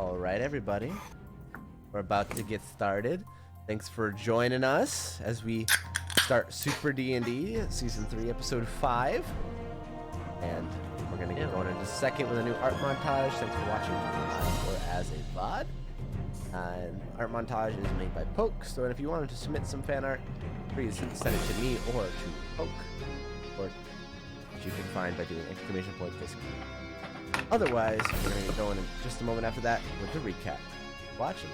All right, everybody. We're about to get started. Thanks for joining us as we start Super D&D Season 3, Episode 5. And we're going to get going in just a second with a new art montage. Thanks for watching or as a VOD. And art montage is made by Poke, so if you wanted to submit some fan art, please send it to me or to Poke, or which you can find by doing !disc. Otherwise, we're going to get going in just a moment after that with the recap. Watching.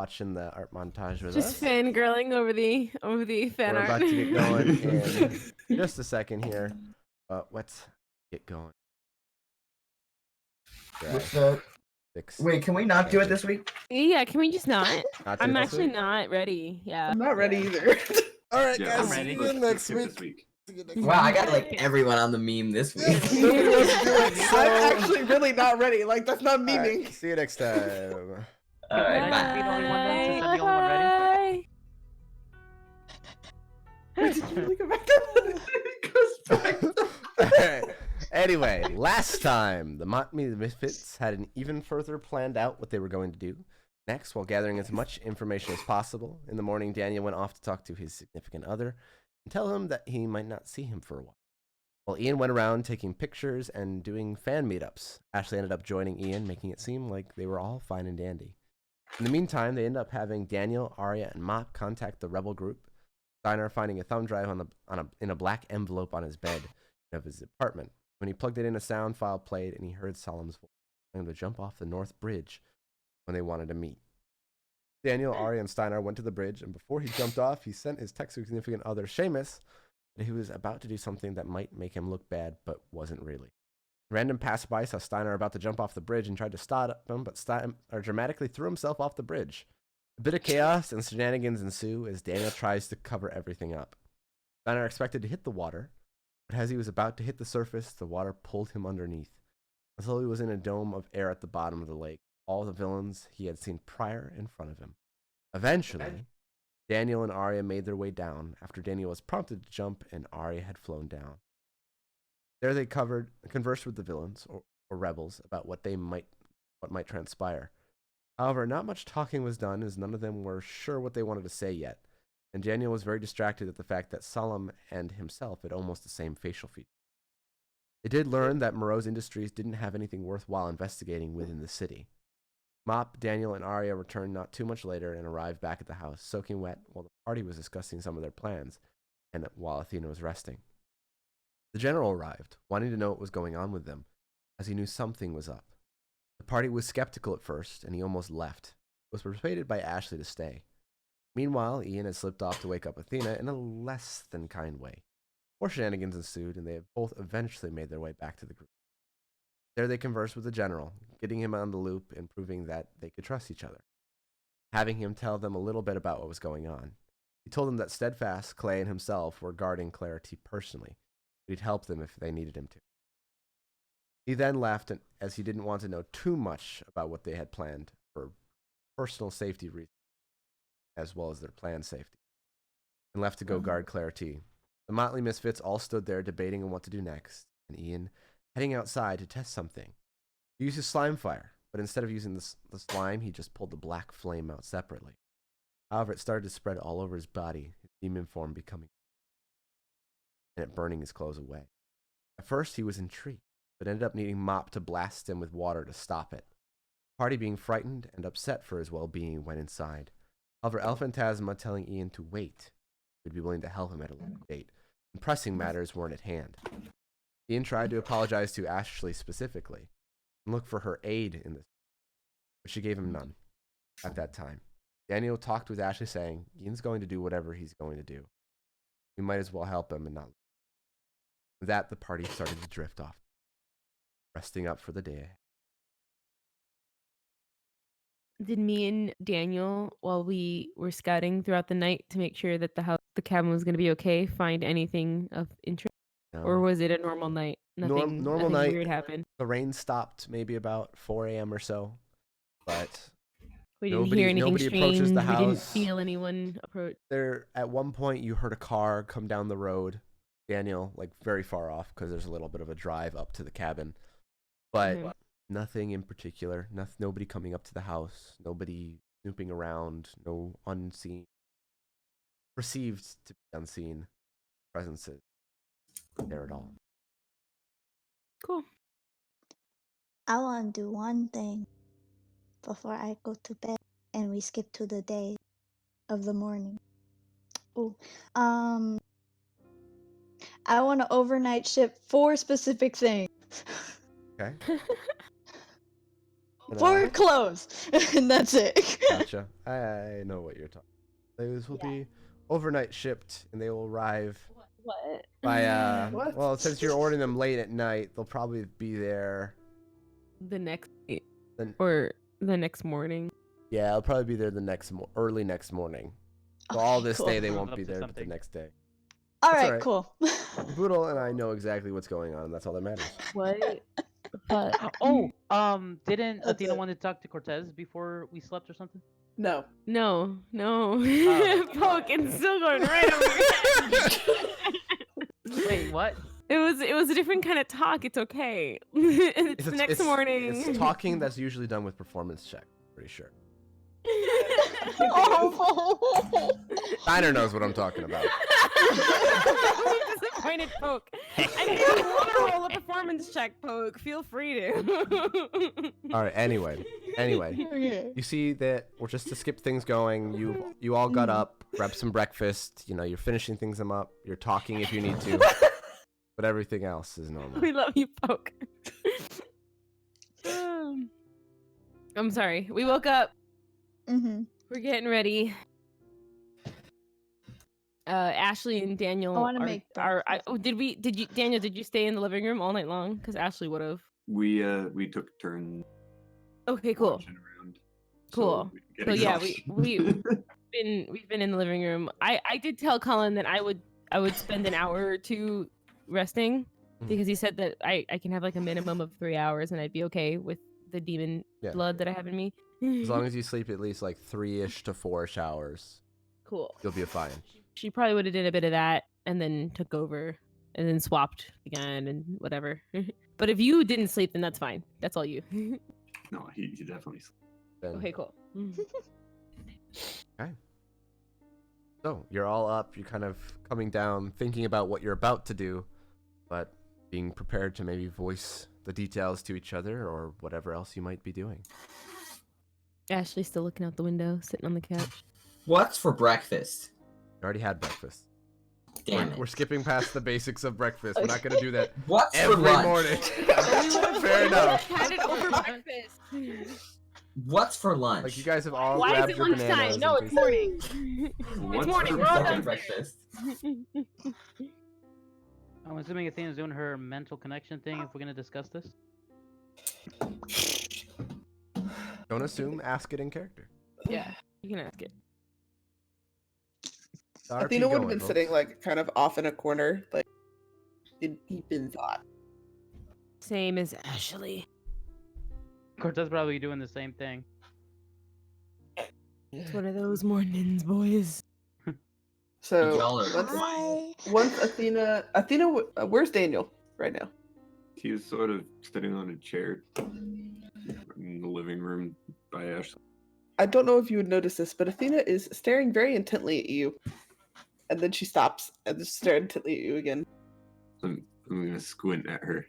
watching the art montage with Just us. fangirling over the fan We're art. about to get going in just a second here. Let's get going. What's that? Wait, can we not do it this week? Yeah, can we just not? I'm this actually week? not ready. Yeah. I'm not ready either. All right, Yeah, guys. I'm See ready. you next Skip week. this week. Wow, I got like everyone on the meme this week. Nobody wants to do it, so... I'm actually really not ready. Like, that's not All memeing. right, see you next time. Alright, bye. Be the only one then, since I'm the only one ready. Wait, did you really go back to Alright. Anyway, last time, the Motley Misfits had an even further planned out what they were going to do. Next, while gathering as much information as possible, in the morning, Daniel went off to talk to his significant other and tell him that he might not see him for a while. While Ian went around taking pictures and doing fan meetups, Ashley ended up joining Ian, making it seem like they were all fine and dandy. In the meantime, they ended up having Daniel, Arya, and Mop contact the rebel group. Steinarr finding a thumb drive in a black envelope on his bed of his apartment. When he plugged it in, a sound file played, and he heard Solemn's voice telling him to jump off the north bridge when they wanted to meet. Daniel, Arya, and Steinarr went to the bridge, and before he jumped off, he sent his text significant other, Seamus, that he was about to do something that might make him look bad, but wasn't really. Random passerby saw Steinarr about to jump off the bridge and tried to stop him, but Steinarr dramatically threw himself off the bridge. A bit of chaos and shenanigans ensue as Daniel tries to cover everything up. Steinarr expected to hit the water, but as he was about to hit the surface, the water pulled him underneath. Until he was in a dome of air at the bottom of the lake, all the villains he had seen prior in front of him. Eventually, Daniel and Arya made their way down after Daniel was prompted to jump and Arya had flown down. There they conversed with the villains, or rebels, about what might transpire. However, not much talking was done as none of them were sure what they wanted to say yet, and Daniel was very distracted at the fact that Solemn and himself had almost the same facial features. They did learn that Moreau's Industries didn't have anything worthwhile investigating within the city. Mop, Daniel, and Arya returned not too much later and arrived back at the house, soaking wet while the party was discussing some of their plans, and while Athena was resting. The general arrived, wanting to know what was going on with them, as he knew something was up. The party was skeptical at first, and he almost left, but was persuaded by Ashley to stay. Meanwhile, Ian had slipped off to wake up Athena in a less than kind way. More shenanigans ensued, and they both eventually made their way back to the group. There they conversed with the general, getting him on the loop and proving that they could trust each other. Having him tell them a little bit about what was going on. He told them that Steadfast, Clay, and himself were guarding Clarity personally, but he'd help them if they needed him to. He then left, as he didn't want to know too much about what they had planned for personal safety reasons, as well as their planned safety, and left to go guard Clarity. The Motley Misfits all stood there debating on what to do next, and Ian heading outside to test something. He used his slime fire, but instead of using the slime, he just pulled the black flame out separately. However, it started to spread all over his body, his demon form becoming, and it burning his clothes away. At first, he was intrigued, but ended up needing Mop to blast him with water to stop it. The party, being frightened and upset for his well-being, went inside. However, El Phantasma telling Ian to wait, he would be willing to help him at a later date, and pressing matters weren't at hand. Ian tried to apologize to Ashley specifically, and look for her aid in this, but she gave him none at that time. Daniel talked with Ashley, saying, Ian's going to do whatever he's going to do. We might as well help him and not. With that, the party started to drift off, resting up for the day ahead. Did me and Daniel, while we were scouting throughout the night to make sure that the cabin was going to be okay, find anything of interest? No. Or was it a normal night? Nothing night. Weird happened. The rain stopped maybe about 4 a.m. or so, but We didn't hear anything nobody strange. approaches the We house. didn't feel anyone approach. There, at one point, you heard a car come down the road, Daniel, like very far off, because there's a little bit of a drive up to the cabin, but nothing in particular. Nobody coming up to the house. Nobody snooping around. No perceived to be unseen presences there at all. Cool. I want to do one thing before I go to bed, and we skip to the day of the morning. Oh, I want to overnight ship 4 specific things. Okay. For clothes, and that's it. Gotcha. I know what you're talking. Those will be overnight shipped, and they will arrive What? by What? well, since you're ordering them late at night, they'll probably be there. The next day Then or the next morning. yeah, it'll probably be there the early next morning. So all Okay, this cool. day they Move won't up be to there, but the something. next day. All That's right, alright. cool. Boodle and I know exactly what's going on, and that's all that matters. What? But Oh, didn't That's Athena it. want to talk to Cortez before we slept or something? No. no. okay. Poke, it's still going right over your head. Wait, what? It was a different kind of talk. It's okay. It's the next morning. It's talking that's usually done with performance check. Pretty sure. Oh. Steinarr knows what I'm talking about. Disappointed Poke. I didn't want to roll a performance check, Poke. Feel free to. All right. Anyway, Okay. you see that, or just to skip things going, you all got up, grabbed some breakfast. You know, you're finishing things them up. You're talking if you need to, but everything else is normal. We love you, Poke. I'm sorry. We woke up. Mhm. We're getting ready. Ashley and Daniel I wanna are, make Daniel, did you stay in the living room all night long? Because Ashley would have. We took turns Okay, cool. watching around. Cool. we get So yeah, exhausted. we've been in the living room. I did tell Colin that I would spend an hour or two resting because he said that I can have like a minimum of 3 hours and I'd be okay with the demon Yeah. blood that I have in me. As long as you sleep at least like 3-ish to 4-ish hours, Cool. you'll be fine. She probably would have did a bit of that and then took over and then swapped again and whatever. But if you didn't sleep, then that's fine. That's all you. No, he definitely. Then, Okay, cool. So you're all up. You're kind of coming down, thinking about what you're about to do, but being prepared to maybe voice the details to each other or whatever else you might be doing. Ashley's still looking out the window, sitting on the couch. What's for breakfast? You already had breakfast. Damn We're it. skipping past the basics of breakfast. We're not gonna do that What's for every lunch? morning. Fair enough. Had it over breakfast. What's for lunch? Like you guys have all Why is grabbed it your lunchtime? bananas. No, and it's things. morning. What's morning, for we're all Second downstairs. breakfast. I'm assuming Athena's doing her mental connection thing if we're gonna discuss this. Don't assume. Ask it in character. Yeah, you can ask it. RP Athena would have going, been folks. sitting like kind of off in a corner, like in deep in thought. Same as Ashley. Cortez probably doing the same thing. It's one of those mornings, boys. So Y'all are once, Hi. once Athena, where's Daniel right now? He was sort of sitting on a chair in the living room by Ashley. I don't know if you would notice this, but Athena is staring very intently at you, and then she stops and just stares intently at you again. I'm gonna squint at her.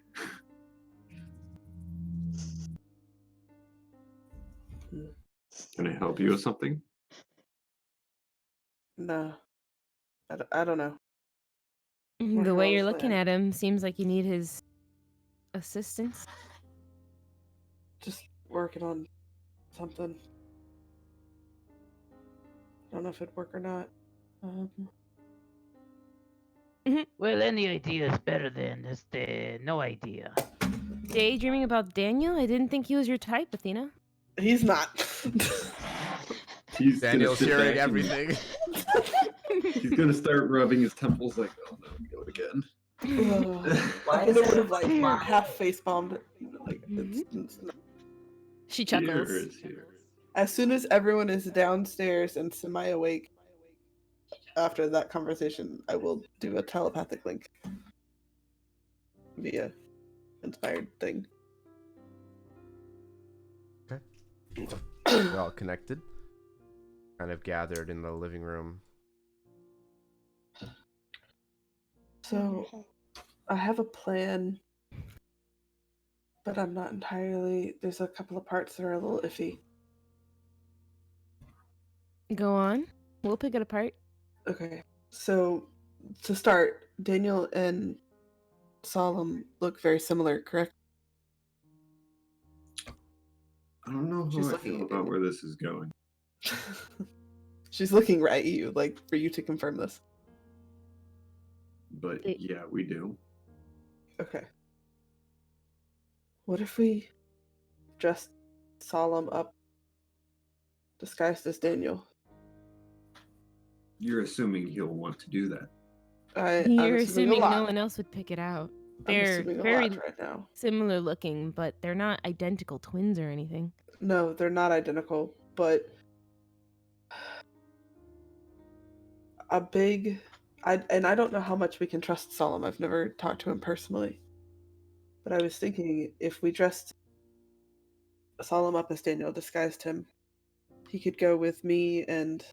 Can I help you with something? No, I don't know. The way you're hell's looking that? at him seems like you need his assistance. Just working on something. Don't know if it'd work or not. Well, any idea is better than just no idea. Daydreaming about Daniel? I didn't think he was your type, Athena. He's not. He's gonna Daniel's sit hearing back and everything. He's gonna start rubbing his temples like, oh no, go again. Why Athena is would it have like why? half face bombed. Like, it's not. She chuckles. Here is here. As soon as everyone is downstairs and semi-awake, after that conversation, I will do a telepathic link via inspired thing. You're all connected. Kind of gathered in the living room. So Okay. I have a plan, but I'm not entirely. There's a couple of parts that are a little iffy. Go on. We'll pick it apart. Okay, so to start, Daniel and Solemn look very similar, correct? I don't know She's how I looking feel at about you. where this is going. She's looking right at you, like for you to confirm this. But yeah, we do. Okay. What if we dressed Solemn up, disguised as Daniel? You're assuming he'll want to do that. I'm You're assuming a assuming lot. no one else would pick it out. I'm They're assuming a very lot right now. similar looking, but they're not identical twins or anything. No, they're not identical, but a big. I don't know how much we can trust Solemn. I've never talked to him personally, but I was thinking if we dressed Solemn up as Daniel, disguised him, he could go with me and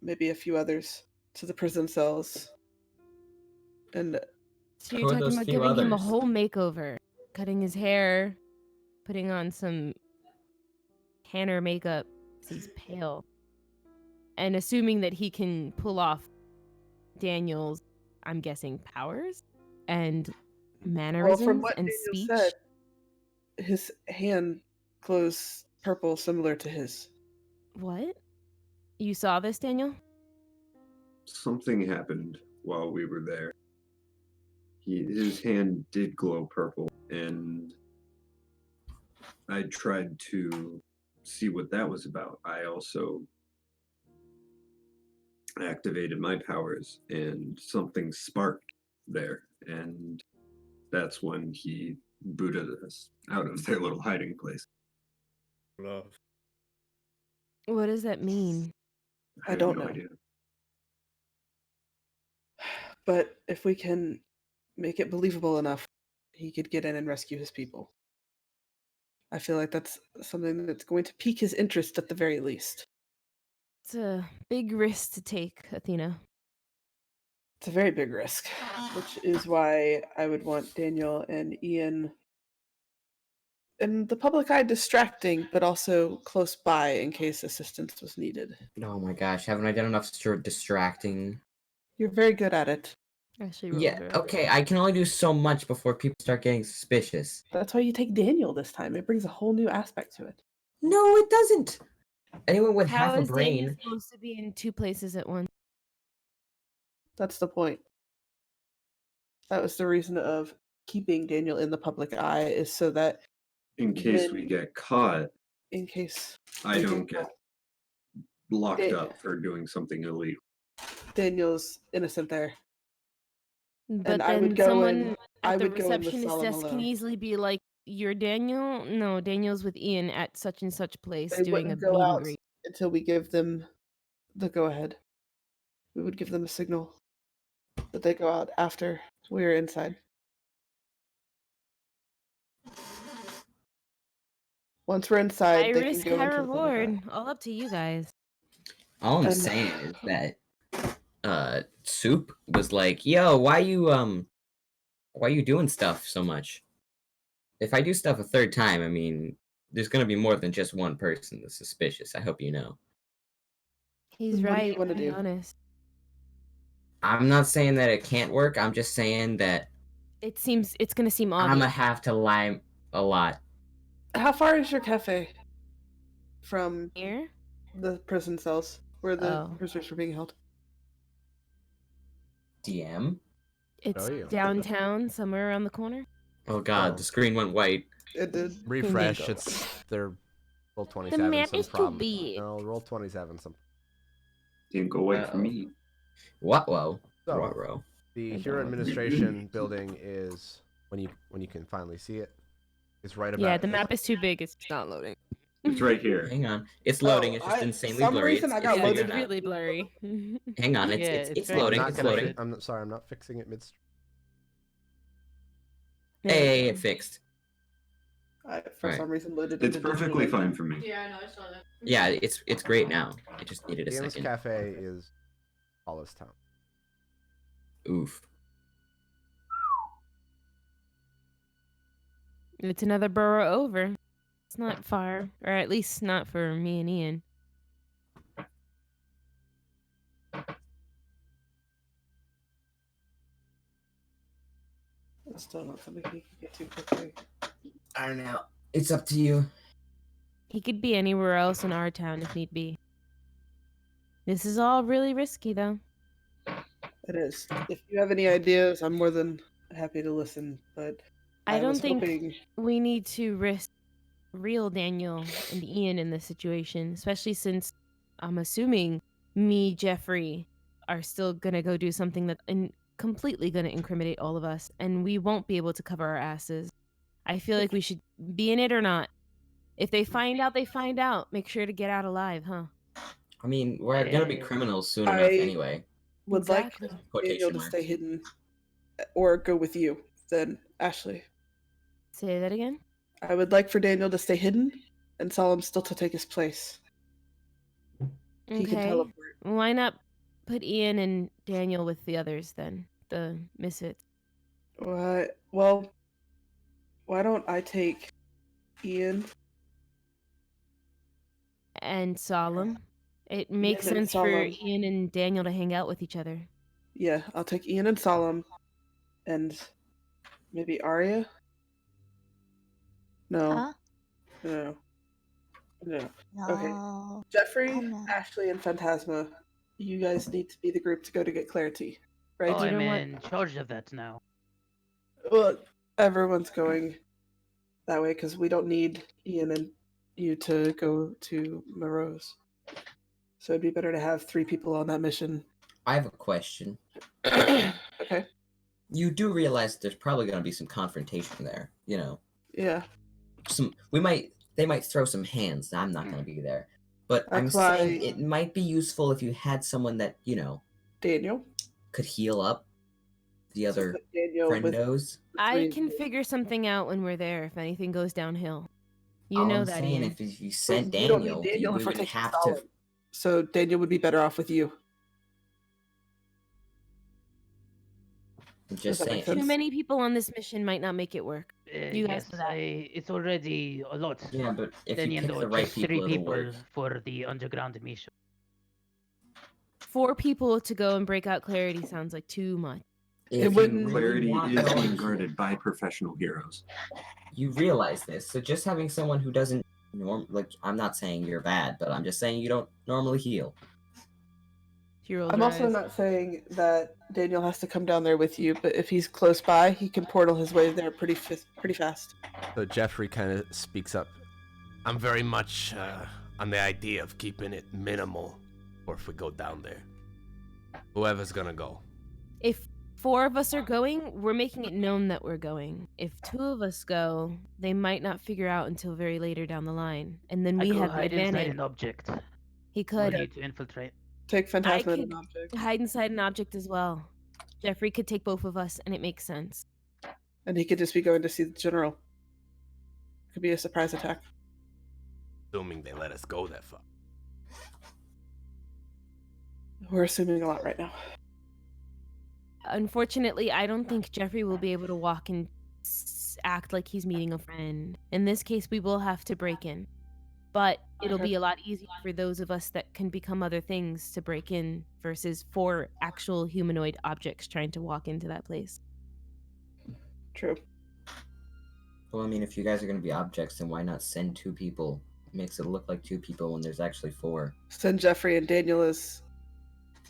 maybe a few others to the prison cells. And So Who you're are talking those about few giving him a others? whole makeover, cutting his hair, putting on some tanner makeup so he's pale, and assuming that he can pull off Daniel's, I'm guessing, powers and well, mannerisms from what and Daniel speech. said, his hand glows purple, similar to his. What? You saw this, Daniel? Something happened while we were there. His hand did glow purple, and I tried to see what that was about. I also activated my powers, and something sparked there, and that's when he booted us out of their little hiding place. Love. What does that mean? I have don't no know. idea. But if we can make it believable enough, he could get in and rescue his people. I feel like that's something that's going to pique his interest at the very least. It's a big risk to take, Athena. It's a very big risk, which is why I would want Daniel and Ian in the public eye distracting, but also close by in case assistance was needed. Oh my gosh, haven't I done enough distracting? You're very good at it. Actually, rolled Yeah, her. okay, I can only do so much before people start getting suspicious. That's why you take Daniel this time. It brings a whole new aspect to it. No, it doesn't. Anyone with How half a is Daniel brain. supposed to be in two places at once? That's the point. That was the reason of keeping Daniel in the public eye, is so that In case When- we get caught, in case I we don't get get locked Da- up for doing something illegal. Daniel's innocent there. But I would then go someone in- I at the would go in with receptionist Solemn desk can alone. easily be like, "You're Daniel? No, Daniel's with Ian at such and such place They doing a wouldn't go meet and out greet." until we give them the go ahead. We would give them a signal that they go out after we're inside. Once we're inside, High they risk, can go high into the public eye. reward. All up to you guys. All I'm And- saying is that Soup was like, "Yo, why you doing stuff so much? If I do stuff a third time, I mean, there's gonna be more than just one person that's suspicious. I hope you know." He's What do you right. wanna To be do? honest, I'm not saying that it can't work. I'm just saying that it's gonna seem I'm obvious. gonna have to lie a lot. How far is your cafe from Here, the prison cells where the Oh. prisoners were being held? DM? it's Oh, you. downtown, somewhere around the corner. Oh god, Oh. the screen went white. It did. Refresh. go. It's they're roll 27. map some is too problem. big. No, roll 27. Some. Didn't go away from Uh-oh. me. What? Whoa. So, Ruh-roh. the I Hero don't. Administration building is when you can finally see it. It's right about. Yeah, the map is too big. It's not loading. It's right here. Hang on. It's loading. Oh, it's just I- insanely some blurry. reason It's, I got it's loaded figuring It's it out. really blurry. Hang on. Yeah, It's it's I'm loading. not It's gonna loading. I'm sorry. I'm not fixing it mid. Hey, it fixed. For Right. some reason, loaded. It's into perfectly digital. fine for me. Yeah, I know, I saw that. Yeah, it's great now. It just needed a Ian's second. Cafe is Hollis Town. Oof. It's another borough over. It's not far, or at least not for me and Ian. It's still not something he can get to quickly. I don't know. It's up to you. He could be anywhere else in our town if need be. This is all really risky, though. It is. If you have any ideas, I'm more than happy to listen. But I don't was think hoping... we need to risk real Daniel and Ian in this situation, especially since I'm assuming me, Jeffrey, are still gonna go do something that completely gonna incriminate all of us, and we won't be able to cover our asses. I feel like we should be in it or not. If they find out, they find out. Make sure to get out alive, huh? I mean, we're gonna be Uh, criminals soon enough I anyway. would Exactly. like Daniel Quotation to marks. stay hidden or go with you, then Ashley. Say that again? I would like for Daniel to stay hidden and Solemn still to take his place. He can Okay. teleport. Why not put Ian and Daniel with the others then? The Misfits. What? Well, why don't I take Ian? And Solemn. It makes Ian and sense for Solemn. Ian and Daniel to hang out with each other. Yeah, I'll take Ian and Solemn, and maybe Arya. No, Huh? no, no. No. Okay. Jeffrey, I'm not. Ashley, and Phantasma. You guys need to be the group to go to get clarity, right? Oh, You I'm don't want- in charge of that now. Well, everyone's going that way because we don't need Ian and you to go to Moreau's. So it'd be better to have 3 people on that mission. I have a question. Okay. You do realize there's probably gonna be some confrontation there, you know. Yeah. They might throw some hands. I'm not gonna be there. But I'm That's why- saying it might be useful if you had someone that, you know, Daniel. could heal up the other put Daniel with friendos. I 3 can figure something out when we're there if anything goes downhill. You All know I'm that, saying, Ian. if you sent We don't need Daniel, Daniel you if we're wouldn't taking have Solemn. to. So Daniel would be better off with you. I'm just that saying. make sense? Too many people on this mission might not make it work. You guys Yes, know that. it's already a lot. Yeah, but if Then you pick know, the right just 3 people, it'll people work. for the underground mission. 4 people to go and break out clarity sounds like too much. If It you wouldn't- Clarity want is someone- being guarded by professional heroes. You realize this, so just having someone who doesn't I'm not saying you're bad, but I'm just saying you don't normally heal. You rolled I'm your also eyes. not saying that Daniel has to come down there with you, but if he's close by, he can portal his way there pretty fast. So Jeffrey kind of speaks up. I'm very much on the idea of keeping it minimal, or if we go down there. Whoever's gonna go. If 4 of us are going, we're making it known that we're going. If 2 of us go, they might not figure out until very later down the line, and then I we could have the hide inside advantage. an object. He For could you to infiltrate. Take Phantasma and could- an object, hide inside an object as well. Jeffrey could take both of us, and it makes sense. and he could just be going to see the general. Could be a surprise attack. Assuming they let us go that far. We're assuming a lot right now. Unfortunately, I don't think Jeffrey will be able to walk and act like he's meeting a friend. In this case, we will have to break in. But it'll be a lot easier for those of us that can become other things to break in versus 4 actual humanoid objects trying to walk into that place. True. Well, I mean, if you guys are going to be objects, then why not send 2 people? It makes it look like 2 people when there's actually 4. Send Jeffrey and Daniel as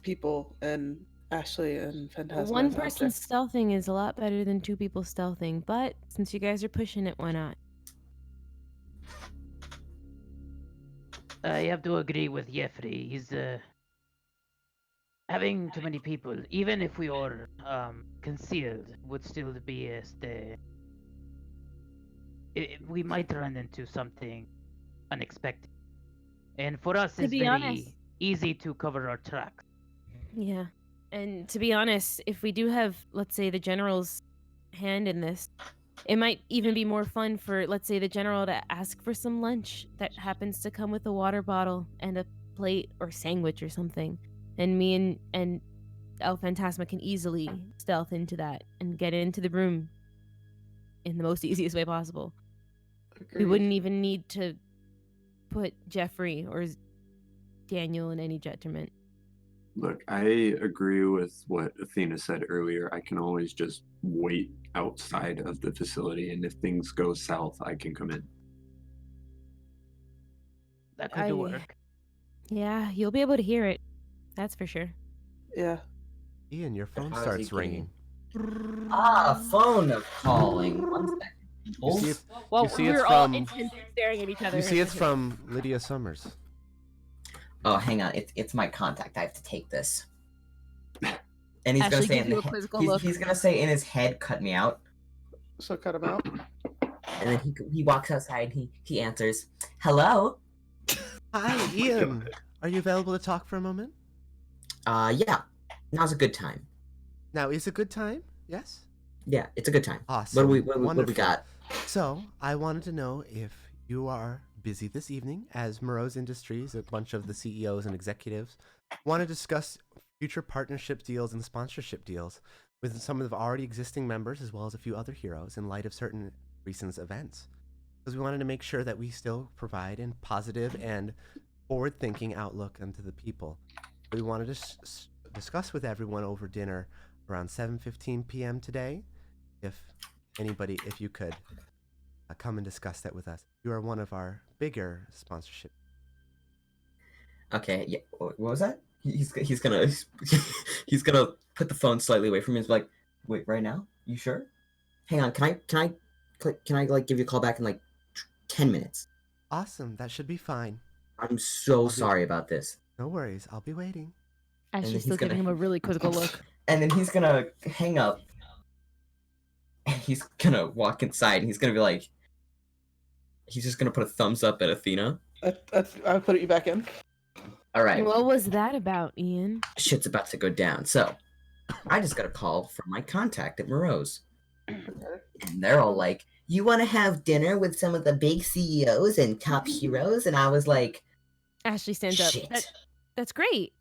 people, and Ashley and Phantasma One as person objects. stealthing is a lot better than 2 people stealthing, but since you guys are pushing it, why not? I have to agree with Jeffrey. He's having too many people, even if we are concealed, would still be we might run into something unexpected. And for us, To it's be very honest- easy to cover our tracks. Yeah. And to be honest, if we do have, let's say, the general's hand in this, it might even be more fun for, let's say, the general to ask for some lunch that happens to come with a water bottle and a plate or sandwich or something. And me and El Phantasma can easily stealth into that and get into the room in the most easiest way possible. We Agreed. wouldn't even need to put Jeffrey or Daniel in any detriment. Look, I agree with what Athena said earlier. I can always just wait outside of the facility, and if things go south, I can come in. That could work. Yeah, you'll be able to hear it. That's for sure. Yeah. Ian, your phone How's starts it getting- ringing. Phone calling. 1 second. You see, Well, you see we it's were all from. instantly staring at each other. You see, it's as- from Lydia Summers. Oh, hang on. It's my contact. I have to take this. And he's Ashley gonna say gives in you the a quizzical look. he's gonna say in his head, "Cut me out." So cut him out. And then he walks outside. He answers, "Hello." Hi, Ian. Are you available to talk for a moment? Yeah. Now's a good time. Now is a good time? Yes. Yeah, it's a good time. Awesome. What do we Wonderful. got? So I wanted to know if you are busy this evening, as Moreau's Industries, a bunch of the CEOs and executives, want to discuss future partnership deals and sponsorship deals with some of the already existing members, as well as a few other heroes, in light of certain recent events. Because we wanted to make sure that we still provide a positive and forward-thinking outlook onto the people. We wanted to discuss with everyone over dinner around 7:15 p.m. today. If you could come and discuss that with us. You are one of our bigger sponsorship. Okay. Yeah. What was that? He's gonna he's gonna put the phone slightly away from me. He's like, "Wait, right now? You sure? Hang on. Can I like give you a call back in like 10 minutes?" Awesome. That should be fine. I'm so I'll be- sorry about this. No worries. I'll be waiting. then Ashley's he's still giving gonna- him a really quizzical look. And then he's gonna hang up. And he's gonna walk inside. And he's gonna be like, he's just gonna put a thumbs up at Athena. I'll put you back in. All right. What was that about, Ian? Shit's about to go down. So, I just got a call from my contact at Moreau's. And they're all like, "You want to have dinner with some of the big CEOs and top heroes?" And I was like, Ashley stands up. "Shit." That's great.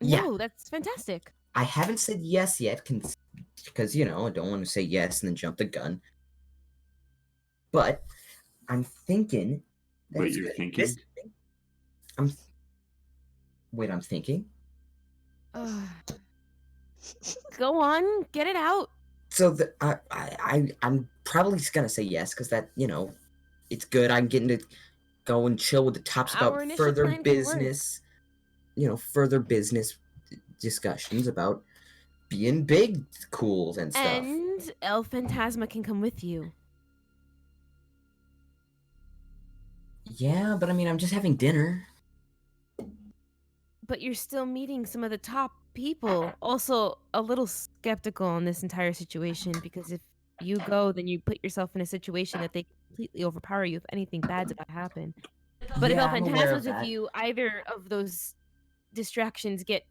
Yeah. No, that's fantastic. I haven't said yes yet because, I don't want to say yes and then jump the gun. But I'm thinking. But that's you're good. thinking? I'm thinking. Go on, get it out. So I'm probably just gonna say yes because that it's good. I'm getting to go and chill with the tops Our about initial further plan can business, further business discussions about being big cools and stuff. And El Phantasma can come with you. Yeah, but I mean, I'm just having dinner. But you're still meeting some of the top people. Also, a little skeptical on this entire situation because if you go, then you put yourself in a situation that they completely overpower you if anything bad's about to happen. But if El I'm aware of Phantasma's with that. you, either of those distractions get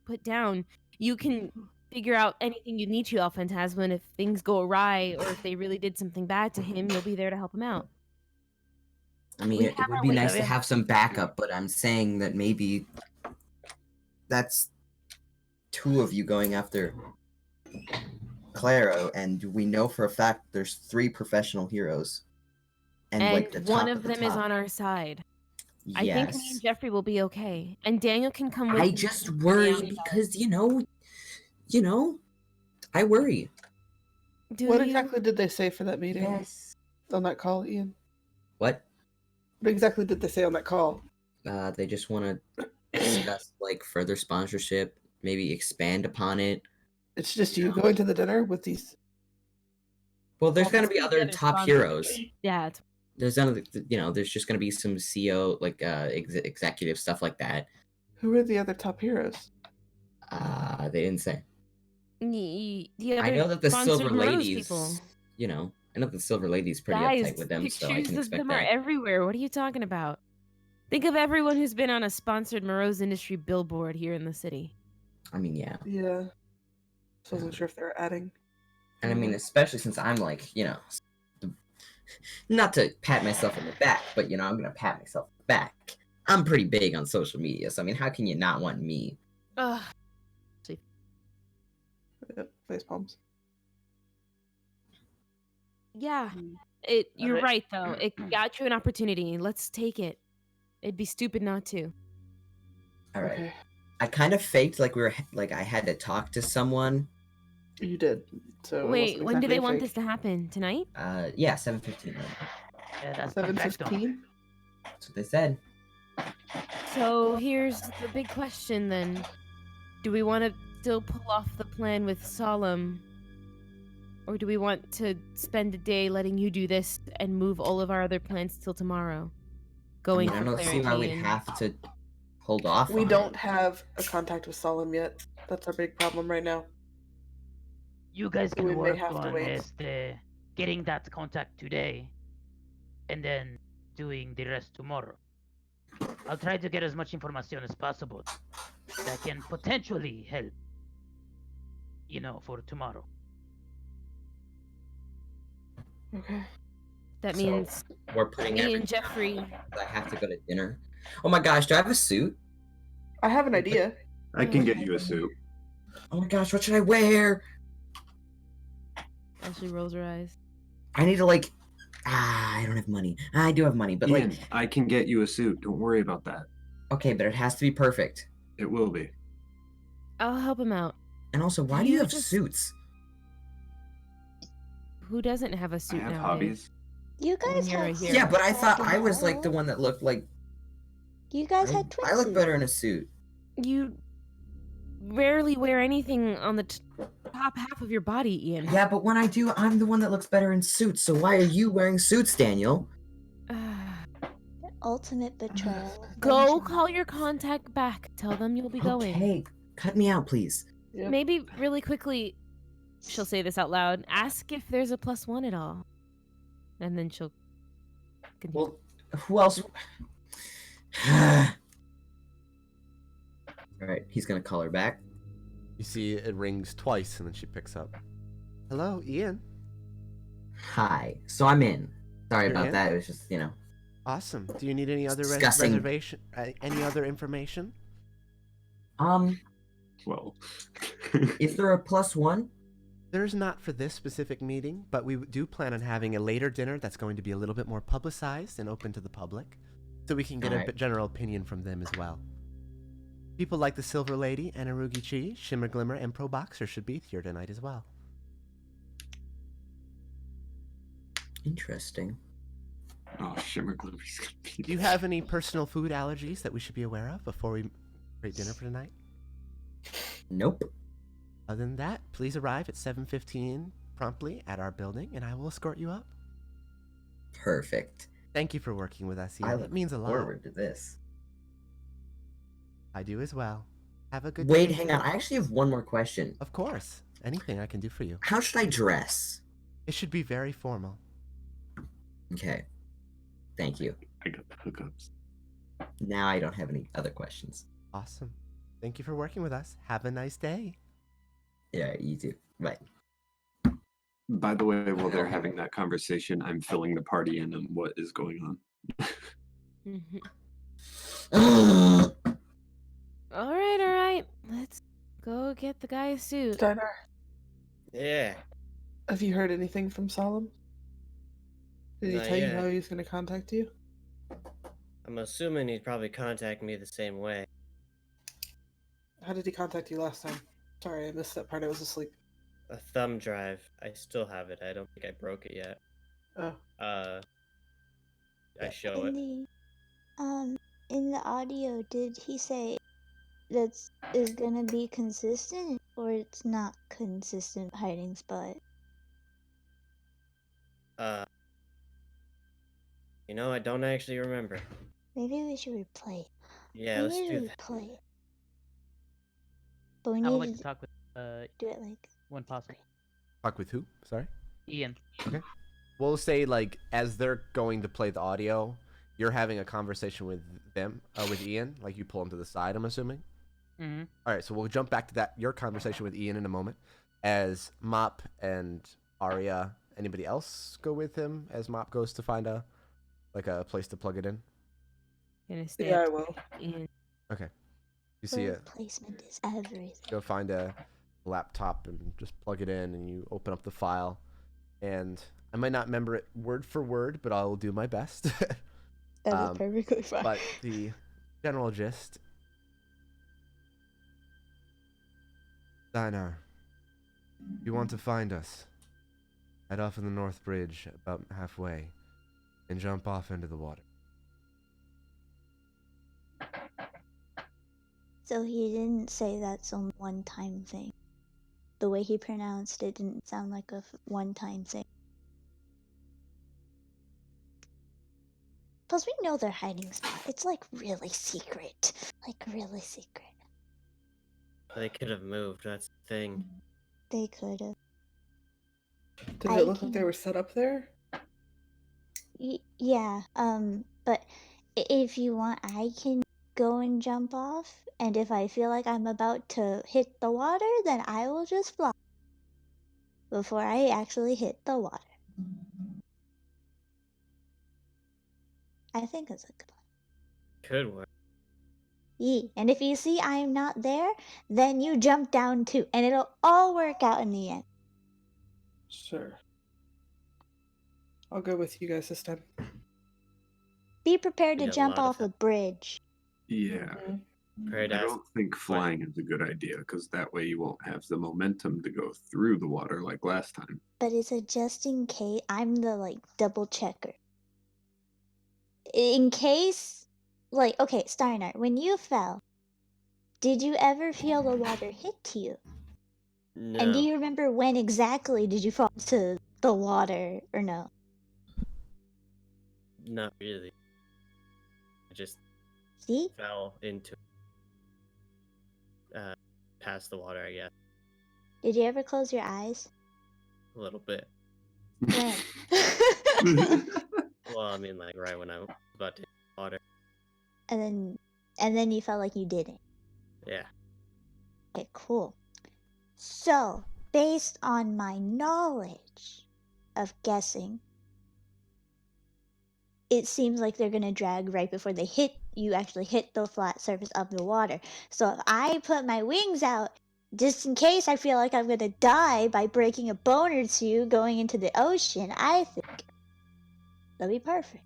put down, you can figure out anything you need to El Phantasma, and if things go awry or if they really did something bad to him, you'll be there to help him out. I mean, we it have would our be ways nice of to it. have some backup, but I'm saying that maybe that's two of you going after Claro, and we know for a fact there's 3 professional heroes. And like the one top of the them is top. on our side. Yes. I think me and Jeffrey will be okay. And Daniel can come with I me. just worry because I worry. Do What you? exactly did they say for that meeting? Yes. On that call, Ian? What? What exactly did they say on that call? They just want to discuss like further sponsorship, maybe expand upon it. It's just you going to the dinner with these. Well, there's Well, gonna that's be the other other top sponsor. heroes. Yeah. There's none of the, there's just gonna be some CEO like executive stuff like that. Who are the other top heroes? They didn't say. The I other know that the sponsored Silver Moreau's Ladies, people. I know the Silver Ladies pretty Guys, uptight with them, so I pictures can of expect them are that. everywhere. What are you talking about? Think of everyone who's been on a sponsored Moreau's Industry billboard here in the city. I mean, yeah. Yeah. So I wasn't sure if they're adding. And I mean, especially since I'm like, not to pat myself on the back, but I'm gonna pat myself on the back. I'm pretty big on social media, so I mean, how can you not want me? Ugh. Yep, face palms. Yeah. Mm. You're Alright. right though. It got you an opportunity. Let's take it. It'd be stupid not to. All right. Okay. I kind of faked like I had to talk to someone. You did. So it Wait, wasn't when do exactly they a want fake. this to happen? Tonight? Yeah, 7:15. Yeah, that's 7:15? That's what they said. So here's the big question then. Do we want to still pull off the plan with Solemn? Or do we want to spend a day letting you do this and move all of our other plans till tomorrow? Going I for don't see why clarity we'd and... have to hold off. We on don't it. have a contact with Solemn yet. That's our big problem right now. You guys So we can may work have to on wait. getting that contact today, and then doing the rest tomorrow. I'll try to get as much information as possible that can potentially help, for tomorrow. Okay. That So, means we're putting me everything and Jeffrey... down because I have to go to dinner. Oh my gosh, do I have a suit? I have an idea. I can get you a suit. Oh my gosh, what should I wear? Ashley rolls her eyes. I need to I don't have money. I do have money, but Ian, I can get you a suit. Don't worry about that. okay, but it has to be perfect. It will be. I'll help him out. And also, why do you You have just- suits? Who doesn't have a I suit have nowadays? hobbies. You guys You're a have hero. Yeah, but I thought back in I was the like the hall. one that looked like You guys had twin I look suits. better in a suit. You rarely wear anything on the top half of your body, Ian. Yeah, but when I do, I'm the one that looks better in suits. So why are you wearing suits, Daniel? Ultimate betrayal. Go Benjamin. call your contact back. Tell them you'll be going. Okay, cut me out, please. Yep. Maybe really quickly, she'll say this out loud. Ask if there's a +1 at all. And then she'll continue. Well, who else? Alright, he's gonna call her back. You see it rings twice, and then she picks up. Hello, Ian. Hi. So I'm in. Sorry You're about in? that. It was just, Awesome. Do you need any other Discussing. reservation? Any other information? Well. Is there a +1? There's not for this specific meeting, but we do plan on having a later dinner that's going to be a little bit more publicized and open to the public, so we can get a Alright. general opinion from them as well. People like the Silver Lady, Anarugi Chi, Shimmer Glimmer, and Pro Boxer should be here tonight as well. Interesting. Oh, Shimmer Glimmer's gonna be. Do you have any personal food allergies that we should be aware of before we create dinner for tonight? Nope. Other than that, please arrive at 7:15 promptly at our building, and I will escort you up. Perfect. Thank you for working with us, I Ian. look It means a lot. forward to this. I do as well. Have a good Wait, day. hang on. I actually have one more question. Of course. Anything I can do for you. How should I dress? It should be very formal. Okay. Thank you. I got the hookups. Now I don't have any other questions. Awesome. Thank you for working with us. Have a nice day. Yeah, you too. Bye. By the way, while they're having that conversation, I'm filling the party in on what is going on. All right. Let's go get the guy a suit. Steinarr, Yeah. have you heard anything from Solemn? Did he Not tell you yet. how he was going to contact you? I'm assuming he'd probably contact me the same way. How did he contact you last time? Sorry, I missed that part. I was asleep. A thumb drive. I still have it. I don't think I broke it yet. Oh. I show it. In the audio, did he say that's is gonna be consistent or it's not consistent hiding spot? I don't actually remember. Maybe we should replay it. Yeah, we let's need do to that. replay it. But we I would need like to to talk with do it like when possible. Talk with who? Sorry? Ian. We'll say, as they're going to play the audio, you're having a conversation with them, with Ian. Like, you pull him to the side, I'm assuming? Mm-hmm. All right, so we'll jump back to your conversation with Ian in a moment. As Mop and Arya, anybody else go with him as Mop goes to find a place to plug it in? Gonna stay Yeah, up I will. Ian. Okay. You see it. placement is everything. Go find a laptop and just plug it in, and you open up the file. And I might not remember it word for word, but I'll do my best. That is perfectly fine. But the general gist. Steinarr, if you want to find us, head off in the North Bridge about halfway and jump off into the water. So he didn't say that's a one-time thing. The way he pronounced it didn't sound like a one-time thing. Plus, we know their hiding spot. It's like really secret. Like really secret. They could have moved. That's the thing. They could have. Did it look like they were set up there? Yeah. But if you want, I can go and jump off. And if I feel like I'm about to hit the water, then I will just fly before I actually hit the water. I think that's a good plan. Could work. And if you see I am not there, then you jump down too, and it'll all work out in the end. Sure. I'll go with you guys this time. Be prepared to Be a jump lot of off a bridge. Yeah. Prepared I to don't think flying is a good idea because that way you won't have the momentum to go through the water like last time. But it's a just in case. I'm the double checker. In case, okay, Steinarr, when you fell, did you ever feel the water hit you? No. And do you remember when exactly did you fall into the water or no? Not really. I just See? fell into past the water, I guess. Did you ever close your eyes? A little bit. When? Well, I mean, like right when I was about to hit the water. and then you felt like you didn't. Yeah. Okay, cool. So, based on my knowledge of guessing, it seems like they're gonna drag right before they actually hit the flat surface of the water. So if I put my wings out, just in case I feel like I'm gonna die by breaking a bone or two going into the ocean, I think that'll be perfect.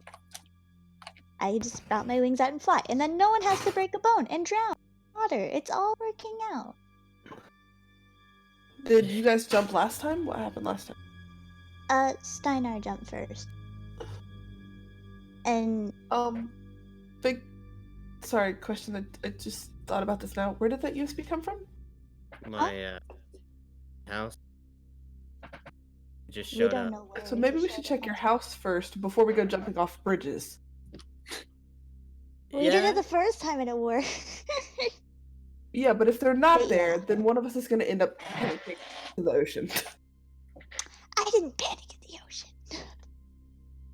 I just sprout my wings out and fly, and then no one has to break a bone and drown in water. It's all working out. Did you guys jump last time? What happened last time? Steinarr jumped first. And sorry, question. I just thought about this now. Where did that USB come from? My house just we showed don't up. know where So it maybe we showed should up check on. your house first before we go jumping off bridges. We did it the first time and it worked. Yeah, but if they're not But there, yeah. then one of us is going to end up panicking to the ocean. I didn't panic in the ocean.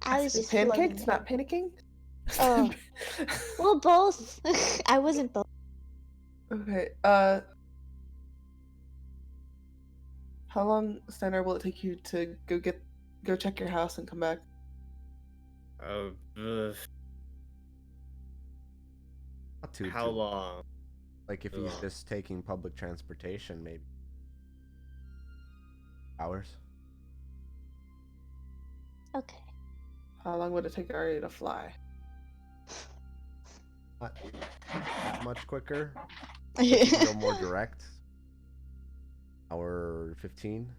I was just floating pancaked, there. not panicking. Oh. Well, both. I wasn't both. Okay. How long, Steinarr, will it take you to go check your house and come back? Not How long? Like if he's just taking public transportation, maybe hours. Okay. How long would it take Arya to fly? Not much quicker. You can go more direct. Hour 15.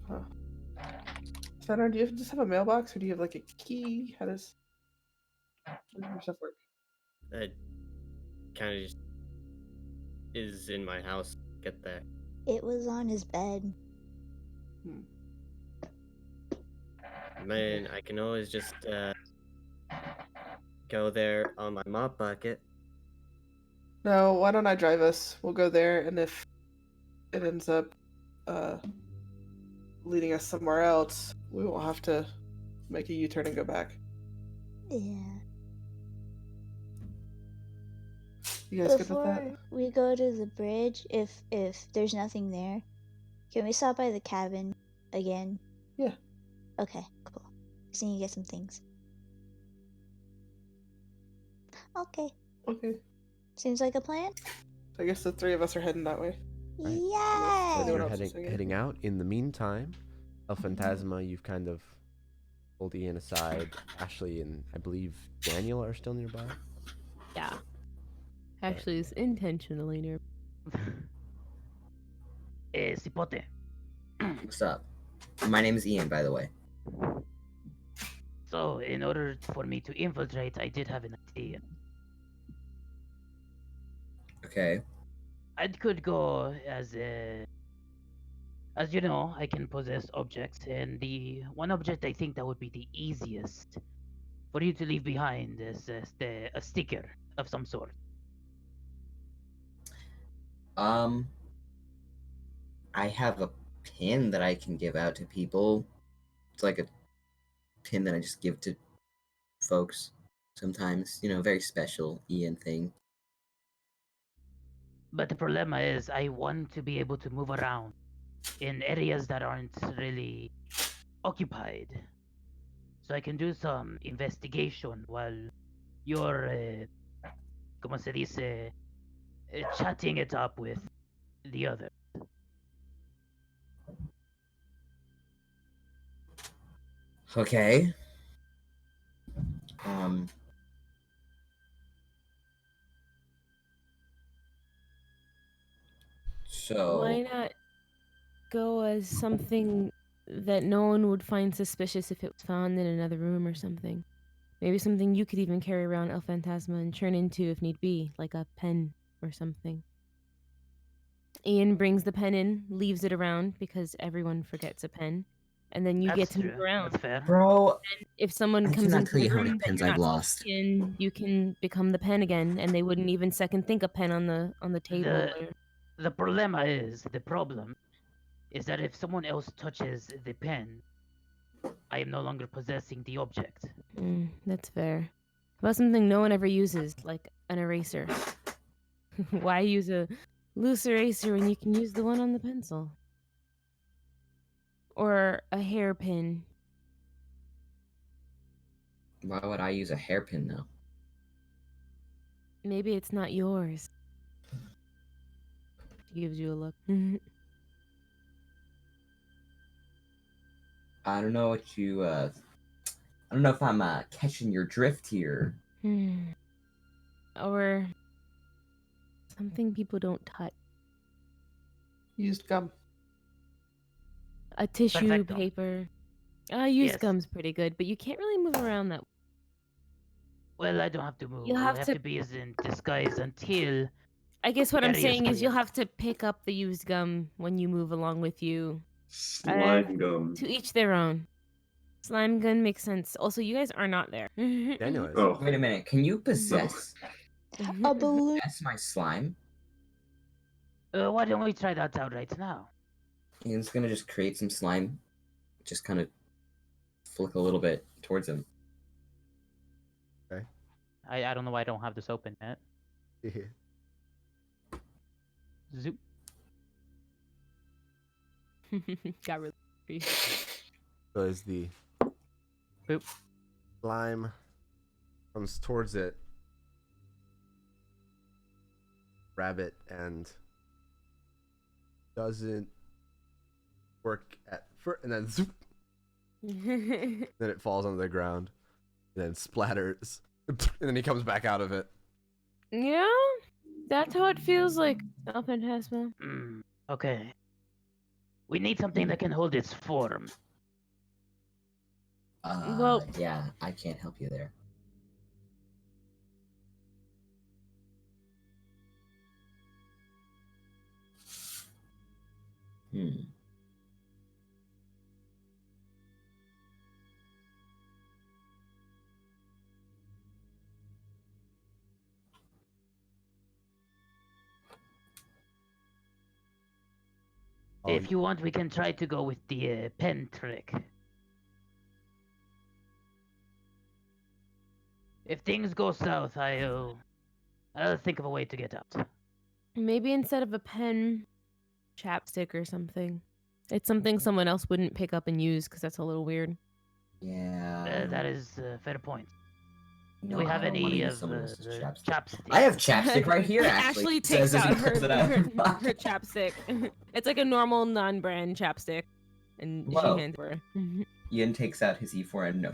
Huh. Steinarr, do you just have a mailbox or do you have like a key? How does your stuff work? It kind of just is in my house. Get there. It was on his bed. Man, I can always just go there on my mop bucket. No, why don't I drive us? We'll go there, and if it ends up leading us somewhere else, we won't have to make a U-turn and go back. Yeah. You guys good with Before that? we go to the bridge, if there's nothing there, can we stop by the cabin again? Yeah. Okay, cool. Just need to get some things. Okay. Okay. Seems like a plan. So I guess the three of us are heading that way. Right. Yay! Anyone You're else is saying heading out. In the meantime, El Phantasma, you've kind of pulled Ian aside. Ashley and I believe Daniel are still nearby. Yeah. Actually, it's intentionally near. Cipote. What's up? My name is Ian, by the way. So, in order for me to infiltrate, I did have an idea. Okay. I could go as a. As you know, I can possess objects, and the one object I think that would be the easiest for you to leave behind is a sticker of some sort. Um, I have a pin that I can give out to people. It's like a pin that I just give to folks sometimes. You know, very special Ian thing. But the problem is, I want to be able to move around in areas that aren't really occupied, so I can do some investigation while you're, como se dice, chatting it up with the other. Okay. Um. So. Why not go as something that no one would find suspicious if it was found in another room or something? Maybe something you could even carry around El Phantasma and turn into if need be, like a pen or something. Ian brings the pen in, leaves it around because everyone forgets a pen, and then you get That's to move true. around. That's fair. Bro, If someone I comes cannot into tell the you how room many that pens you're I've not lost. in, you can become the pen again, and they wouldn't even second think a pen on the table. The problema is the problem is that if someone else touches the pen, I am no longer possessing the object. That's fair. How about something no one ever uses, like an eraser? Why use a loose eraser when you can use the one on the pencil? Or a hairpin. Why would I use a hairpin though? Maybe it's not yours. She gives you a look. I don't know what you. I don't know if I'm catching your drift here. Or something people don't touch. Used gum. A tissue, Perfecto. paper. Used Yes. gum's pretty good, but you can't really move around that. Well, I don't have to move. You'll I have have to- to be as in disguise until. I guess what I'm Area's saying is you'll clear. have to pick up the used gum when you move along with you. Slime gum. To each their own. Slime gun makes sense. Also, you guys are not there. Daniel is. Oh, Wait a minute. Can you possess A balloon. my slime? Why don't we try that out right now? Ian's gonna just create some slime. Just kind of flick a little bit towards him. I don't know why I don't have this open yet. Zoop. Got really creepy. So as the Boop. slime comes towards it, rabbit, and doesn't work at first, and then zoop, then it falls on the ground, and then splatters, and then he comes back out of it. Yeah, that's how it feels like. El Phantasma. Okay. We need something that can hold its form. Well- Yeah, I can't help you there. If you want, we can try to go with the pen trick. If things go south, I'll think of a way to get out. Maybe instead of a pen, chapstick or something. It's something someone else wouldn't pick up and use because that's a little weird. Yeah. That is a fair point. No, Do we have I don't wanna any use of someone else's chapstick. chapstick? I have chapstick right here. Ashley Says takes as he out her, pulls it out. her chapstick. It's like a normal non-brand chapstick, and Whoa. she hands her. Ian takes out his E4M. No.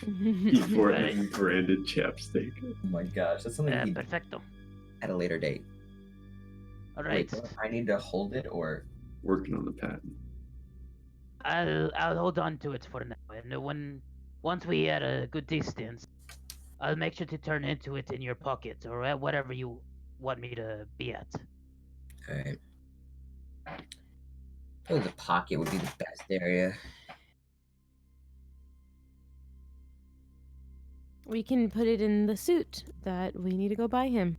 E4M branded chapstick. Oh my gosh, that's something he Perfecto. at a later date. All right. Wait, do I need to hold it or Working on the patent. I'll hold on to it for now, and once we at a good distance, I'll make sure to turn into it in your pocket or whatever you want me to be at? Alright. Probably the pocket would be the best area. We can put it in the suit that we need to go buy him.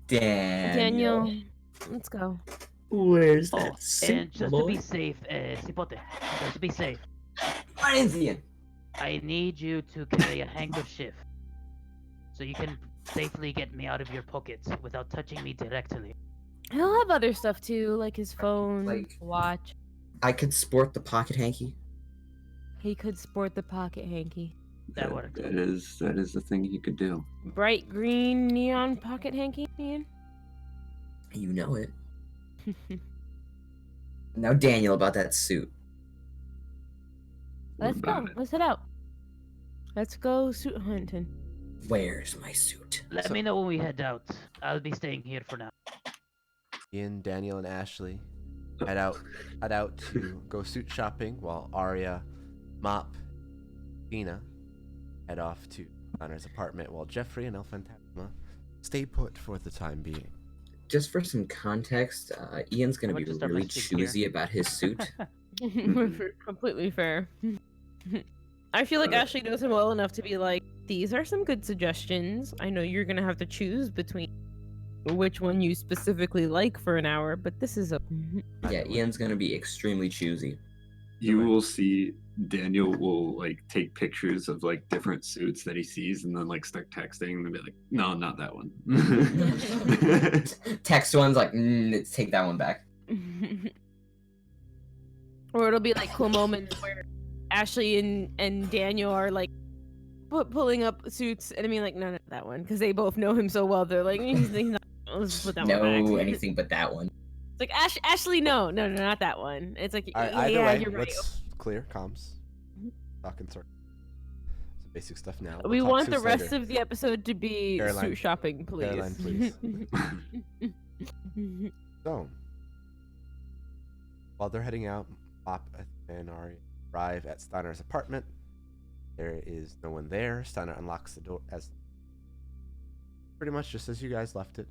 Daniel. Daniel, let's go. Where's Oh, that suit, and just to be safe, Cipote, just to be safe, Ian. I need you to carry a handkerchief so you can safely get me out of your pockets without touching me directly. He'll have other stuff too, like his phone, Like- watch. I could sport the pocket hanky. He could sport the pocket hanky. That works. That is the thing he could do. Bright green neon pocket hanky, Ian? You know it. Now, Daniel, about that suit. What Let's go. about it? Let's head out. Let's go suit hunting. Where's my suit? Let me know when we head out. I'll be staying here for now. Ian, Daniel, and Ashley head out to go suit shopping, while Arya, Mop, Tina head off to Steinarr's apartment, while Jeffrey and El Fantasma stay put for the time being. Just for some context, Ian's gonna How be much is our really message here? choosy about his suit. Completely fair. I feel like Ashley knows him well enough to be like, these are some good suggestions. I know you're gonna have to choose between which one you specifically like for an hour, but this is a Yeah, Ian's gonna be extremely choosy. You will see Daniel will like take pictures of like different suits that he sees and then like start texting and be like, no, not that one. Text one's like, let's take that one back. or it'll be like cool moments where Ashley and Daniel are like pulling up suits, and I mean like no, not that one, because they both know him so well. They're like, he's not, let's just put that one No, back. anything but that one. It's like Ashley, no, not that one. It's like All right, yeah, either way, you're right. let's clear comms. Talking sort. Some basic stuff now. We We'll talk want the suits rest later. of the episode to be Caroline. suit shopping, please. Caroline, please. So, while they're heading out, Mop and Ari arrive at Steinarr's apartment. There is no one there. Steinarr unlocks the door as pretty much just as you guys left it.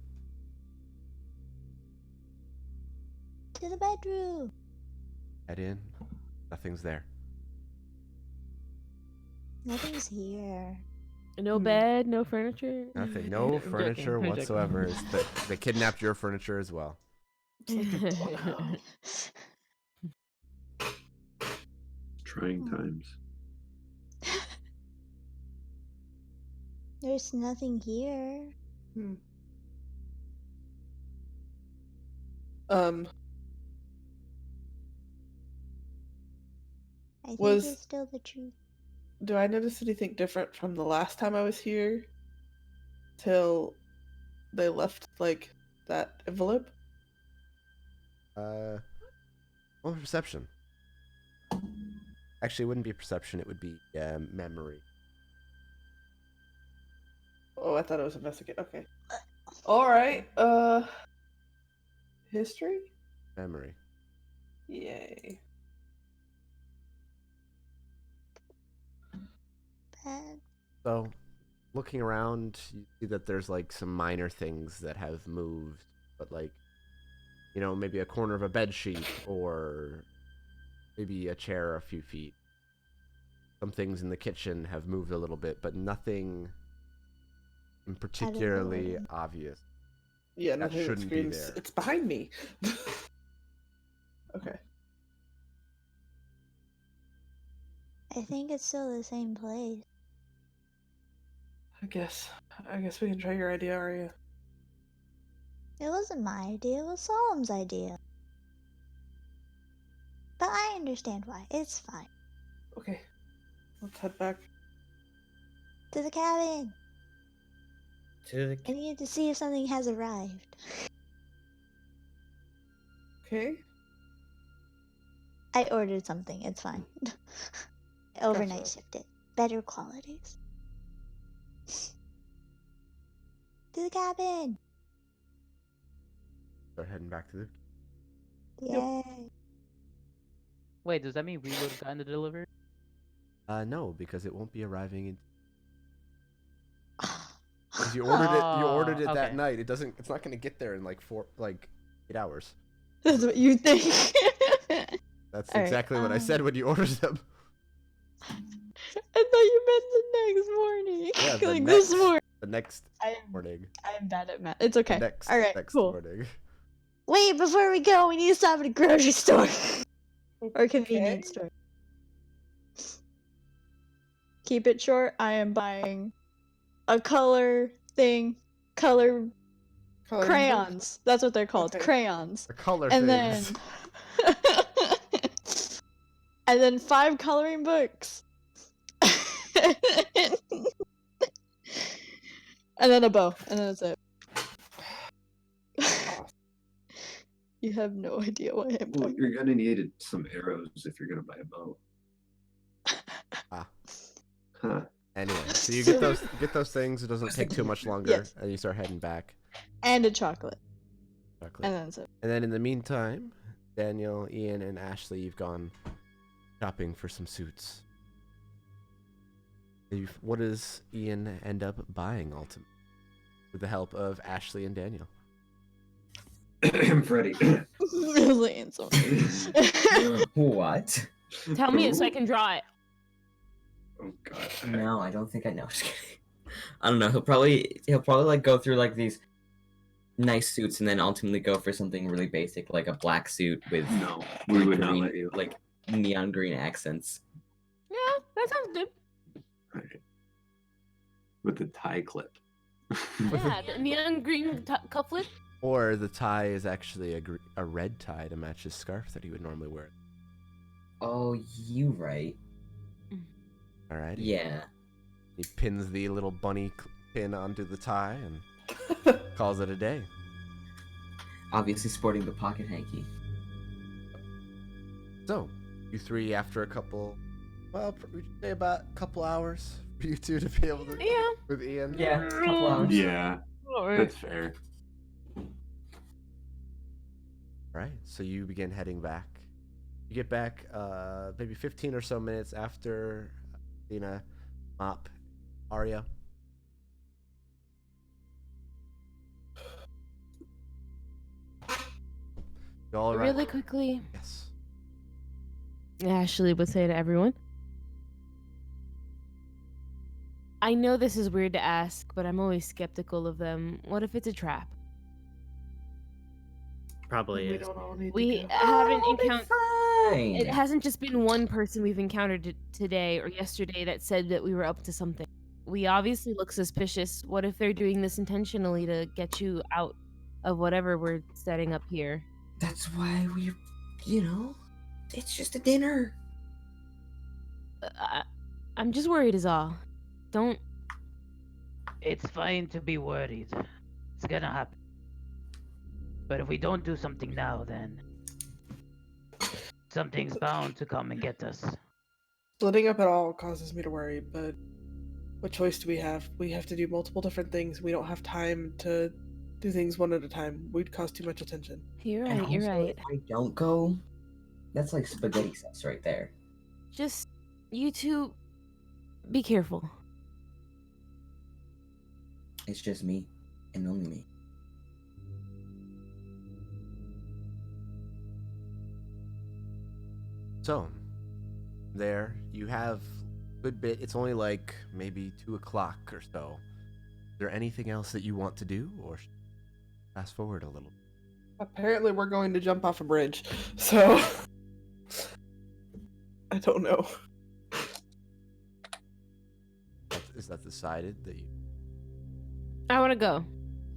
To the bedroom. Head in. Nothing's there. Nothing's here. No bed, no furniture. Nothing. No I'm joking, furniture I'm joking. whatsoever. They kidnapped your furniture as well. Trying times. There's nothing here. I think Was- it's still the truth. Do I notice anything different from the last time I was here till they left like that envelope? Well, perception. Actually, it wouldn't be perception. It would be memory. Oh, I thought it was investigate. Okay. All right. History? Memory. Yay. Bad. So, looking around, you see that there's like some minor things that have moved, but like, you know, maybe a corner of a bed sheet or maybe a chair a few feet. Some things in the kitchen have moved a little bit, but nothing particularly ordinary. obvious. Yeah, That nothing that shouldn't be screams, there. it's behind me. Okay. I think it's still the same place. I guess we can try your idea, Arya. It wasn't my idea, it was Solemn's idea. But I understand why. It's fine. Okay. Let's head back. To the cabin. To the I need to see if something has arrived. Okay. I ordered something. It's fine. Overnight Gotcha. shipped it. Better qualities. To the cabin. Start heading back to the. Yay. Wait, does that mean we would have gotten the delivery? No, because it won't be arriving in. 'Cause you ordered it. You ordered it that okay. night. It doesn't. It's not gonna get there in like 8 hours. That's what you think. That's All right, exactly what I said when you ordered them. I thought you meant the next morning. Yeah, the like next, this morning. the next morning. I'm bad at math. It's okay. Next, All right, next cool. morning. Wait, before we go, we need to stop at a grocery store or convenience store. Keep it short. I am buying a color thing, Coloring crayons. That's what they're called, Okay. crayons. The color And things. then, and then 5 coloring books. And then a bow, and then that's it. You have no idea what I'm Well, buying. you're gonna need some arrows if you're gonna buy a bow. Ah. Huh. Anyway, so you get those things. It doesn't take too much longer, Yes. and you start heading back. And a chocolate. Chocolate. And then that's it. And then in the meantime, Daniel, Ian, and Ashley, you've gone shopping for some suits. What does Ian end up buying ultimately? With the help of Ashley and Daniel. Freddie. Really handsome. What? Tell me it so I can draw it. Oh god. No, I don't think I know. Just kidding. I don't know. He'll probably like go through like these nice suits and then ultimately go for something really basic like a black suit with No, we would not green, let you. like neon green accents. Yeah, that sounds good. Right. With the tie clip. Yeah, the neon green cufflet. Or the tie is actually a red tie to match his scarf that he would normally wear. Oh, you right. All right. Yeah. He pins the little bunny pin onto the tie and calls it a day. Obviously sporting the pocket hanky. So, you three, after a couple, well, we should say about a couple hours for you two to be able to, Yeah. with Ian. Yeah, a couple hours. Yeah, that's fair. All right, so you begin heading back. You get back maybe 15 or so minutes after Dina, Mop, Arya. You all right? Really quickly, Yes. Ashley would say to everyone, I know this is weird to ask, but I'm always skeptical of them. What if it's a trap? Probably We is. don't all need We to go. haven't I'll be encountered. fine. It hasn't just been one person we've encountered today or yesterday that said that we were up to something. We obviously look suspicious. What if they're doing this intentionally to get you out of whatever we're setting up here? That's why we, it's just a dinner. I'm just worried is all. Don't. It's fine to be worried. It's gonna happen. But if we don't do something now, then something's bound to come and get us. Splitting up at all causes me to worry, but what choice do we have? We have to do multiple different things. We don't have time to do things one at a time. We'd cause too much attention. You're And right. You're also, right. If I don't go, that's like spaghetti sauce right there. Just you two, be careful. It's just me, and only me. So, there you have a good bit. It's only like maybe 2 o'clock or so. Is there anything else that you want to do, or fast forward a little? Apparently, we're going to jump off a bridge, so I don't know. Is that decided that you? I want to go.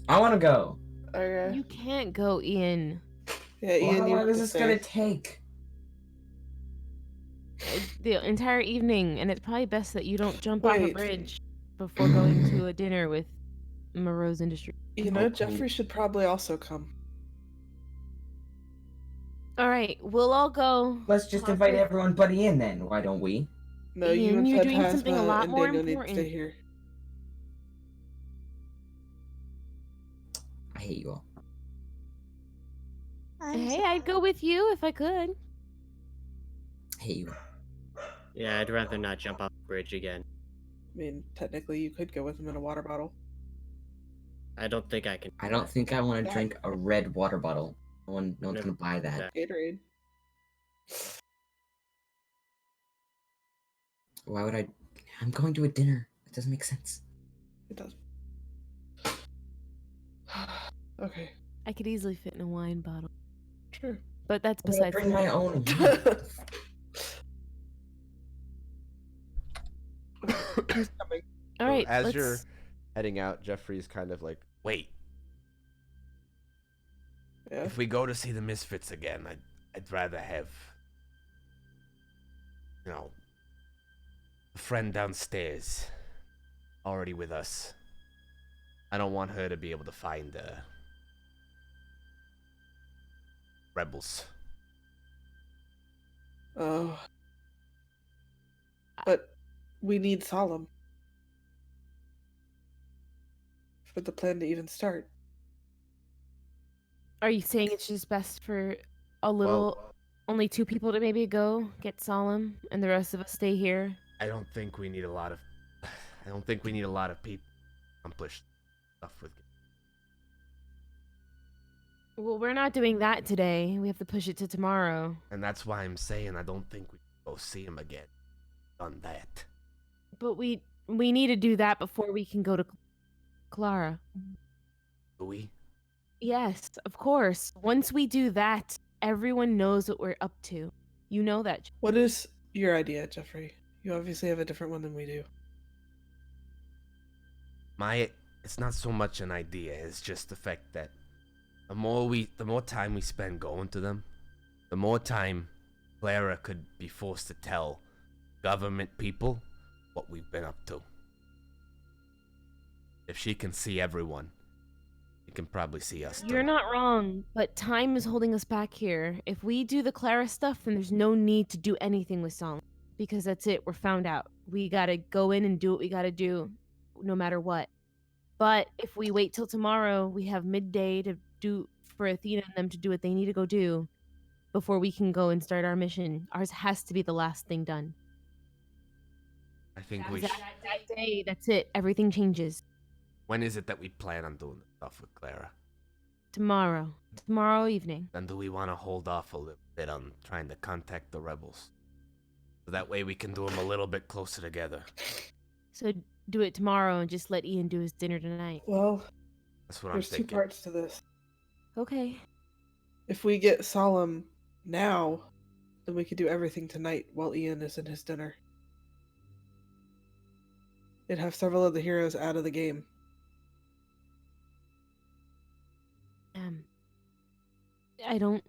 I want to go. Okay. You can't go, Ian. Yeah, Ian, Well, how you long have is to this stay. gonna take? The entire evening, and it's probably best that you don't jump off a Wait. bridge before going to a dinner with Moreau's Industry. You know, Okay. Jeffrey should probably also come. All right, we'll all go. Let's just invite everyone but Ian then. Why don't we? No, you Ian, and you're Fed doing something a lot and more Daniel need to important. stay here. I hate you all. Hey, I'd go with you if I could. I hate you. Yeah, I'd rather not jump off the bridge again. I mean, technically, you could go with him in a water bottle. I don't think I can. I don't think I want to drink a red water bottle. No one's Never gonna buy that. that. Gatorade. Why would I? I'm going to a dinner. It doesn't make sense. It does. Okay. I could easily fit in a wine bottle, Sure. but that's I'm gonna besides. bring my own. He's coming. All right. As let's... you're heading out, Jeffrey's kind of like, wait. Yeah. If we go to see the Misfits again, I'd rather have, a friend downstairs already with us. I don't want her to be able to find rebels. Oh. But we need Solemn for the plan to even start. Are you saying it's just best for only 2 people to maybe go get Solemn, and the rest of us stay here? I don't think we need a lot of people to accomplish stuff with. Well, we're not doing that today. We have to push it to tomorrow. And that's why I'm saying I don't think we can go see him again. Done that. But we need to do that before we can go to Clara. Do we? Yes, of course. Once we do that, everyone knows what we're up to. You know that. What is your idea, Jeffrey? You obviously have a different one than we do. It's not so much an idea, it's just the fact that the more time we spend going to them, the more time Clara could be forced to tell government people what we've been up to. If she can see everyone, she can probably see us too. You're not wrong, but time is holding us back here. If we do the Clara stuff, then there's no need to do anything with Solomon. Because that's it, we're found out. We gotta go in and do what we gotta do, no matter what. But if we wait till tomorrow, we have midday to do for Athena and them to do what they need to go do before we can go and start our mission. Ours has to be the last thing done. I think we should. That day, that's it. Everything changes. When is it that we plan on doing the stuff with Clara? Tomorrow. Tomorrow evening. Then do we want to hold off a little bit on trying to contact the rebels? So that way we can do them a little bit closer together. So do it tomorrow and just let Ian do his dinner tonight. Well, That's what I'm there's 2 thinking. parts to this. Okay. If we get Solemn now, then we could do everything tonight while Ian is in his dinner. It'd have several of the heroes out of the game. I don't...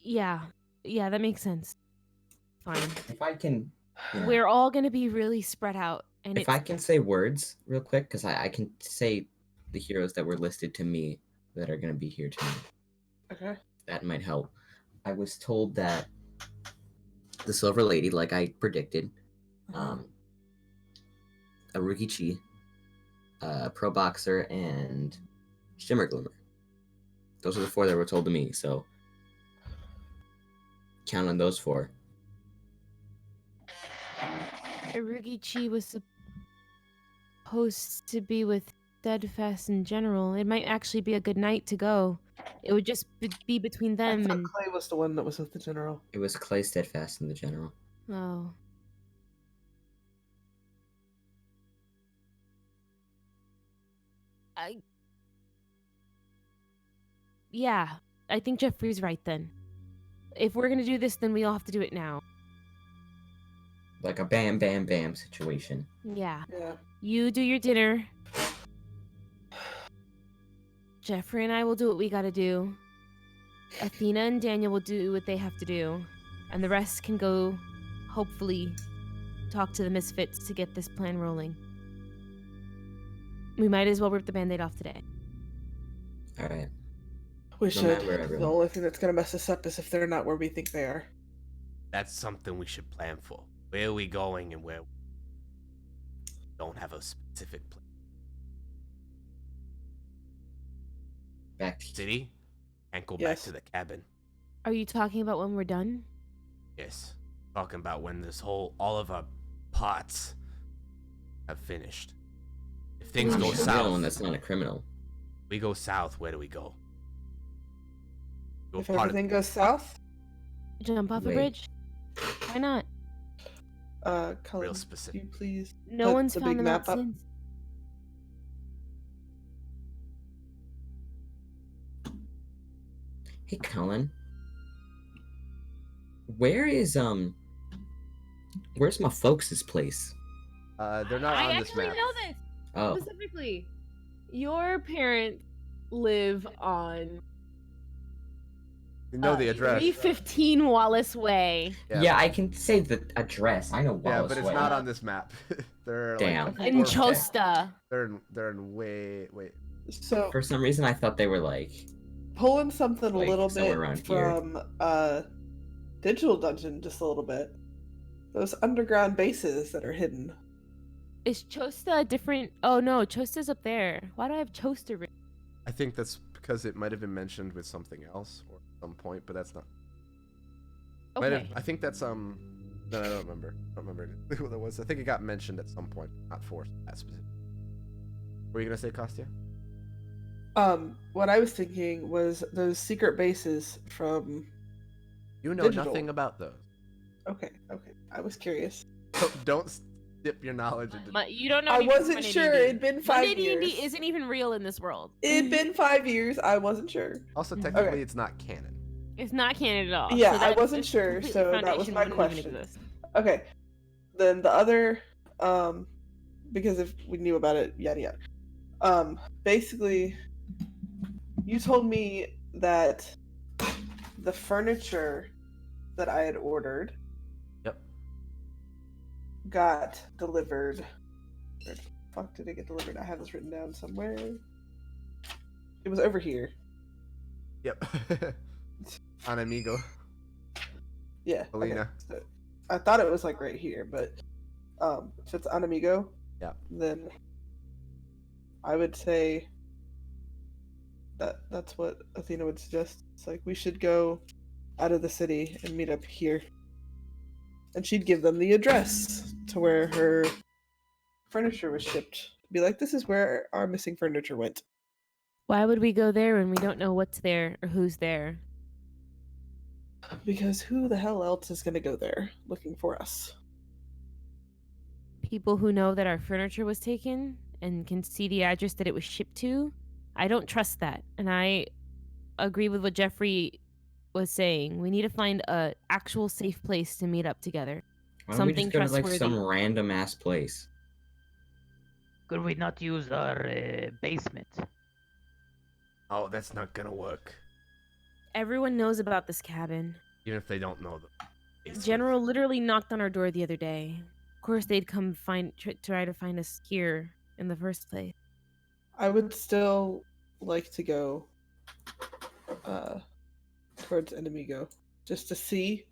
Yeah, that makes sense. Fine. If I can, We're all gonna be really spread out, and if I can say words real quick, because I can say the heroes that were listed to me that are gonna be here tonight. Okay. That might help. I was told that the Silver Lady, like I predicted, a Ruki Chi, Pro Boxer, and Shimmer Glimmer. Those are the 4 that were told to me, so count on those 4. Irugi Chi was supposed to be with Steadfast in general. It might actually be a good night to go. It would just be between I them thought and... Clay was the one that was with the general. It was Clay, Steadfast, and the General. Oh. Yeah, I think Jeffrey's right then. If we're gonna do this, then we all have to do it now. Like a bam, bam, bam situation. Yeah. Yeah. You do your dinner. Jeffrey and I will do what we gotta do. Athena and Daniel will do what they have to do. And the rest can go, hopefully, talk to the Misfits to get this plan rolling. We might as well rip the Band-Aid off today. Alright. We No should. matter, The everyone. only thing that's gonna mess us up is if they're not where we think they are. That's something we should plan for. Where are we going and where we don't have a specific plan. Back to City? Can't go back Yes. to the cabin. Are you talking about when we're done? Yes. Talking about when all of our pots have finished. If things I'm go a real south, one that's not a criminal. we go south. Where do we go? Go If part of- everything goes south, Jump off a Wait. bridge. Why not? Cullen, Real do specific. you please No put one's the found big them map out up? since. Hey, Colin. Where's my folks' place? They're not I on this actually map. know this Oh, specifically. Your parents live on You know the address. 315 Wallace Way. yeah, I can say the address. I know Yeah, Wallace but it's Way. not on this map. They're Damn. like In four- Chosta. They're in wait. So For some reason, I thought they were like. pulling something Like, a little somewhere bit around here. from Digital Dungeon, just a little bit. Those underground bases that are hidden. Is Chosta a different? Oh no, Chosta's up there. Why do I have Chosta written? I think that's because it might have been mentioned with something else or at some point, but that's not. Might Okay. have, I think that's No, I don't remember. I don't remember who that was. I think it got mentioned at some point, not for that specific. What were you gonna say, Costia? What I was thinking was those secret bases from. You know Digital. nothing about those. Okay. I was curious. Don't dip your knowledge into. You don't know. I anything wasn't from sure. D&D. It'd been 5 Monday years. D&D isn't even real in this world. It'd been 5 years. I wasn't sure. Also, technically, it's not canon. It's not canon at all. Yeah, so I that wasn't it's sure, completely so that was foundation my wouldn't even question. exist. Okay. Then the other, because if we knew about it, yada yada. Basically, you told me that the furniture that I had ordered. Yep. Got delivered. Where the fuck did it get delivered? I have this written down somewhere. It was over here. Yep. On Amigo. Yeah. Alina. So I thought it was like right here, but if it's on Amigo, Yeah. then I would say that's what Athena would suggest. It's like we should go out of the city and meet up here. And she'd give them the address to where her furniture was shipped. Be like, this is where our missing furniture went. Why would we go there when we don't know what's there or who's there? Because who the hell else is going to go there looking for us? People who know that our furniture was taken and can see the address that it was shipped to? I don't trust that. And I agree with what Jeffrey was saying. We need to find a actual safe place to meet up together. Why don't we Something just go to like trustworthy. some random ass place? Could we not use our basement? Oh, that's not gonna work. Everyone knows about this cabin. Even if they don't know the basement. General literally knocked on our door the other day. Of course, they'd come try to find us here in the first place. I would still like to go towards Enemigo just to see,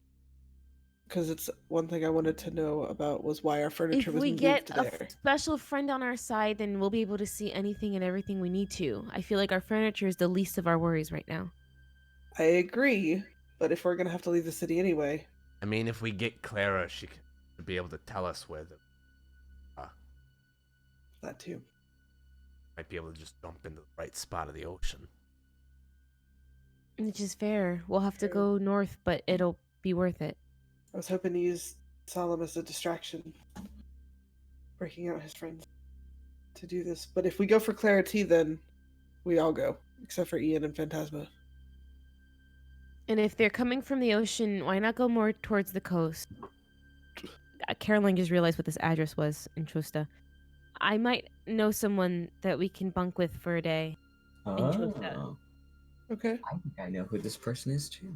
because it's one thing I wanted to know about was why our furniture If was we moved get a there. special friend on our side, then we'll be able to see anything and everything we need to. I feel like our furniture is the least of our worries right now. I agree, but if we're gonna have to leave the city anyway, I mean, if we get Clara, she could be able to tell us where the. that too. Might be able to just jump into the right spot of the ocean. Which is fair. We'll have to go north, but it'll be worth it. I was hoping to use Solemn as a distraction, breaking out his friends to do this. But if we go for Clarity, then we all go, except for Ian and Phantasma. And if they're coming from the ocean, why not go more towards the coast? Caroline just realized what this address was in Chosta. I might know someone that we can bunk with for a day. Oh, Okay. I think I know who this person is too.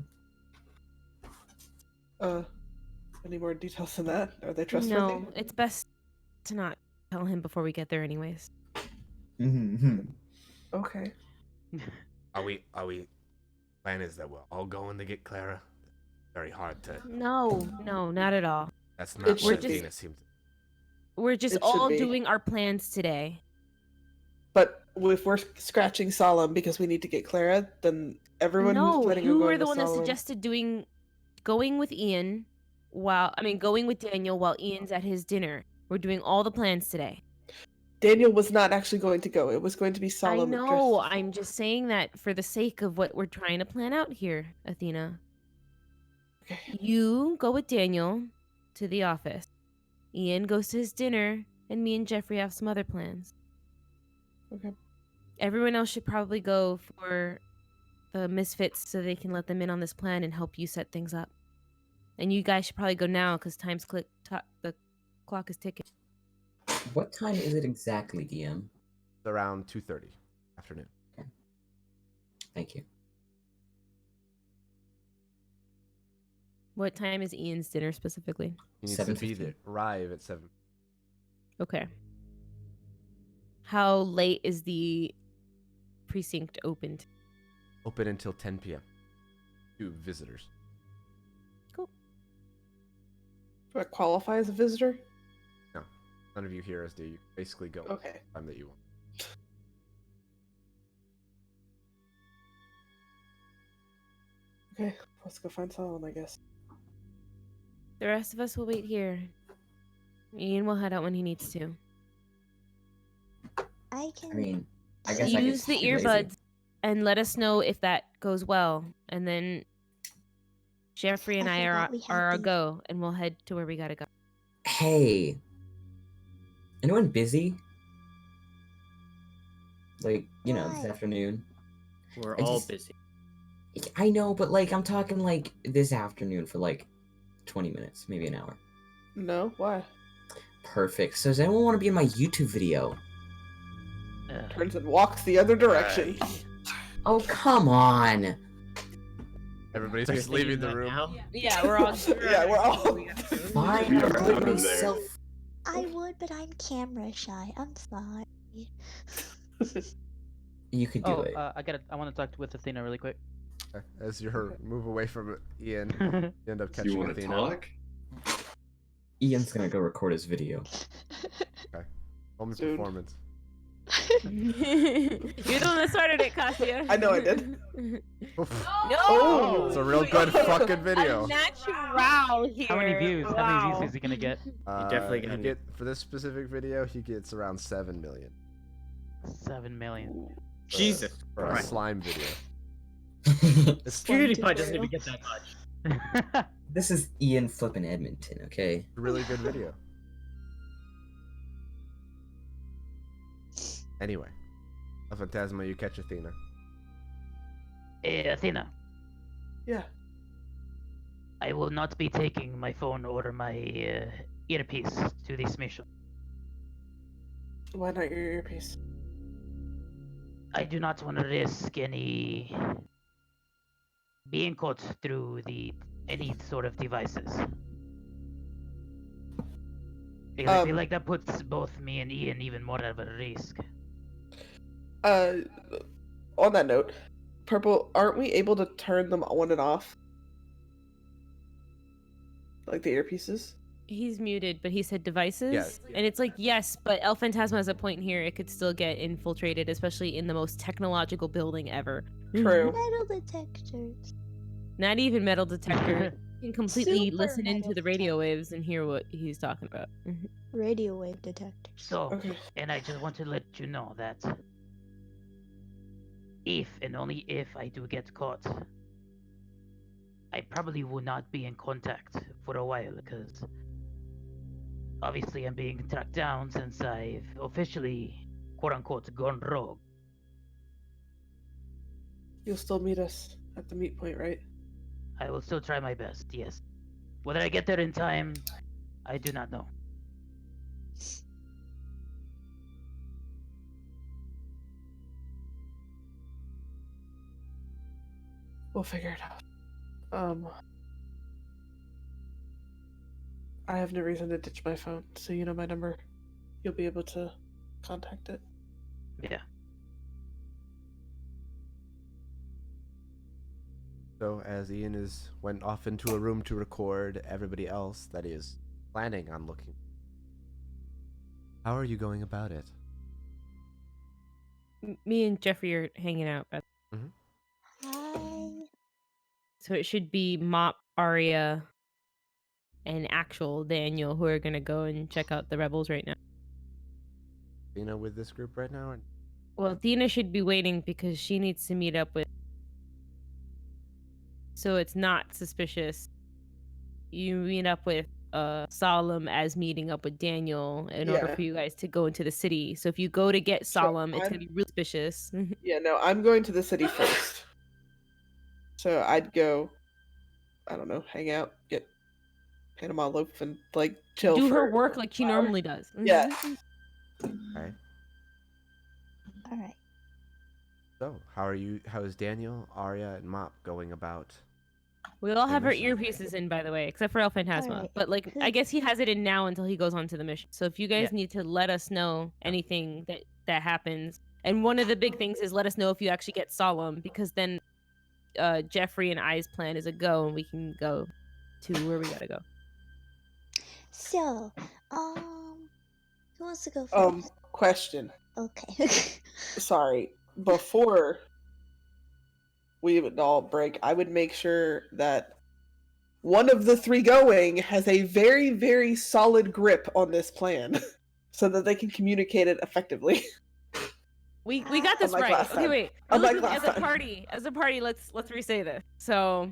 Any more details than that? Are they trustworthy? No, it's best to not tell him before we get there anyways. Okay. Are we? Plan is that we're all going to get Clara. Very hard to. No, not at all. That's not It what should be. Athena seems. We're just It should all be. doing our plans today. But if we're scratching Solemn because we need to get Clara, then everyone who's No, planning on you going were the with one that Solemn- suggested going with Ian going with Daniel while Ian's at his dinner. We're doing all the plans today. Daniel was not actually going to go. It was going to be I Solemn. know. I'm just saying that for the sake of what we're trying to plan out here, Athena. Okay. You go with Daniel to the office. Ian goes to his dinner, and me and Jeffrey have some other plans. Okay. Everyone else should probably go for the Misfits so they can let them in on this plan and help you set things up. And you guys should probably go now because the clock is ticking. What time is it exactly, DM? Around 2:30 afternoon. Okay. Thank you. What time is Ian's dinner specifically? He needs to be 7:15. there. Arrive at 7. Okay. How late is the precinct opened? Open until 10 p.m. to visitors. Cool. Do I qualify as a visitor? No, none of you heroes do. You can basically go Okay. time that you want. Okay, let's go find Solemn, I guess. The rest of us will wait here. Ian will head out when he needs to. I can. I mean, I guess I could Use the be lazy. earbuds and let us know if that goes well. And then Jeffrey and I I are forgot we had our these. go, and we'll head to where we gotta go. Hey, anyone busy? Like, this Why? afternoon. We're I all just- busy. I know, but like, I'm talking like this afternoon for like 20 minutes, maybe an hour. No? Why? Perfect. So does anyone want to be in my YouTube video? Turns and walks the other direction. Oh, come on. Everybody's You're just leaving thinking the that room. now? Yeah, we're all. Yeah, we're all. Fine, We I'll are do out it of there. myself. I would, but I'm camera shy. I'm sorry. You could do it. I want to talk with Athena really quick. As you move away from Ian, you end up Do catching you want to Athena. talk? Ian's gonna go record his video. Home Soon. performance. You're the one that started it, Costia. I know I did. Oof. No. Oh. It's a real good fucking video. A natural here. How many views? How many Wow. views is he gonna get? definitely he got get for this specific video. He gets around 7 million 7 million. Jesus for a Christ. slime video. It's PewDiePie doesn't even get that much. This is Ian flipping Edmonton, okay? A really good video. Anyway, a Phantasma, you catch Athena. Hey, Athena, Yeah. I will not be taking my phone or my earpiece to this mission. Why not your earpiece? I do not want to risk any being caught through any sort of devices. Because I feel like that puts both me and Ian even more at a risk. On that note, Purple, aren't we able to turn them on and off? Like the earpieces? He's muted, but he said devices. Yeah. And it's like, yes, but El Phantasma has a point here. It could still get infiltrated, especially in the most technological building ever. True. Metal detectors. Not even metal detector. You can completely Super listen into metal the radio waves and hear what he's talking about. Radio wave detectors. So, Okay. and I just want to let you know that if and only if I do get caught, I probably will not be in contact for a while because obviously I'm being tracked down since I've officially, quote unquote, gone rogue. You'll still meet us at the meet point, right? I will still try my best, yes. Whether I get there in time, I do not know. We'll figure it out. I have no reason to ditch my phone, so you know my number. You'll be able to contact it. Yeah. So as Ian went off into a room to record, everybody else that is planning on looking. How are you going about it? Me and Jeffrey are hanging out. Hi. So it should be Mop, Arya, and actual Daniel who are going to go and check out the rebels right now. Athena with this group right now? Or... Well, Dina should be waiting because she needs to meet up with. So it's not suspicious. You meet up with Solemn as meeting up with Daniel in order Yeah. for you guys to go into the city. So if you go to get Sure, Solemn, it's gonna be real suspicious. Yeah, no, I'm going to the city first. So I'd go, I don't know, hang out, get Panama loaf, and like chill. Do her for work like she an hour. normally does. Yeah. Okay. All right. So, how is Daniel, Arya, and Mop going about? We all have our mission? earpieces in, by the way, except for El Phantasma. Alright, But like, I guess he has it in now until he goes on to the mission. So if you guys Yeah. need to let us know anything that happens, and one of the big things is let us know if you actually get Solemn, because then Jeffrey and I's plan is a go, and we can go to where we gotta go. So, who wants to go first? Question. Okay. Sorry. Before we would all break, I would make sure that one of the three going has a very, very solid grip on this plan so that they can communicate it effectively. We got this Unlike right. last Okay, time. wait. Unlike Really, last as a time. party, let's re-say this. So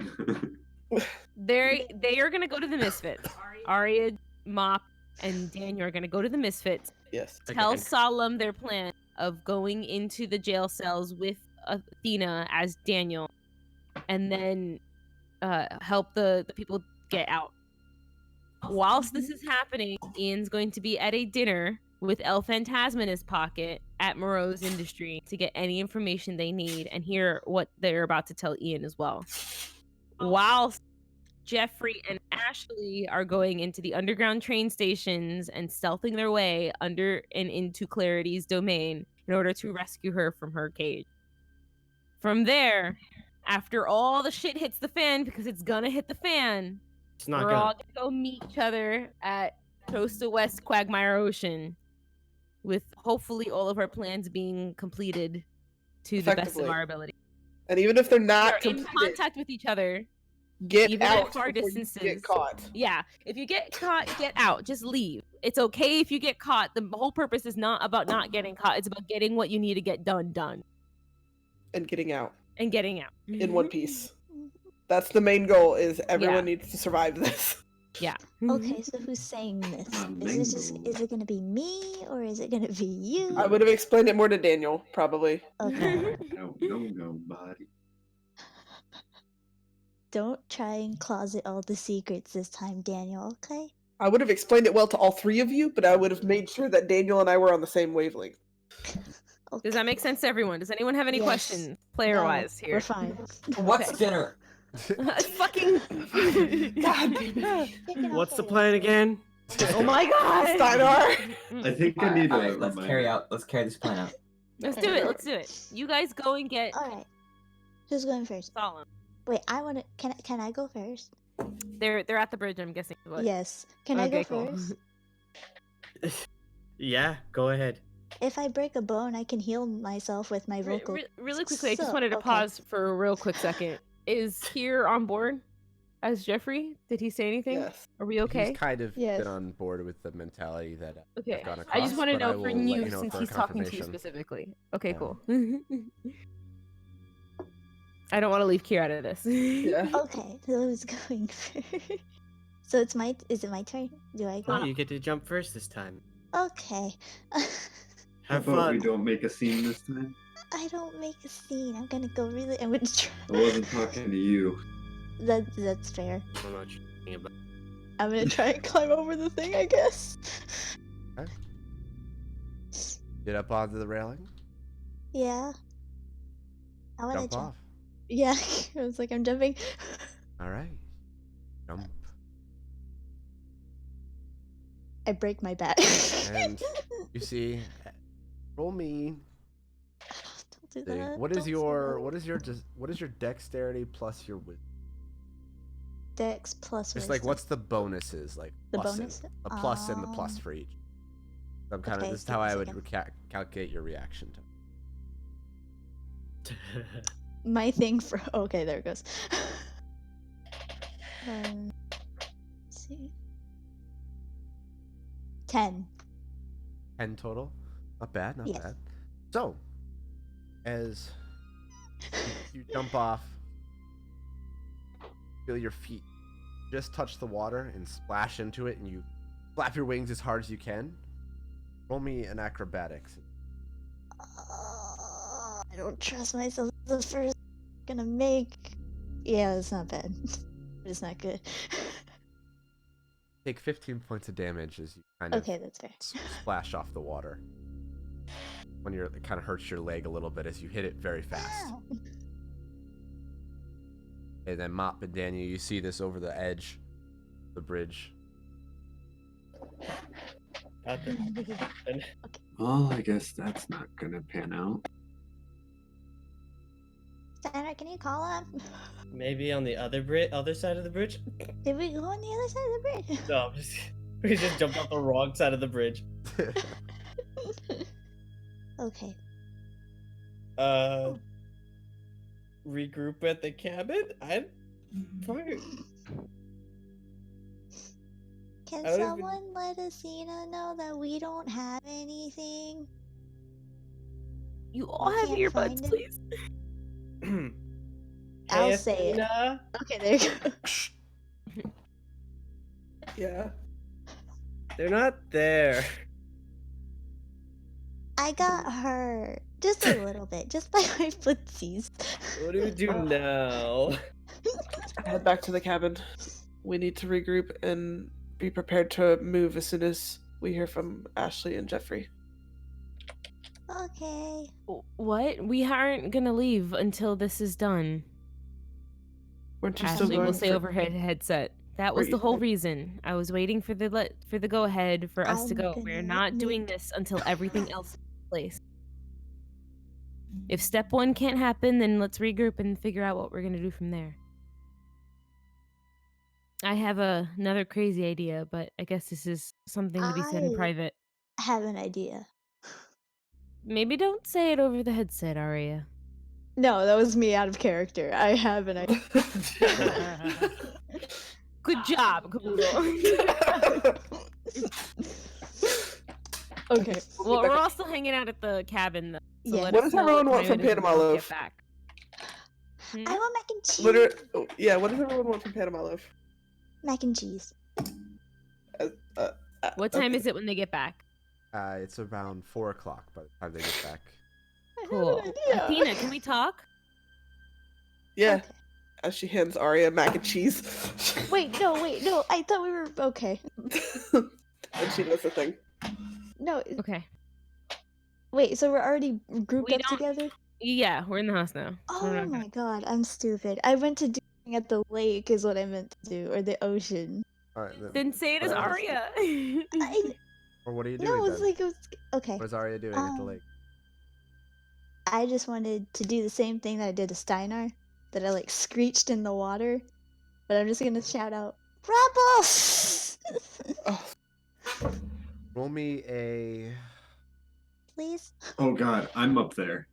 they are gonna go to the Misfits. Arya, Mop, and Daniel are gonna go to the Misfits. Yes. Tell Okay. Solemn their plan of going into the jail cells with Athena as Daniel, and then help the people get out. Whilst this is happening, Ian's going to be at a dinner with El Phantasma in his pocket at Moreau's Industry to get any information they need and hear what they're about to tell Ian as well. Whilst Jeffrey and Ashley are going into the underground train stations and stealthing their way under and into Clarity's domain in order to rescue her from her cage. From there, after all the shit hits the fan, because it's gonna hit the fan, It's not we're gonna. all gonna go meet each other at Costa West Quagmire Ocean, with hopefully all of our plans being completed to the best of Effectively. our ability. And even if they're We not are in completed, contact with each other. get even out at far before you distances. get caught. Yeah, if you get caught, get out. Just leave. It's okay if you get caught. The whole purpose is not about not getting caught. It's about getting what you need to get done, And getting out and getting out in one piece. That's the main goal, is everyone Yeah. needs to survive this. Yeah. Okay, so who's saying this? Is it gonna be me or is it gonna be you? I would have explained it more to Daniel, probably. Okay. No, nobody. Don't try and closet all the secrets this time, Daniel, okay? I would have explained it well to all three of you, but I would have made sure that Daniel and I were on the same wavelength. Does that make sense to everyone? Does anyone have any Yes. questions, player-wise, No, here? We're fine. What's dinner? Fucking. God damn it. What's the plan again? Oh my god! Steinarr! I think I need All a right, let's reminder. carry this plan out. Let's do it. Let's do it. You guys go and get Alright. Who's going first? Solemn. Wait, I wanna can I go first? They're at the bridge. I'm guessing. What? Yes. Can I Okay, go cool. first? Yeah, go ahead. If I break a bone, I can heal myself with my vocal. Really quickly, I just So, wanted to okay. pause for a real quick second. Is here on board as Jeffrey? Did he say anything? Yes. Are we okay? He's kind of Yes. been on board with the mentality that Okay. I've gone across. I just want to but I know for will let you you know since for he's talking to you confirmation. specifically. Okay, Yeah. cool. I don't want to leave Kier out of this. Yeah. Okay, so who's going first? So is it my turn? Do I go? Oh, you get to jump first this time. Okay. How Have about we fun. don't make a scene this time? I don't make a scene. I'm gonna try. I wasn't talking to you. That's fair. I'm not thinking about. I'm gonna try and climb over the thing, I guess. Get up onto the railing. Yeah. I wanna Jump jump. off. Yeah, I was like, I'm jumping. All right. Jump. I break my back. And you see, roll me. Don't do See, that. what is don't say your that. what is your dexterity plus your wisdom? Dex plus Just like wisdom. what's the bonuses like? The plus bonus? a plus and the plus Um, for each. So I'm kind of okay, this is give how me a I would second. calculate your reaction time. My thing for okay, there it goes. Let's see. 10. 10 total. Not bad, not Yes. bad. So, as you jump off, feel your feet just touch the water and splash into it, and you flap your wings as hard as you can. Roll me an acrobatics. I don't trust myself. The first gonna make. Yeah, it's not bad. But it's not good. Take 15 points of damage as you kind of Okay, that's fair. splash off the water. When it kind of hurts your leg a little bit as you hit it very fast. Ow. And then Mop and Daniel, you see this over the edge of the bridge. Well, I guess that's not gonna pan out. Steinarr, can you call him? Maybe on the other other side of the bridge. Did we go on the other side of the bridge? No, we just jumped off the wrong side of the bridge. Okay. Regroup at the cabin. Probably. Can I don't even- someone let Athena know that we don't have anything? You all I have can't earbuds, find it. please. I'll Hey, say it. Athena. Okay, there you go. Yeah. They're not there. I got hurt. Just a little bit. Just by my footsies. What do we do now? Head back to the cabin. We need to regroup and be prepared to move as soon as we hear from Ashley and Jeffrey. Okay. What? We aren't gonna leave until this is done. Weren't you still Ashley going will say for- overhead headset. That Were was the you- whole reason. I was waiting for the go ahead for us to I'm go. gonna We're not doing make- this until everything else is in place. If step 1 can't happen, then let's regroup and figure out what we're gonna do from there. I have another crazy idea, but I guess this is something to be said in I- private. Have an idea. Maybe don't say it over the headset, Aria. No, that was me out of character. I have an idea. Good job, Caboodle. Okay. Well, we're all still hanging out at the cabin, though. So Yeah. let What us does know everyone what want time from it is when Panama we Loaf? get back. Hmm? I want mac and cheese. Literally, yeah. What does everyone want from Panama Loaf? Mac and cheese. What time is it when they get back? It's around 4 o'clock by the time they get back. Cool. idea. Athena, can we talk? Yeah. Okay. As she hands Arya mac and cheese. Wait, no. I thought we were okay. And she does the thing. No, Okay. wait. So we're already grouped We up don't- together? Yeah, we're in the house now. So we're Oh not my god, I'm stupid. I went to doing at the lake is what I meant to do, or the ocean. All right. Then say it as Whatever. Aria. Or what are you doing No, then? it's like it was okay. What is Arya doing at the lake? I just wanted to do the same thing that I did to Steinarr, that I like screeched in the water, but I'm just gonna shout out, "Rebels!" Oh, Roll me a. Please. Oh God, I'm up there.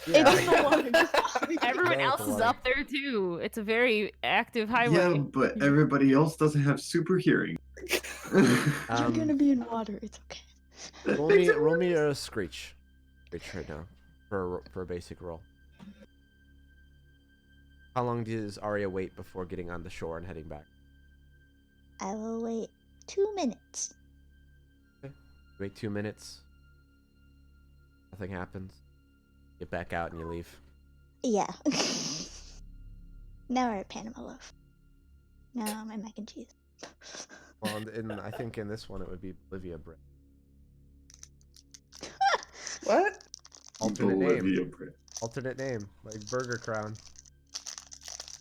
It's in the water. Everyone Yeah, else with the is water. up there too. It's a very active Yeah, highway. but everybody else doesn't have super hearing. You're gonna be in water. It's okay. That Roll makes me, it roll me worse. a screech. Screech right now for a basic roll. How long does Arya wait before getting on the shore and heading back? I will wait 2 minutes. Wait 2 minutes. Nothing happens. Get back out and you leave. Yeah. Now we're at Panama Loaf. Now my mac and cheese. Well, I think in this one it would be Bolivia bread. what? Alternate Bolivia name. bread. Alternate name, like Burger Crown.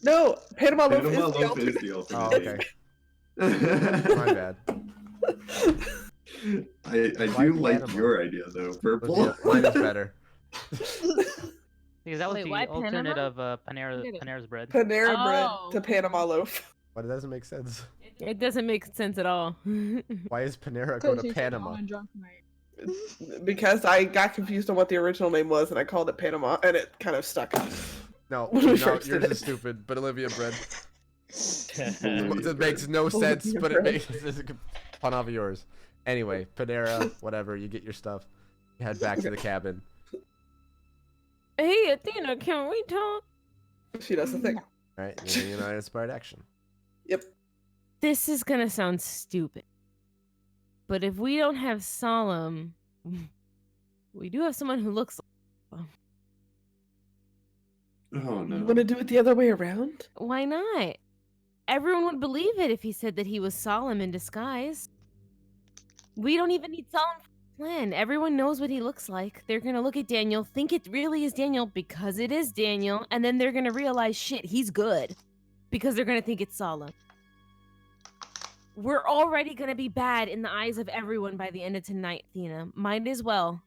No, Panama Loaf Panama is the loaf alternate. is the Oh, alternate. okay. My bad. I Why do like Panama? your idea though, purple. Bolivia- Mine is better. Because that was Wait, the why alternate Panama? of Get it. Panera's bread. Panera bread Oh. to Panama Loaf. But it doesn't make sense. It doesn't make sense at all. Why is Panera go to Panama? Because I got confused on what the original name was and I called it Panama and it kind of stuck. No, When we no, first yours did is it. stupid. But Olivia bread. Bolivia It makes bread. no sense, Bolivia but it bread. makes it's a pun off of yours. Anyway, Panera, whatever. You get your stuff. Head back to the cabin. Hey, Athena, can we talk? She does the thing. No. All right, using an inspired action. Yep. This is gonna sound stupid, but if we don't have Solemn, we do have someone who looks. Oh You no. want to do it the other way around? Why not? Everyone would believe it if he said that he was Solemn in disguise. We don't even need Solemn for the plan. Everyone knows what he looks like. They're gonna look at Daniel, think it really is Daniel because it is Daniel, and then they're gonna realize, shit, he's good, because they're gonna think it's Solemn. We're already gonna be bad in the eyes of everyone by the end of tonight, Athena. Might as well.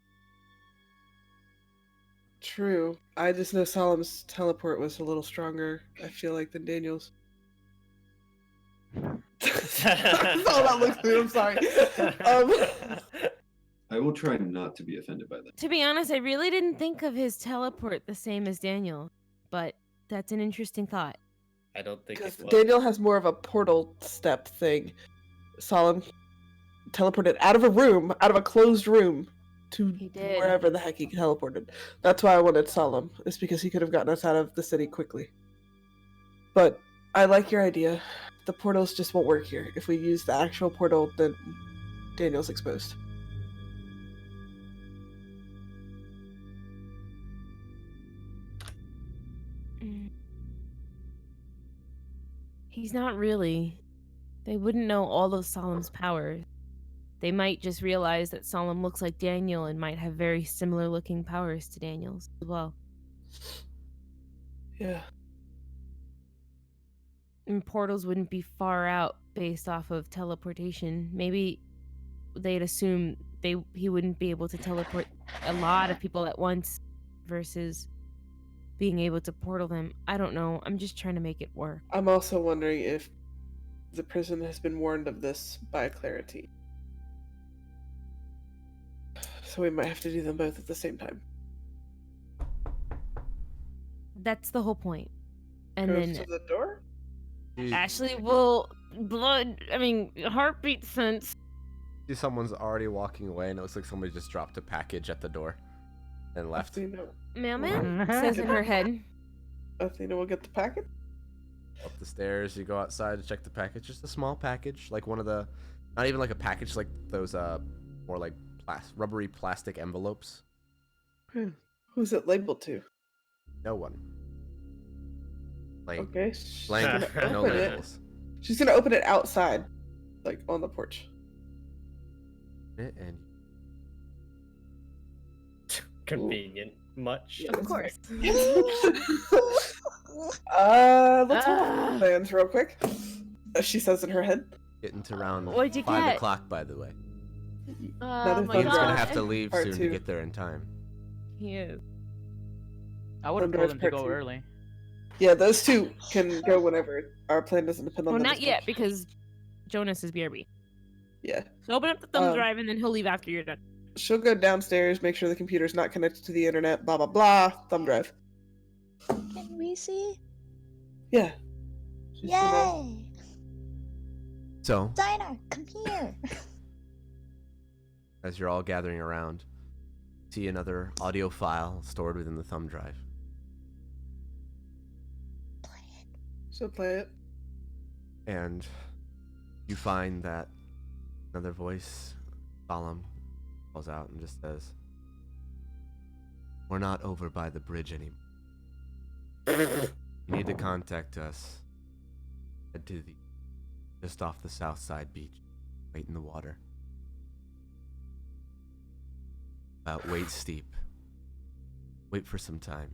True. I just know Solemn's teleport was a little stronger, I feel like, than Daniel's. That's all that looks through. I'm sorry. I will try not to be offended by that. To be honest, I really didn't think of his teleport the same as Daniel, but that's an interesting thought. I don't think Because it was. Daniel has more of a portal step thing. Solemn teleported out of a room, out of a closed room, to He did. wherever the heck he teleported. That's why I wanted Solemn. It's because he could have gotten us out of the city quickly. But I like your idea. The portals just won't work here. If we use the actual portal, then Daniel's exposed. He's not really. They wouldn't know all of Solemn's powers. They might just realize that Solemn looks like Daniel and might have very similar looking powers to Daniel's as well. Yeah. And portals wouldn't be far out based off of teleportation. Maybe they'd assume he wouldn't be able to teleport a lot of people at once versus being able to portal them. I don't know. I'm just trying to make it work. I'm also wondering if the prison has been warned of this by Clarity. So we might have to do them both at the same time. That's the whole point. And Goes then to the door? Ashley will heartbeat sense. See, someone's already walking away, and it looks like somebody just dropped a package at the door and left. Athena, Mailman says in her head. Athena will get the packet? Up the stairs, you go outside to check the package. Just a small package, like one of the, not even like a package, like those more like rubbery plastic envelopes. Who's it labeled to? No one. Like Okay. She's blank, gonna no open it. labels. She's gonna open it outside, like on the porch. And Convenient. Much. Yeah, Of course. Let's hold on the plans real quick. As she says in her head. getting to around What'd you 5 get? o'clock, by the way. Another my thing Ian's gonna God. have to leave Part soon two. to get there in time. He is. I would have Thunder told is him to part go two. early. Yeah, those two can go whenever. Our plan doesn't depend on Well, them not as yet much. because Jonas is BRB. Yeah. So open up the thumb Um, drive and then he'll leave after you're done. She'll go downstairs, make sure the computer's not connected to the internet, blah blah blah. Thumb drive. Can we see? Yeah. She's gonna- Yay! So, Steinarr, come here. as you're all gathering around, see another audio file stored within the thumb drive. She'll play it. And you find that another voice, solemn, calls out and just says, "We're not over by the bridge anymore. You need to contact us. Head to the just off the south side beach. Wait in the water. Wait steep. Wait for some time.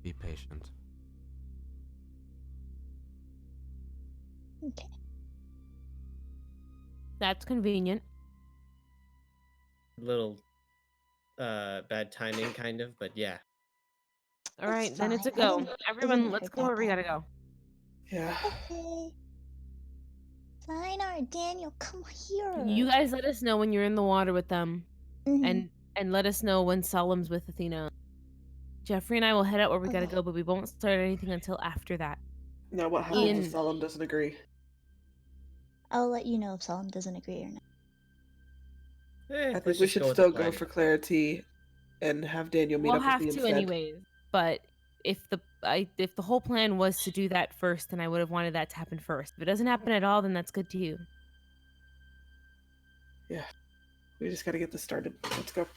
Be patient." Okay. That's convenient. Little bad timing, kind of, but yeah. All right, It's then it's a fine. I go. didn't Everyone, let's hurt go that where we bad. gotta go. Yeah. Okay. Steinarr, Daniel, come here. You guys let us know when you're in the water with them, Mhm. and let us know when Solemn's with Athena. Jeffrey and I will head out where we gotta Okay. go, but we won't start anything until after that. Now what happens Ian- if Solemn doesn't agree? I'll let you know if Solemn doesn't agree or not. I think we should still go for clarity and have Daniel meet We'll up have with me to instead. anyways. But if the whole plan was to do that first, then I would have wanted that to happen first. If it doesn't happen at all, then that's good too. Yeah. We just gotta get this started. Let's go.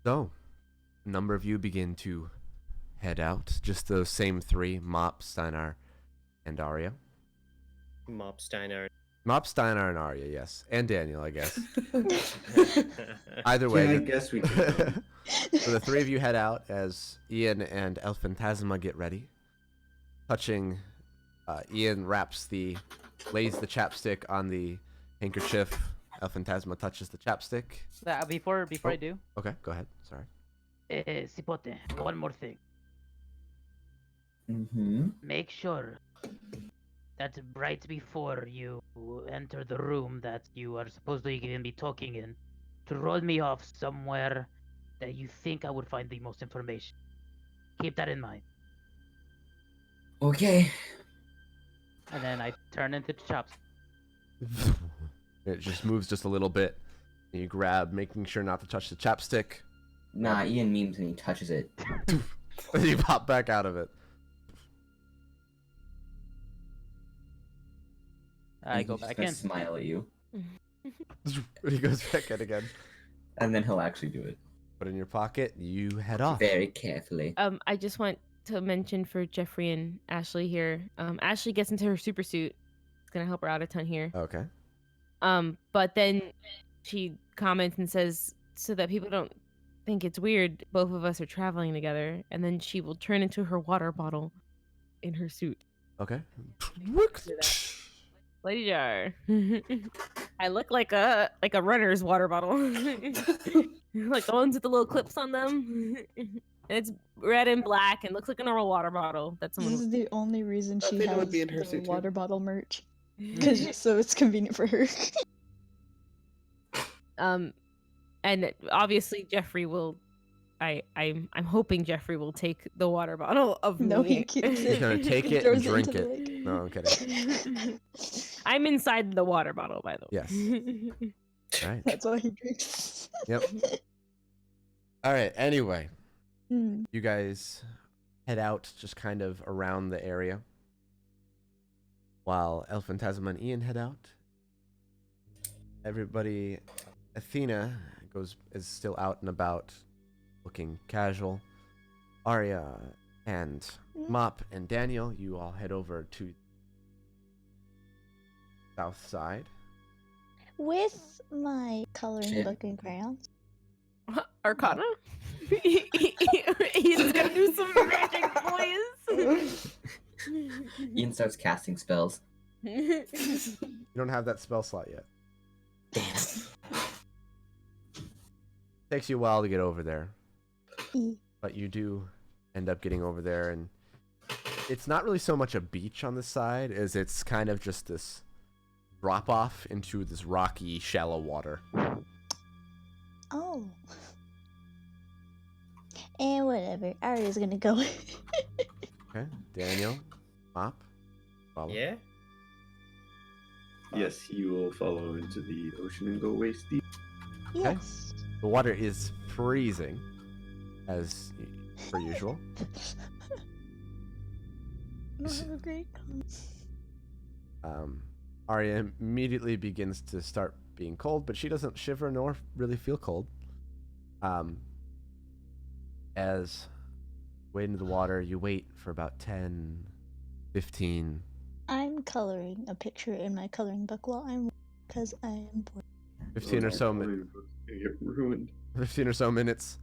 So, a number of you begin to head out. Just those same three, Mop, Steinarr, and Arya. Mop, Steinarr. Mop, Steinarr, and Arya, yes. And Daniel, I guess. Either way. Yeah, I guess we can. So the three of you head out as Ian and El Phantasma get ready. Touching, Ian lays the chapstick on the handkerchief. El Phantasma touches the chapstick. Before I do, Okay, go ahead. Sorry. Cipote, one more thing. Mm-hmm. Make sure that right before you enter the room that you are supposedly going to be talking in, to roll me off somewhere that you think I would find the most information. Keep that in mind. Okay. And then I turn into the chops. It just moves just a little bit. And you grab, making sure not to touch the chapstick. Nah, Ian memes when he touches it. And you pop back out of it. I go back in. Smile at you. He goes back in again. And then he'll actually do it. Put it in your pocket. You head off. Very carefully. I just want to mention for Jeffrey and Ashley here. Ashley gets into her super suit. It's gonna help her out a ton here. Okay. But then she comments and says, so that people don't think it's weird, both of us are traveling together. And then she will turn into her water bottle in her suit. Okay. Lady jar. I look like a runner's water bottle. Like the ones with the little clips on them. And it's red and black and looks like a normal water bottle that This someone is the only reason she Athena has would be in her the suit, too. water bottle merch. So it's convenient for her. And obviously Jeffrey will I'm hoping Jeffrey will take the water bottle of No, me. he keeps He's it. gonna take He it and throws drink into it. the lake. No, I'm kidding. I'm inside the water bottle, by the way. Yes. All right. That's all he drinks. Yep. All right. Anyway, Hmm. you guys head out just kind of around the area while El Phantasma and Ian head out. Everybody, Athena is still out and about, looking casual. Arya and Mop and Daniel, you all head over to south side. With my coloring Shit. book and crayons. Arcana? He's gonna do some magic, boys. Ian starts casting spells. You don't have that spell slot yet. Takes you a while to get over there, but you do end up getting over there, and it's not really so much a beach on this side as it's kind of just this drop off into this rocky, shallow water. Oh. And whatever. Arya's gonna go. Okay, Daniel, Mop, follow. Yeah? Yes, he will follow into the ocean and go waist deep. Yes. The water is freezing, as per usual. Oh, great. Arya immediately begins to start being cold, but she doesn't shiver nor really feel cold. As you wade into the water, you wait for about 10, 15. I'm coloring a picture in my coloring book while I'm because I am bored. 15 or so Get ruined. 15 or so minutes.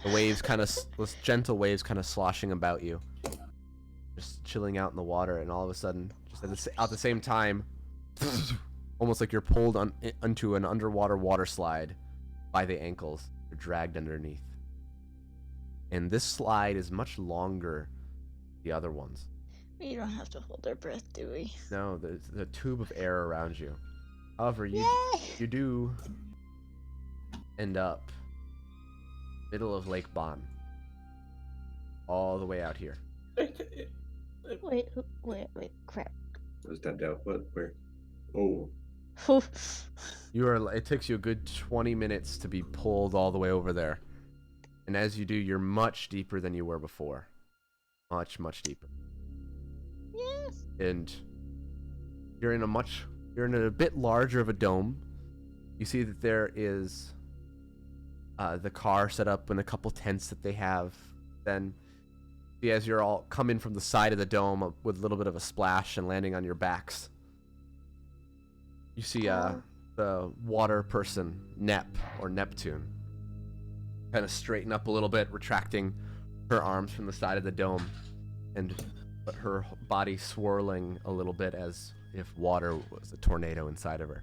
The waves kind of, gentle waves kind of sloshing about you. Just chilling out in the water, and all of a sudden, just at the same time, almost like you're pulled onto an underwater water slide by the ankles. You're dragged underneath. And this slide is much longer than the other ones. We don't have to hold our breath, do we? No, there's a tube of air around you. However, you do end up middle of Lake Bon. All the way out here. Wait, crap. I was tapped out. What? Where? Oh, It takes you a good 20 minutes to be pulled all the way over there. And as you do, you're much deeper than you were before. Much, much deeper. Yes. And you're in a bit larger of a dome. You see that there is the car set up in a couple tents that they have. Then, as you're all coming from the side of the dome with a little bit of a splash and landing on your backs, you see the water person, Nep, or Neptune, kind of straighten up a little bit, retracting her arms from the side of the dome, and her body swirling a little bit as if water was a tornado inside of her.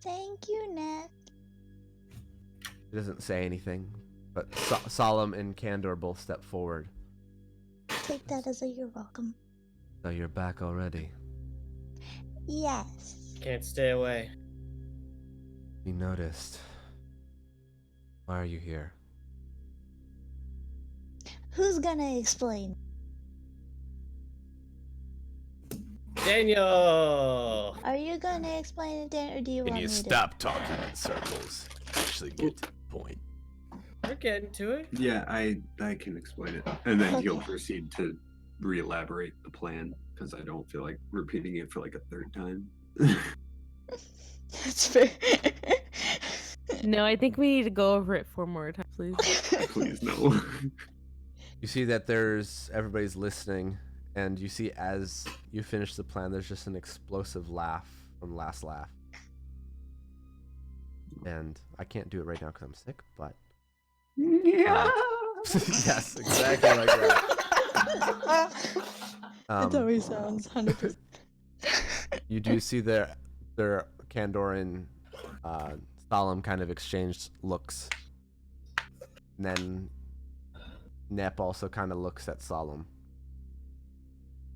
Thank you, Nat. He doesn't say anything, but Solemn and Candor both step forward. Take that as a you're welcome. So you're back already. Yes. Can't stay away. We noticed. Why are you here? Who's gonna explain? Daniel! Are you gonna explain it, Dan, or do you Can want you me stop talking in circles? Actually get to the point. We're getting to it. yeah, I can explain it, and then he'll Okay. proceed to re-elaborate the plan because I don't feel like repeating it for like a third time. to? That's fair. No, I think we need to go over it 4 more times, please. Please no. You see that everybody's listening, and you see as you finish the plan, there's just an explosive laugh from Last Laugh. And I can't do it right now because I'm sick, but Yeah. yes, exactly like that. It always sounds 100%. You do see their Candor and Solemn kind of exchanged looks. And then Nep also kind of looks at Solemn.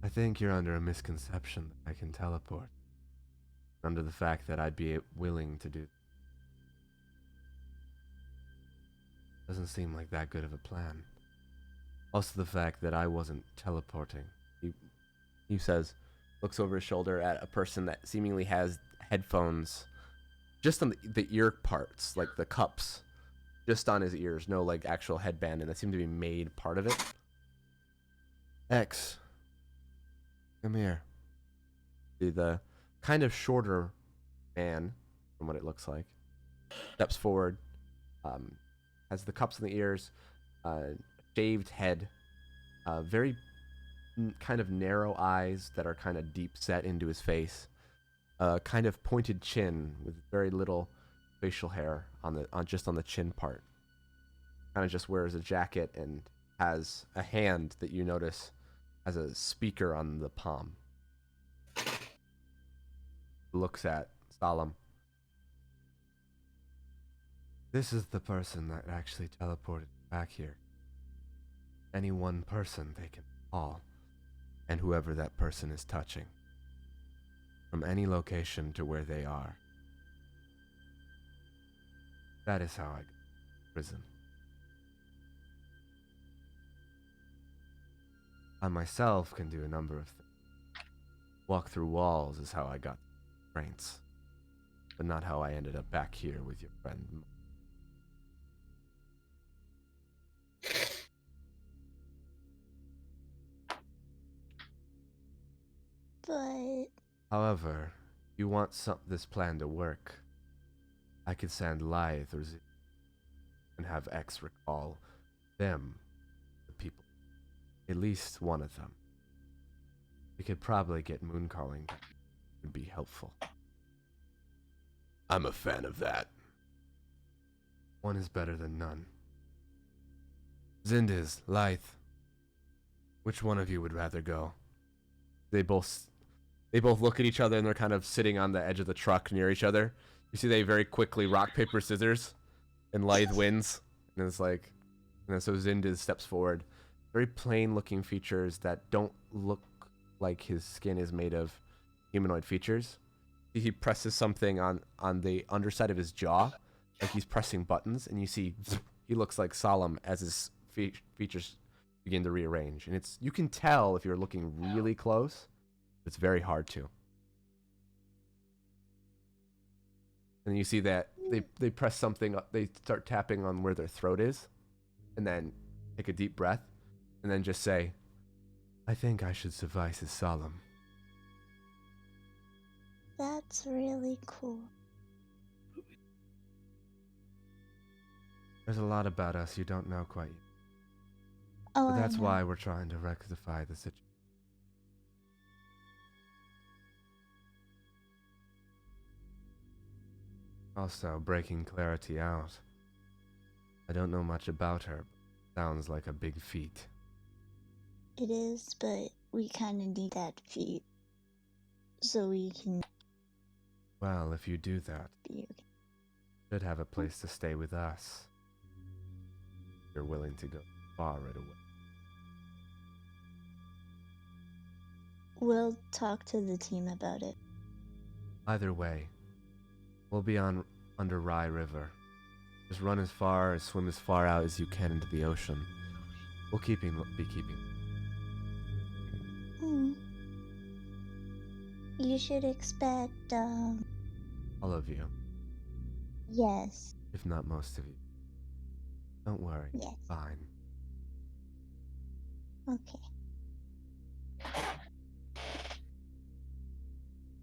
I think you're under a misconception that I can teleport. Under the fact that I'd be willing to do. Doesn't seem like that good of a plan. Also the fact that I wasn't teleporting. He says, looks over his shoulder at a person that seemingly has headphones just on the ear parts, like the cups, just on his ears, no like actual headband, and that seemed to be made part of it. X, come here. The kind of shorter man, from what it looks like, steps forward, has the cups in the ears, shaved head, very kind of narrow eyes that are kind of deep set into his face, kind of pointed chin with very little facial hair just on the chin part. Kind of just wears a jacket and has a hand that you notice has a speaker on the palm. Looks at Solemn. This is the person that actually teleported back here. Any one person they can call, and whoever that person is touching. From any location to where they are. That is how I got to prison. I myself can do a number of things. Walk through walls is how I got restraints, but not how I ended up back here with your friend. But However, if you want this plan to work, I could send Lythe or Z and have X recall them, the people. At least one of them. We could probably get moon calling. Would be helpful. I'm a fan of that. One is better than none. Zindiz, Lythe. Which one of you would rather go? They both look at each other and they're kind of sitting on the edge of the truck near each other. You see they very quickly rock, paper, scissors, and Lythe wins. And it's like, and then so Zindiz steps forward. Very plain looking features that don't look like his skin is made of humanoid features. He presses something on the underside of his jaw, like he's pressing buttons, and you see he looks like Solemn as his features begin to rearrange. And you can tell if you're looking really close. It's very hard to. And you see that they press something, they start tapping on where their throat is, and then take a deep breath, and then just say, I think I should suffice as solemn. That's really cool. There's a lot about us you don't know quite yet. Oh, But that's I know. why we're trying to rectify the situation. Also, breaking Clarity out. I don't know much about her, but sounds like a big feat. It is, but we kind of need that feat so we can Well, if you do that, be okay. should have a place to stay with us. If you're willing to go far right away. We'll talk to the team about it. Either way, we'll be under Rye River. Just run as far, swim as far out as you can into the ocean. We'll be keeping. You should expect, All of you, yes. if not most of you. Don't worry. Yes. Fine. Okay.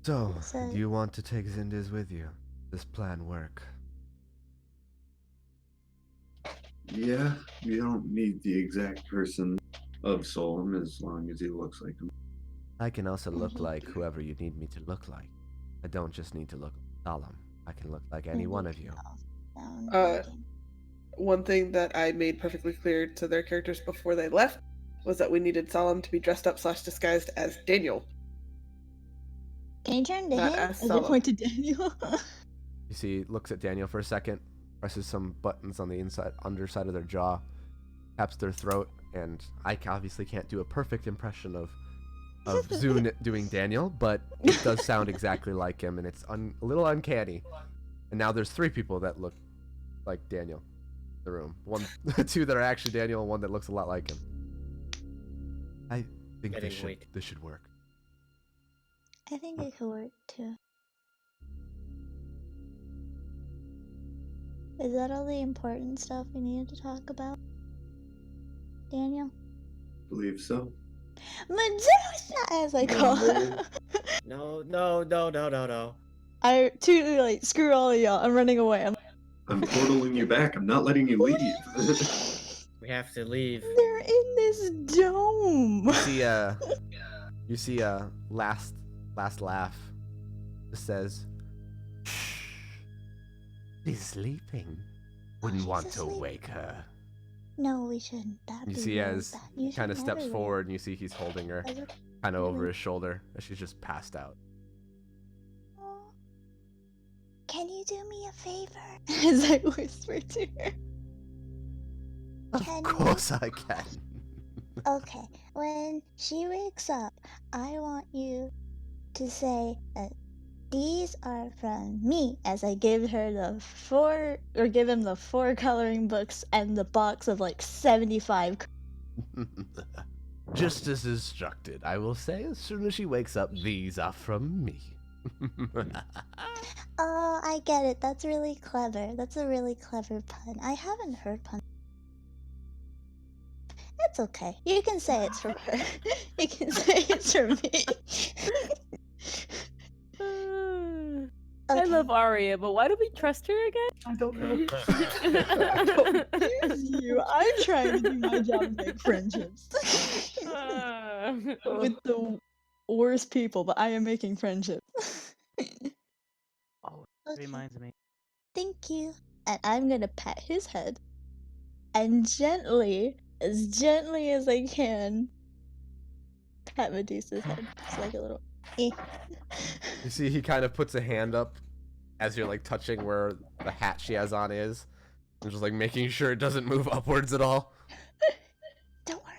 So, So- do you want to take Zindiz with you? Does this plan work? Yeah, we don't need the exact person of Solom as long as he looks like him. I can also look like whoever you need me to look like. I don't just need to look solemn. I can look like any one of you. One thing that I made perfectly clear to their characters before they left was that we needed Solemn to be dressed up / disguised as Daniel. Can you turn to Not him? as As I Solemn. point to Daniel. You see, looks at Daniel for a second, presses some buttons on the underside of their jaw, taps their throat, and I obviously can't do a perfect impression of Zune doing Daniel, but it does sound exactly like him, and it's a little uncanny. And now there's 3 people that look like Daniel in the room. 2 that are actually Daniel, and 1 that looks a lot like him. I think this should work. I think it could work too. Is that all the important stuff we needed to talk about? Daniel? Believe so. Medusa, as I call her. No. I too like screw all of y'all. I'm running away. I'm portaling you back. I'm not letting you leave. We have to leave. They're in this dome. You see a last laugh. It says, "Shh, she's sleeping. Wouldn't she's want to asleep. wake her." No, we shouldn't. That'd You be see really as bad. You he kind of should steps never forward, and you see he's holding her, As a- kind of over really? his shoulder, as she's just passed out. Aw. Can you do me a favor? As I whisper to her. Of Can course I can. Okay, when she wakes up, I want you to say that these are from me, as I give her give him the 4 coloring books and the box of like 75. Just as instructed, I will say as soon as she wakes up, these are from me. Oh, I get it. That's really clever. That's a really clever pun. I haven't heard pun. It's okay. You can say it's from her. You can say it's from me. I love Aria, but why do we trust her again? I don't know. Here's you. I'm trying to do my job and make friendships. With the worst people, but I am making friendships. Oh, Okay. reminds me. Thank you. And I'm gonna pat his head and gently as I can, pat Medusa's head. Just like a little eh. You see, he kind of puts a hand up as you're like touching where the hat she has on is, and just like making sure it doesn't move upwards at all. Don't worry.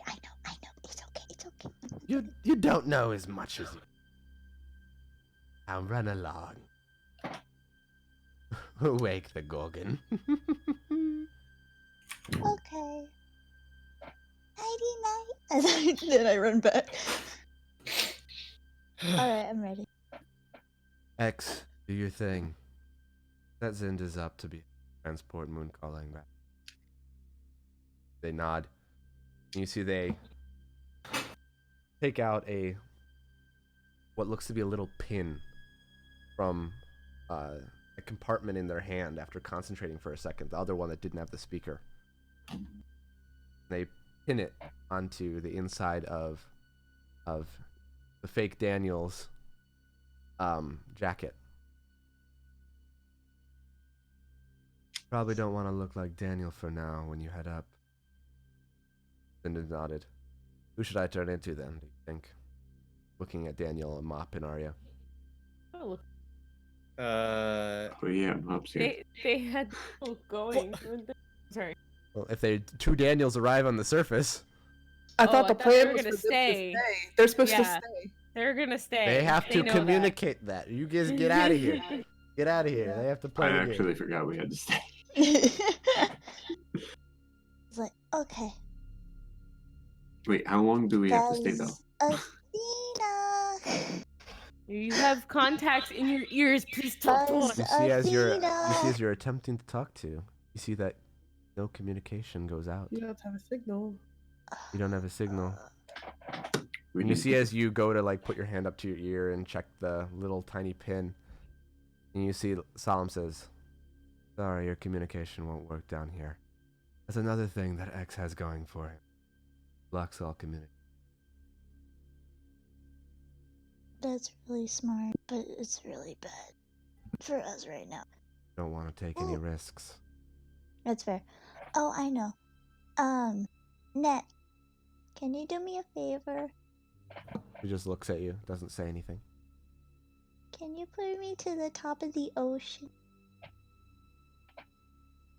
I know. It's okay. You don't know as much as you. Now run along. Wake the Gorgon. Okay. Nighty night. Then I run back. Alright, I'm ready. X, do your thing. That Zind is up to be transport moon calling back. They nod. And you see they take out what looks to be a little pin from a compartment in their hand after concentrating for a second, the other one that didn't have the speaker. They pin it onto the inside of the fake Daniel's jacket. Probably don't want to look like Daniel for now when you head up. Zind nodded. Who should I turn into then, do you think? Looking at Daniel and Mop and Arya. Oh, But yeah, Mop's here. they had people going. Sorry. Well, if two Daniels arrive on the surface, I thought the plan they were was gonna for them to stay. stay. They're supposed to Yeah. stay. They're gonna stay. they have to know communicate that. You guys get out of here. Get out of here. They have to play I the game. actually forgot we had to stay. It's like, okay. Wait, how long do we have to stay though? Athena. You have contacts in your ears. Please talk to us. You see as Athena. you're attempting to talk to, you see that no communication goes out. You don't have a signal. You don't have a signal. We And you need see to- as you go to like put your hand up to your ear and check the little tiny pin, and you see Solemn says, "Sorry, your communication won't work down here. That's another thing that X has going for him. Blocks all communication." That's really smart, but it's really bad for us right now. Don't want to take any risks. That's fair. Oh, I know. Net, can you do me a favor? He just looks at you, doesn't say anything. Can you put me to the top of the ocean?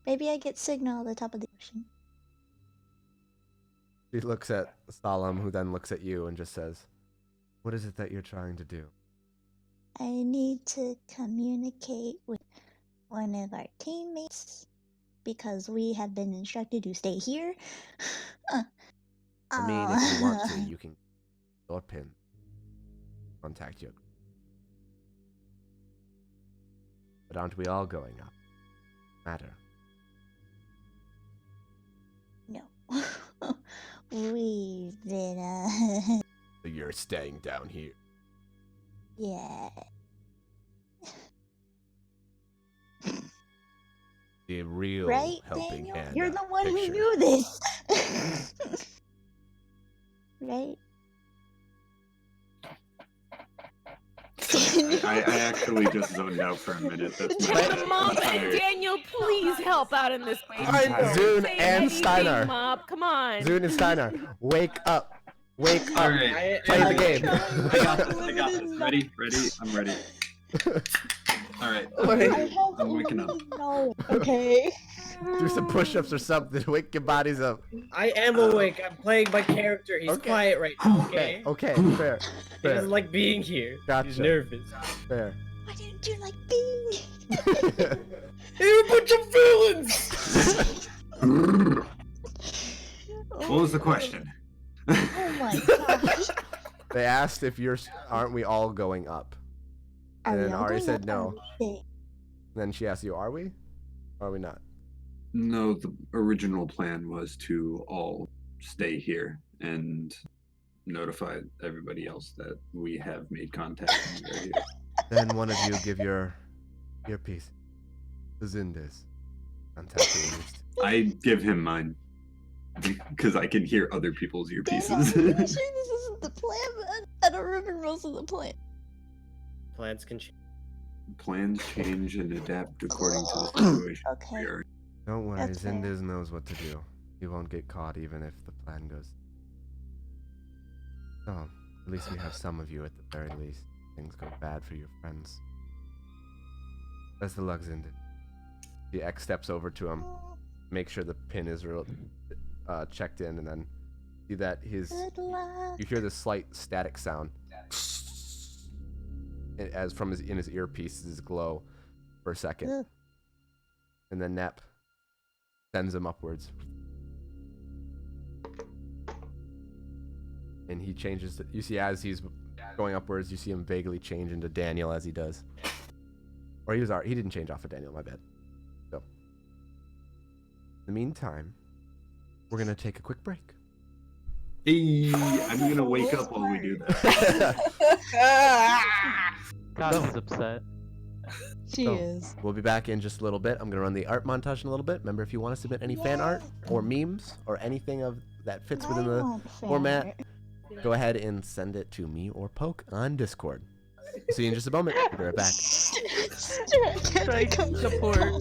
Maybe I get signal at the top of the ocean. He looks at Solemn, who then looks at you and just says, "What is it that you're trying to do?" I need to communicate with one of our teammates because we have been instructed to stay here. I mean, if you want to, you can your pin. Contact you. But aren't we all going up? Matter. No. We've been, So you're staying down here. yeah. The real Right, helping Daniel? hand. You're out the one who picture. knew this. Right? I actually just zoned out for a minute. That's my bad. Mom I'm and tired. Daniel, please help out in this way. Alright, Don't Zune say and anything, Steinarr. Mop, come on. Zune and Steinarr, wake up. Wake up. Alright. Play the game. I got this. I got this. Ready? Ready? I'm ready. Alright. I'm waking up. No, okay. Do some push-ups or something. Wake your bodies up. I am awake. I'm playing my character. He's Okay. quiet right now. Okay. Okay, fair. He Fair. doesn't like being here. Gotcha. He's nervous. Fair. Why didn't you like being? You're a bunch of villains. What was the question? Oh my gosh. They asked if aren't we all going up? Are And we then all Ari going said up no. or staying? Then she asked you, are we? Or are we not? No, the original plan was to all stay here and notify everybody else that we have made contact and we're here. Then one of you give your earpiece to Zindes. Contact the least. I give him mine because I can hear other people's Daniel, earpieces. I'm pretty sure this isn't the plan, but I don't remember most of the plan. Plans can change. Plans change and adapt according to the situation. Okay. We are. Don't worry, That's fair. Zindes knows what to do. He won't get caught even if the plan goes. So, at least we have some of you at the very least. Things go bad for your friends. Best of luck, Zindes. The X steps over to him, make sure the pin is checked in, and then see that his. Good luck. You hear this slight static sound as from in his earpieces glow for a second, Ugh. and then Nep sends him upwards, and he changes. You see as he's going upwards, you see him vaguely change into Daniel as he does. Or he didn't change off of Daniel, my bad. So, in the meantime, we're going to take a quick break. Hey, I'm gonna wake up while we do that. Cosmia's upset. She is. We'll be back in just a little bit. I'm going to run the art montage in a little bit. Remember, if you want to submit any fan art or memes or anything that fits within the format, go ahead and send it to me or Poke on Discord. See you in just a moment. We'll be right back. Strike support.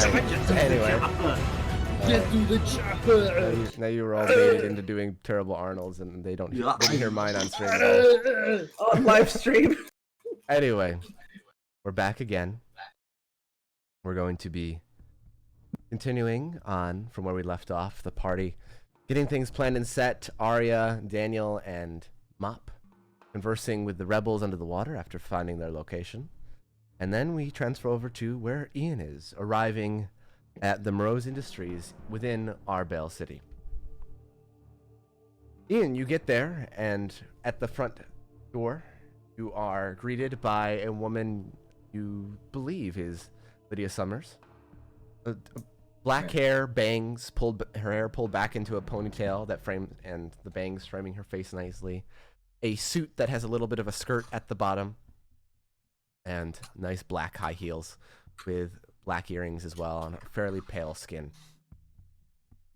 Anyway. Get to the chopper. Now you were all baited into doing terrible Arnolds, and they don't hear mine on stream at all. On live stream. Anyway, we're back again. We're going to be continuing on from where we left off. The party, getting things planned and set. Arya, Daniel, and Mop conversing with the rebels under the water after finding their location. And then we transfer over to where Ian is, arriving at the Morose Industries within Arbale City. Ian, you get there, and at the front door, you are greeted by a woman you believe is Lydia Summers. Black hair, bangs, her hair pulled back into a ponytail that frames, and the bangs framing her face nicely. A suit that has a little bit of a skirt at the bottom, and nice black high heels with black earrings as well on a fairly pale skin.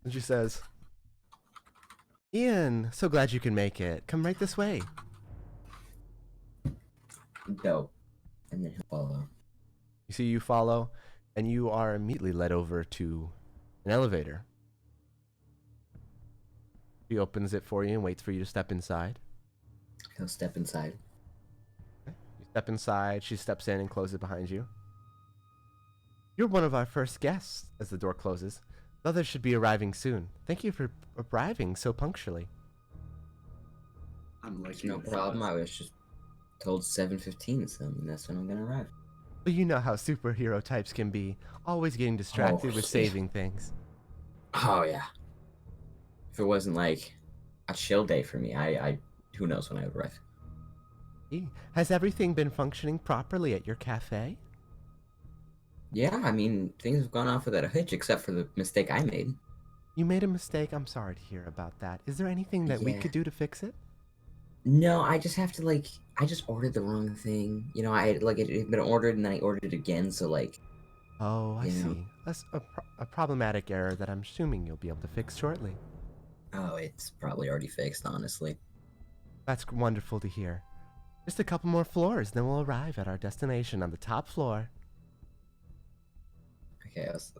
And she says, Ian, so glad you can make it. Come right this way. Go. And then he'll follow. You see you follow, and you are immediately led over to an elevator. She opens it for you and waits for you to step inside. He'll step inside. Okay. You step inside, she steps in and closes behind you. You're one of our first guests, as the door closes. The others should be arriving soon. Thank you for arriving so punctually. I'm like, No problem. I was just told 7:15, so I mean, that's when I'm gonna arrive. But you know how superhero types can be, always getting distracted with saving things. Oh yeah. If it wasn't like a chill day for me, I who knows when I would arrive. Has everything been functioning properly at your cafe? Yeah, I mean, things have gone off without a hitch, except for the mistake I made. You made a mistake? I'm sorry to hear about that. Is there anything that we could do to fix it? No, I just have to, I just ordered the wrong thing. You know, it had been ordered, and then I ordered it again, so, Oh, I see. That's a problematic error that I'm assuming you'll be able to fix shortly. Oh, it's probably already fixed, honestly. That's wonderful to hear. Just a couple more floors, then we'll arrive at our destination on the top floor. Okay, I was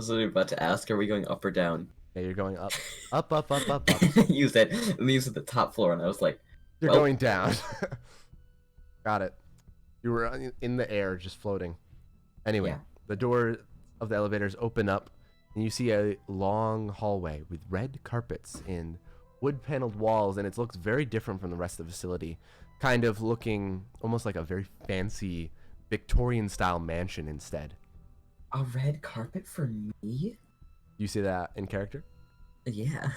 literally about to ask, are we going up or down? Yeah, you're going up. Up, up, up, up, up. You said the top floor, and I was like, You're going down. Got it. You were in the air, just floating. Anyway, the door of the elevators open up, and you see a long hallway with red carpets and wood-paneled walls, and it looks very different from the rest of the facility. Kind of looking almost like a very fancy Victorian-style mansion instead. A red carpet for me? You see that in character? Yeah.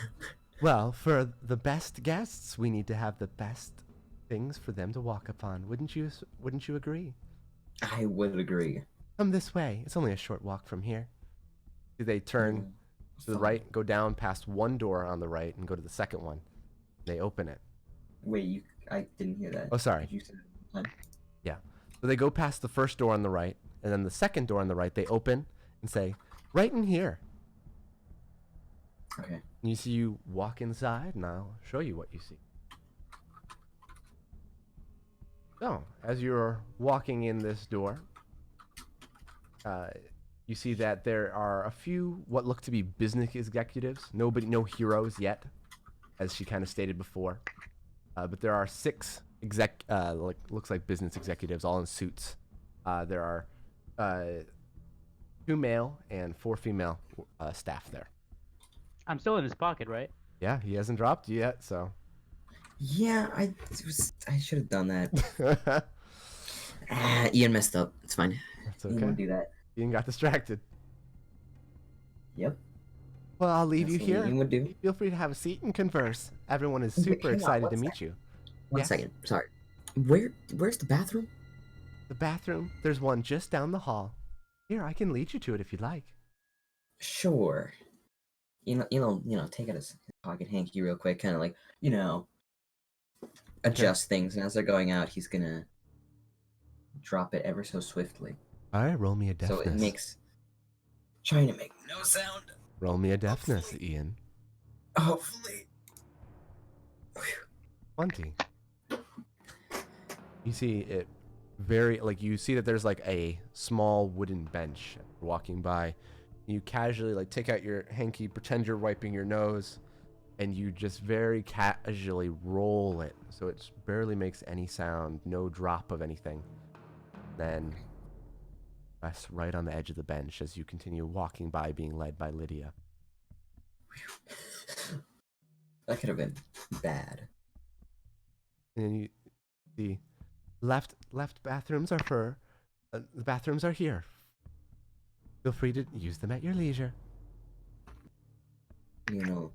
Well, for the best guests, we need to have the best things for them to walk upon. Wouldn't you agree? I would agree. Come this way. It's only a short walk from here. They turn to the right, go down past one door on the right, and go to the second one. They open it. Wait, I didn't hear that. Oh, sorry. You said it. Yeah. So they go past the first door on the right, and then the second door on the right, they open and say, right in here. Okay. And you see you walk inside, and I'll show you what you see. So, as you're walking in this door, you see that there are a few what look to be business executives. No heroes yet, as she kind of stated before. But there are 6 looks like business executives, all in suits. There are 2 male and 4 female staff there. I'm still in his pocket, right? Yeah, he hasn't dropped you yet, so. Yeah, I should have done that. Ian messed up. It's fine. That's okay. Ian would do that. Ian got distracted. Yep. Well, I'll leave That's you what here. Ian would do. Feel free to have a seat and converse. Everyone is Wait, super hang on, excited one to meet second. you. One Yes? second. Sorry. Where's the bathroom? The bathroom, there's one just down the hall. Here, I can lead you to it if you'd like. Sure. Take out his pocket hanky real quick, kind of adjust things, and as they're going out, he's gonna drop it ever so swiftly. All right, roll me a deafness. So it makes trying to make no sound. Roll me a deafness, Ian. Hopefully. 20. You see, it very, like, you see that there's like a small wooden bench walking by. You casually like take out your hanky, pretend you're wiping your nose, and you just very casually roll it so it barely makes any sound, no drop of anything. Then rest right on the edge of the bench as you continue walking by, being led by Lydia. That could have been bad. And you, the left bathrooms are for the bathrooms are here. Feel free to use them at your leisure. You know,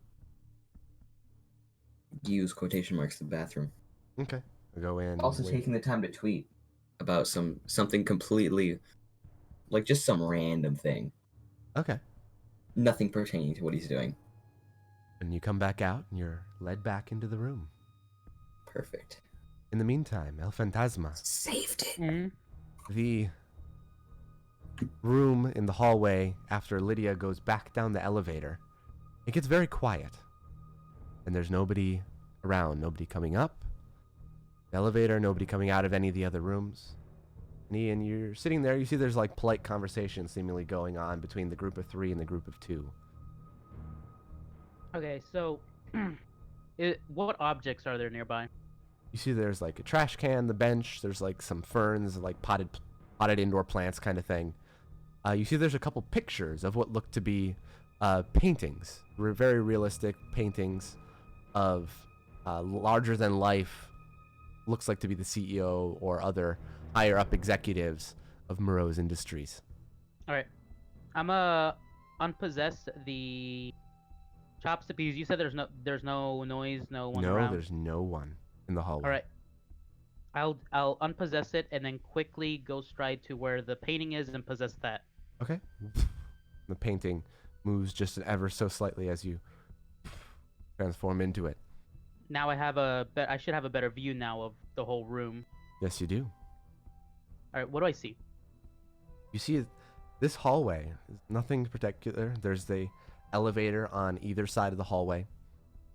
use quotation marks the bathroom. Okay. I'll go in. Also wait. taking the time to tweet about something completely, like just some random thing. Okay. Nothing pertaining to what he's doing. And you come back out and you're led back into the room. Perfect. In the meantime, El Fantasma. Saved it. The room in the hallway, after Lydia goes back down the elevator, it gets very quiet. And there's nobody around, nobody coming up the elevator, nobody coming out of any of the other rooms. And you're sitting there, you see there's like polite conversation seemingly going on between the group of 3 and the group of 2. Okay, so what objects are there nearby? You see there's like a trash can, the bench, there's like some ferns, like potted indoor plants kind of thing. You see there's a couple pictures of what look to be paintings, very realistic paintings of larger than life, looks like to be the CEO or other higher up executives of Moreau's Industries. All right, I'm unpossess the chopstick because you said there's no noise, no one around. No, there's no one in the hallway. All right, I'll unpossess it and then quickly go stride to where the painting is and possess that. Okay. The painting moves just ever so slightly as you transform into it. Now I should have a better view now of the whole room. Yes, you do. All right, what do I see? You see this hallway is nothing particular. There's the elevator on either side of the hallway.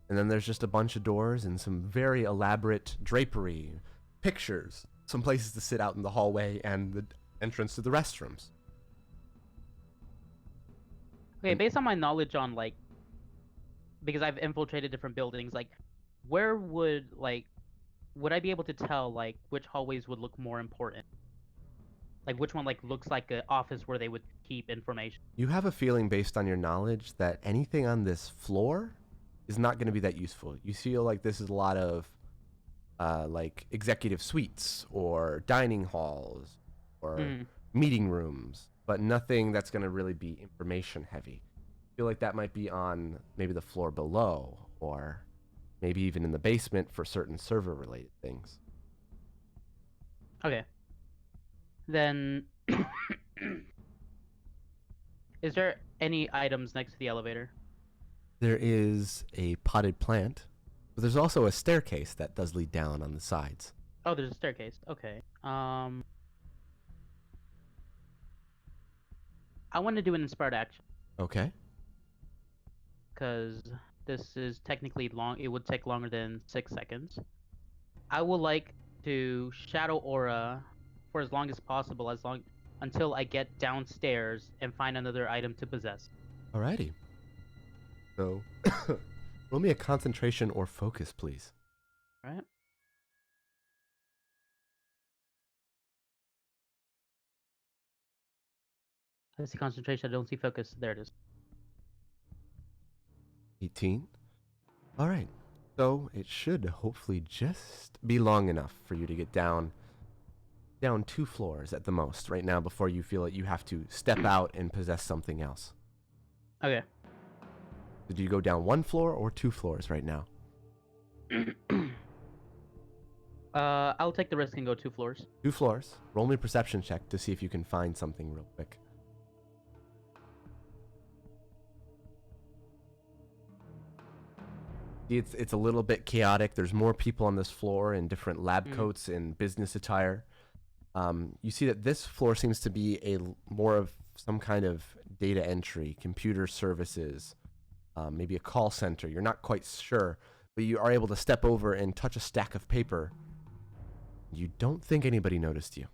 And then there's just a bunch of doors and some very elaborate drapery, pictures, some places to sit out in the hallway, and the entrance to the restrooms. Okay, based on my knowledge on because I've infiltrated different buildings, where would I be able to tell which hallways would look more important? Which one looks like an office where they would keep information? You have a feeling based on your knowledge that anything on this floor is not going to be that useful. You feel like this is a lot of executive suites or dining halls or meeting rooms, but nothing that's going to really be information heavy. I feel like that might be on maybe the floor below or maybe even in the basement for certain server related things. Okay. Then is there any items next to the elevator? There is a potted plant, but there's also a staircase that does lead down on the sides. Oh, there's a staircase. Okay. I want to do an inspired action. Okay. Because this is technically long. It would take longer than 6 seconds. I would like to shadow aura for as long as possible, until I get downstairs and find another item to possess. Alrighty. So, roll me a concentration or focus, please. All right. I see concentration. I don't see focus. There it is. 18. All right. So it should hopefully just be long enough for you to get down 2 floors at the most right now before you feel like you have to step out and possess something else. Okay. Did you go down 1 floor or 2 floors right now? I'll take the risk and go 2 floors. 2 floors. Roll me a perception check to see if you can find something real quick. It's a little bit chaotic. There's more people on this floor in different lab coats and business attire. You see that this floor seems to be more of some kind of data entry, computer services, maybe a call center. You're not quite sure, but you are able to step over and touch a stack of paper You don't think anybody noticed you.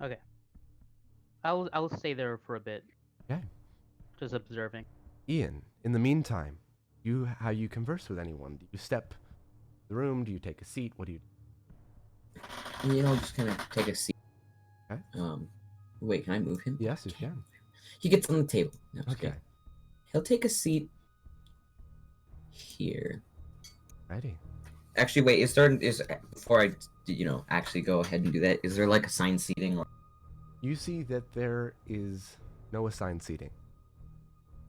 Okay. I'll stay there for a bit. Okay. Just observing. Ian, in the meantime, how you converse with anyone? Do you step the room? Do you take a seat? What do you do? You know, just kind of take a seat. Okay. Wait, can I move him? Yes, you can. He gets on the table. No, Okay. He'll take a seat here. Righty. Actually, wait. Before I, actually go ahead and do that? Is there like assigned seating? Or... You see that there is no assigned seating.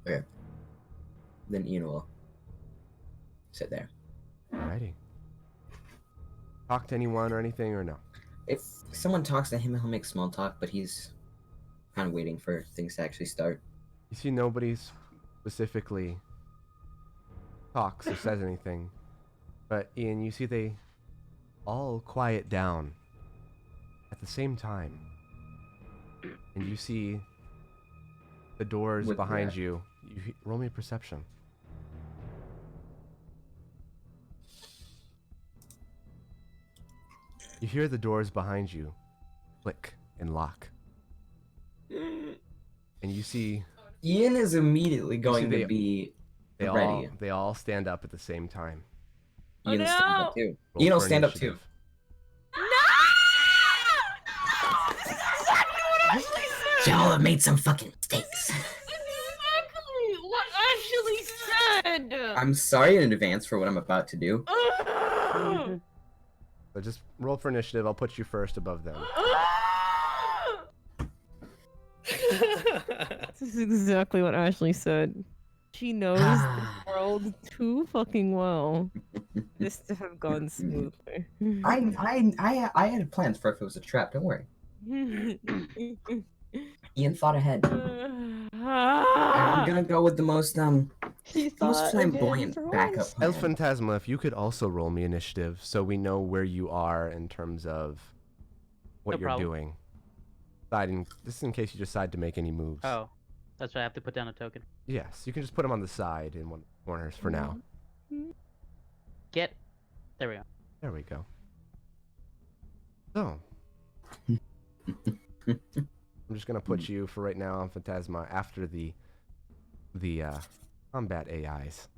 Okay. Then Ian will sit there. Righty. Talk to anyone or anything, or no? If someone talks to him, he'll make small talk, but he's kind of waiting for things to actually start. You see nobody specifically talks or says anything, but Ian, you see they all quiet down at the same time, and you see the doors behind you. Roll me a perception. You hear the doors behind you click and lock. And you see... Ian is immediately going to be ready. They all stand up at the same time. Ian will stand up too. Roll Ian will for stand up initiative. too. No! Y'all have made some fucking mistakes. Exactly what Ashley said. I'm sorry in advance for what I'm about to do. So just roll for initiative. I'll put you first above them. This is exactly what Ashley said. She knows the world too fucking well. This to have gone smoothly. I had plans for if it was a trap. Don't worry. Ian thought ahead. And I'm gonna go with the most flamboyant backup plan. El Phantasma, if you could also roll me initiative, so we know where you are in terms of what you're doing. This is in case you decide to make any moves. Oh, that's right. I have to put down a token. Yes, you can just put them on the side in one of the corners for now. There we go. There we go. So, I'm just gonna put you for right now on Phantasma after the combat AIs.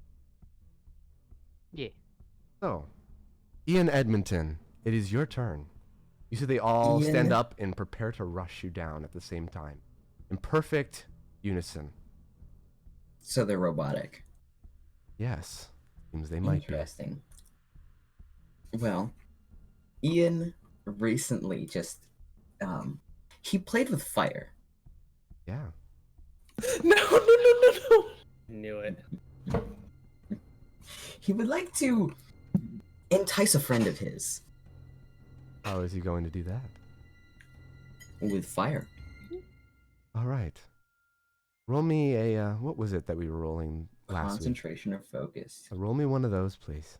Yeah. So, Ian Edmonton, it is your turn. You see they all stand up and prepare to rush you down at the same time, in perfect unison. So they're robotic. Yes, seems they might be. Interesting. Well, Ian recently just he played with fire. Yeah. No. Knew it. He would like to entice a friend of his. How is he going to do that? With fire. All right. Roll me a, what was it that we were rolling last Concentration or focus. week? Roll me one of those, please.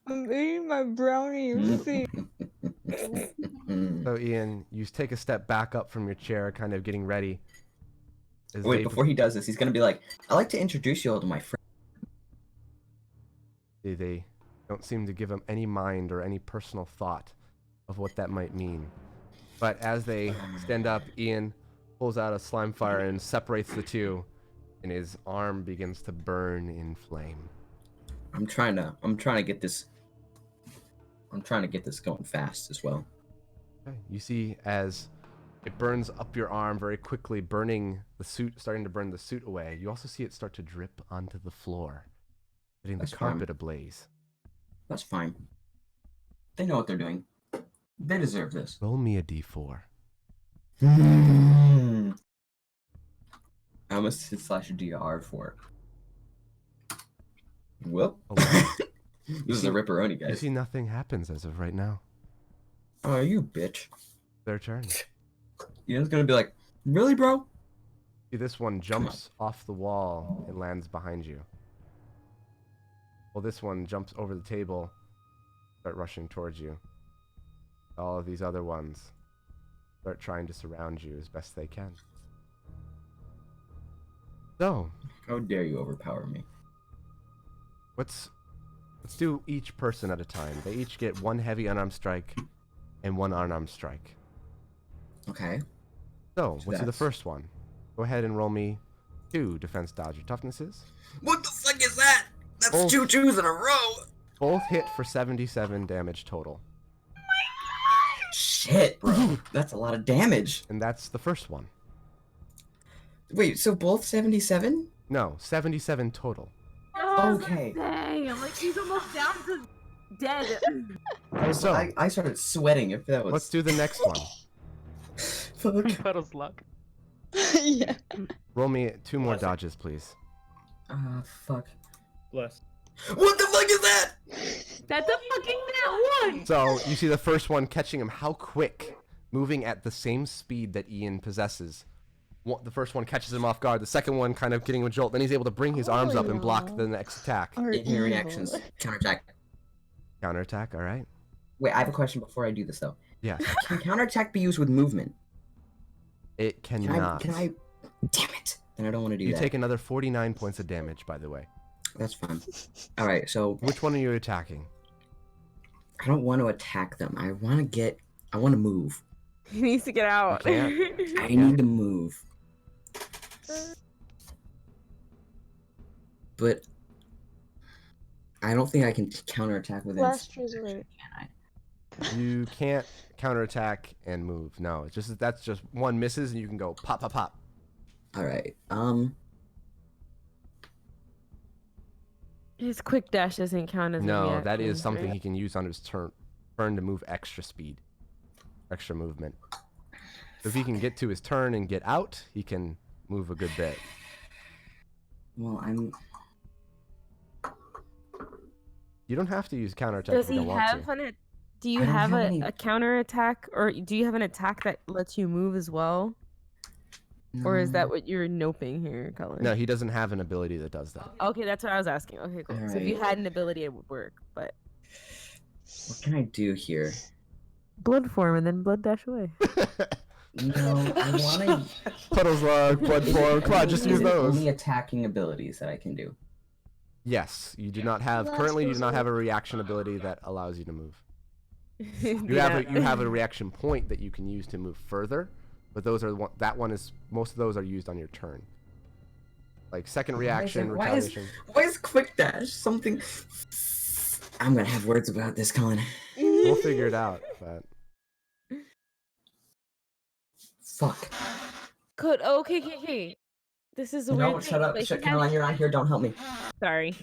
I'm eating my brownie. You see? So, Ian, you take a step back up from your chair, kind of getting ready. Wait, before he does this, he's going to be like, I'd like to introduce you all to my friend. They don't seem to give him any mind or any personal thought of what that might mean. But as they stand up, Ian pulls out a slime fire and separates the two, and his arm begins to burn in flame. I'm trying to get this going fast as well. Okay. You see as it burns up your arm very quickly, burning the suit, starting to burn the suit away. You also see it start to drip onto the floor, setting the carpet ablaze. That's fine. They know what they're doing. They deserve this. Roll me a d4. How much slash DR for? Whoop. Oh, wow. This is a ripperoni, guys. You see nothing happens as of right now. Oh, you bitch. Their turn. Ian's gonna be like, really, bro? See, this one jumps off the wall and lands behind you. Well, this one jumps over the table, start rushing towards you. All of these other ones start trying to surround you as best they can. So, how dare you overpower me? Let's do each person at a time. They each get one heavy unarmed strike and 1 unarmed strike. Okay. So, let's do the that's- first one. Go ahead and roll me 2 defense, dodge, or toughness. What the fuck is that? That's Both- 2 twos in a row. Both hit for 77 damage total. Shit, bro. That's a lot of damage. And that's the first one. Wait, so both 77? No, 77 total. Okay. Dang, I'm like, he's almost down to dead. I started sweating if that was. Let's do the next one. Fuck. Puddle's luck. Yeah. Roll me 2 more dodges, please. Fuck. Bless. What the fuck is that? That's a fucking net one. So, you see the first one catching him. How quick? Moving at the same speed that Ian possesses. The first one catches him off guard. The second one kind of getting him a jolt. Then he's able to bring his arms up and block the next attack. Ignorant reactions. Counterattack. Counterattack, alright. Wait, I have a question before I do this though. Yes. Can counterattack be used with movement? It cannot. Can I? Damn it! Then I don't want to do You that. take another 49 points of damage, by the way. That's fine. All right, so Which one are you attacking? I don't want to attack them. I want to move. He needs to get out. You I need to move. But I don't think I can counterattack with Last resort. You can't counterattack and move. No, it's just that's just one misses and you can go pop, pop, pop. All right. His quick dash doesn't count as a No, reaction, that is something right? he can use on his turn to move extra speed, extra movement. So if he can get to his turn and get out, he can move a good bit. Well, You don't have to use counterattack Does if you he don't want have to. do you I don't have have a, any- a counter attack, or do you have an attack that lets you move as well? Or is that what you're noping here, Colin? No, he doesn't have an ability that does that. Okay, that's what I was asking. Okay, cool. So if you Alright. had an ability, it would work. But What can I do here? blood form and then blood dash away. No, I want to. Puddle's luck, blood form. Come on, just use those. Only attacking abilities that I can do. Yes, you do not have. Last Currently, you do not resort. have a reaction ability that allows you to move. You Yeah. have a reaction point that you can use to move further, but those are that one is most of those are used on your turn. Like second reaction, Why is retaliation. quick dash something? I'm gonna have words about this, Colin. We'll figure it out. But Fuck. Could okay. This is a No, weird shut thing, up. but he Caroline, had- you're not here. Don't help me. Sorry.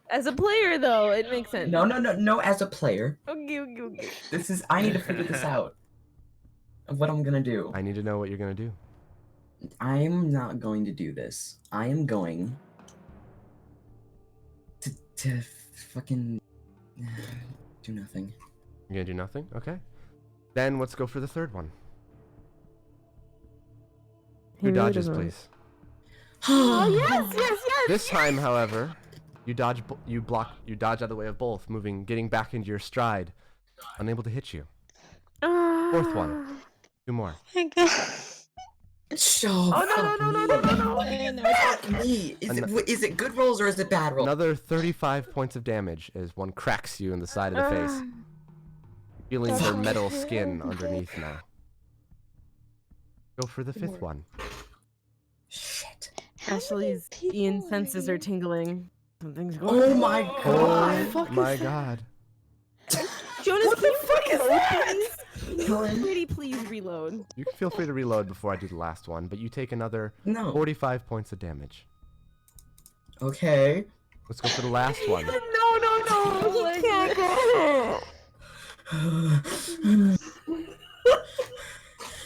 As a player, though, it makes sense. No. As a player, Okay. this is. I need to figure this out. Of what I'm gonna do. I need to know what you're gonna do. I'm not going to do this. I am going to fucking do nothing. You're gonna do nothing? Okay. Then let's go for the third one. He Two really dodges, doesn't- please. Oh yes. This time, however, you dodge you dodge out of the way of both, getting back into your stride, unable to hit you. Fourth one. 2 more. Show. no. Fuck me. Is it good rolls or is it bad rolls? Another 35 points of damage as one cracks you in the side of the face. Feeling your metal skin underneath now. Go for the 5th one. Shit. Ashley's Ian senses are tingling. Something's going Oh on. my god. Oh my god. Jonas, what the fuck is that? Colin. Pretty please reload. You can feel free to reload before I do the last one, but you take another No. 45 points of damage. Okay. Let's go for the last one. No. He can't go.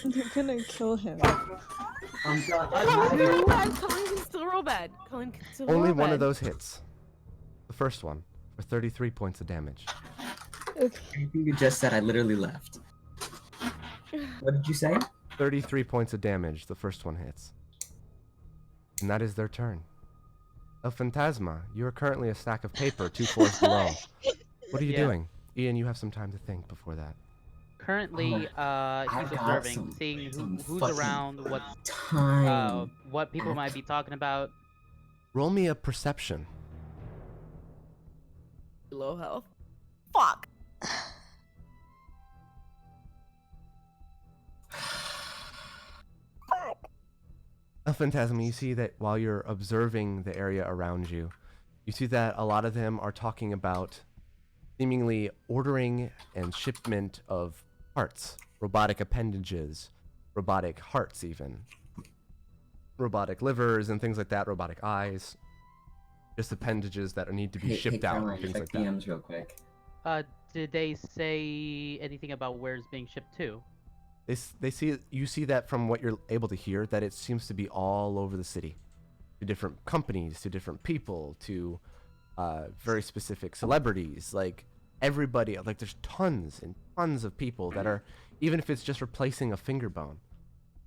You're gonna kill him. I'm done. Colin can still roll bad. Colin can still roll Only bad. one of those hits. The first one for 33 points of damage. Everything you just said, I literally left. What did you say? 33 points of damage. The first one hits. And that is their turn. El Phantasma, you are currently a stack of paper 2 floors below. What are you doing? Ian, you have some time to think before that. Currently, he's I've got observing, seeing some who's fucking around, Time. what people might be talking about. Roll me a perception. Low health. Fuck. Phantasm, you see that while you're observing the area around you, you see that a lot of them are talking about seemingly ordering and shipment of parts, robotic appendages, robotic hearts even, robotic livers and things like that, robotic eyes, just appendages that need to be shipped out, Caroline, things check like that. DMs real quick. Did they say anything about where it's being shipped to? You see that from what you're able to hear, that it seems to be all over the city, to different companies, to different people, to very specific celebrities, like everybody. Like there's tons and tons of people that are, even if it's just replacing a finger bone,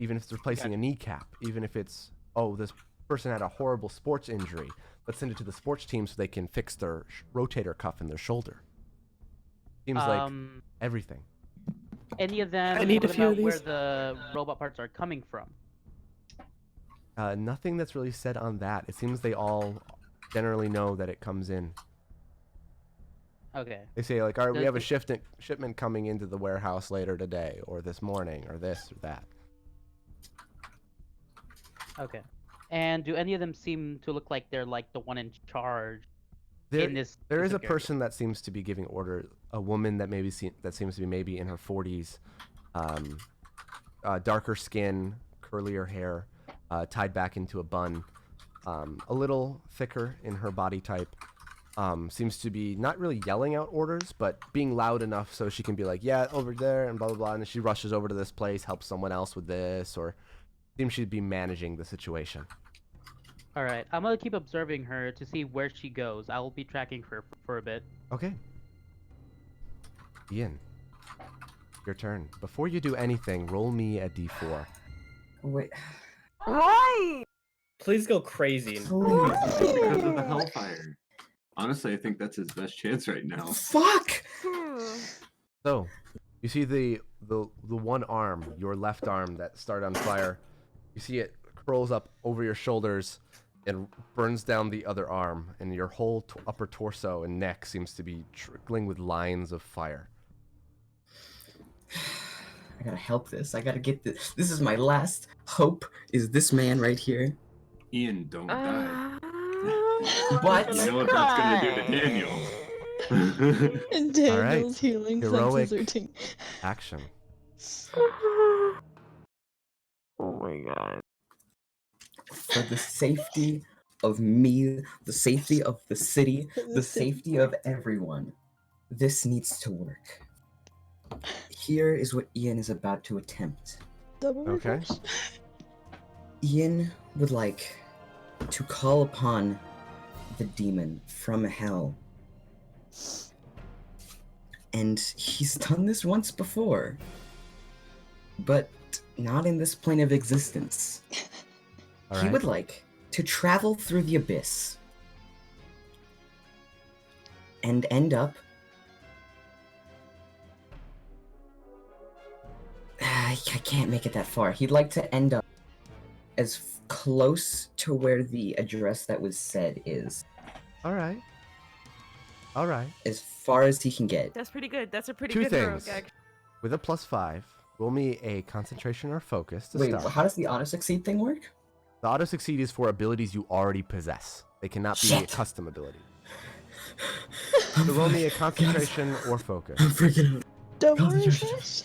even if it's replacing a kneecap, even if it's, oh, this person had a horrible sports injury, let's send it to the sports team so they can fix their rotator cuff in their shoulder. Seems like everything. Any of them I need a talking few of about where these. the robot parts are coming from? Nothing that's really said on that. It seems they all generally know that it comes in. Okay. They say like, all right, we Does have a it- shipment coming into the warehouse later today, or this morning, or this or that. Okay. And do any of them seem to look like they're like the one in charge There in this? is a specific area? person that seems to be giving orders, a woman that that seems to be maybe in her 40s, darker skin, curlier hair, tied back into a bun, a little thicker in her body type. Seems to be not really yelling out orders, but being loud enough so she can be like, yeah, over there, and blah, blah, blah. And then she rushes over to this place, helps someone else with this, or seems she'd be managing the situation. All right. I'm gonna keep observing her to see where she goes. I will be tracking her for a bit. Okay. Ian, your turn. Before you do anything, roll me a d4. Wait. Why? Please go crazy. Because of the hellfire. Honestly, I think that's his best chance right now. Fuck! So, you see the one arm, your left arm that started on fire. You see it curls up over your shoulders and burns down the other arm, and your whole upper torso and neck seems to be trickling with lines of fire. I gotta help this. I gotta get this. This is my last hope. Is this man right here? Ian, don't die. What? You know what that's gonna do to Daniel. And All right. Daniel's healing Heroic senses are ting. action. Oh my god. For the safety of me, the safety of the city, the safety of everyone, this needs to work. Here is what Ian is about to attempt. Double Okay. reverse. Ian would like to call upon the demon from hell. And he's done this once before, but not in this plane of existence. All He right. would like to travel through the abyss and end up I can't make it that far. He'd like to end up as close to where the address that was said is. All right. All right. As far as he can get. That's pretty good. That's a pretty Two good heroic things. action. With a +5, roll me a concentration or focus to Wait, start. how does the auto succeed thing work? The auto succeed is for abilities you already possess. They cannot be a Shit. custom ability. So roll me a concentration or focus. I'm freaking out. Double reverse.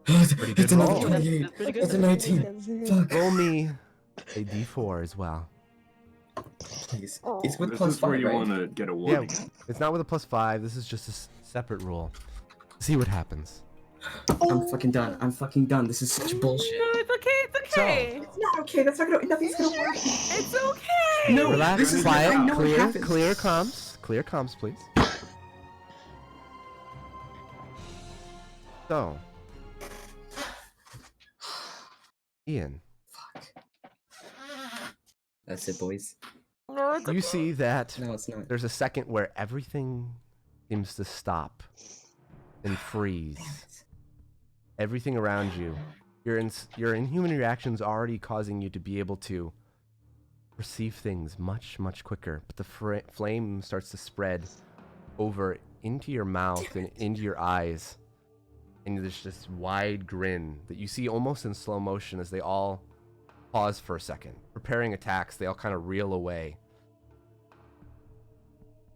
Pretty good It's another roll. 28. pretty good. It's a 19. Fuck. Roll me a d4 as well. Please. It's with This plus is where 5, you right? want to get a Yeah, 1. it's not with a +5. This is just a separate roll. See what happens. I'm fucking done. I'm fucking done. This is such bullshit. No, it's okay. It's okay. It's not okay. That's not gonna. Nothing's gonna work. It's okay. No, Relax, this is quiet, I know it clear, happens. clear comms. Clear comms, please. So, Ian, That's it, boys. No, it's you see that No, it's not. there's a second where everything seems to stop and freeze. Damn it. Everything around you, your inhuman reactions already causing you to be able to perceive things much, much quicker. But the flame starts to spread over into your mouth and into your eyes. And there's this wide grin that you see almost in slow motion as they all pause for a second, preparing attacks. They all kind of reel away.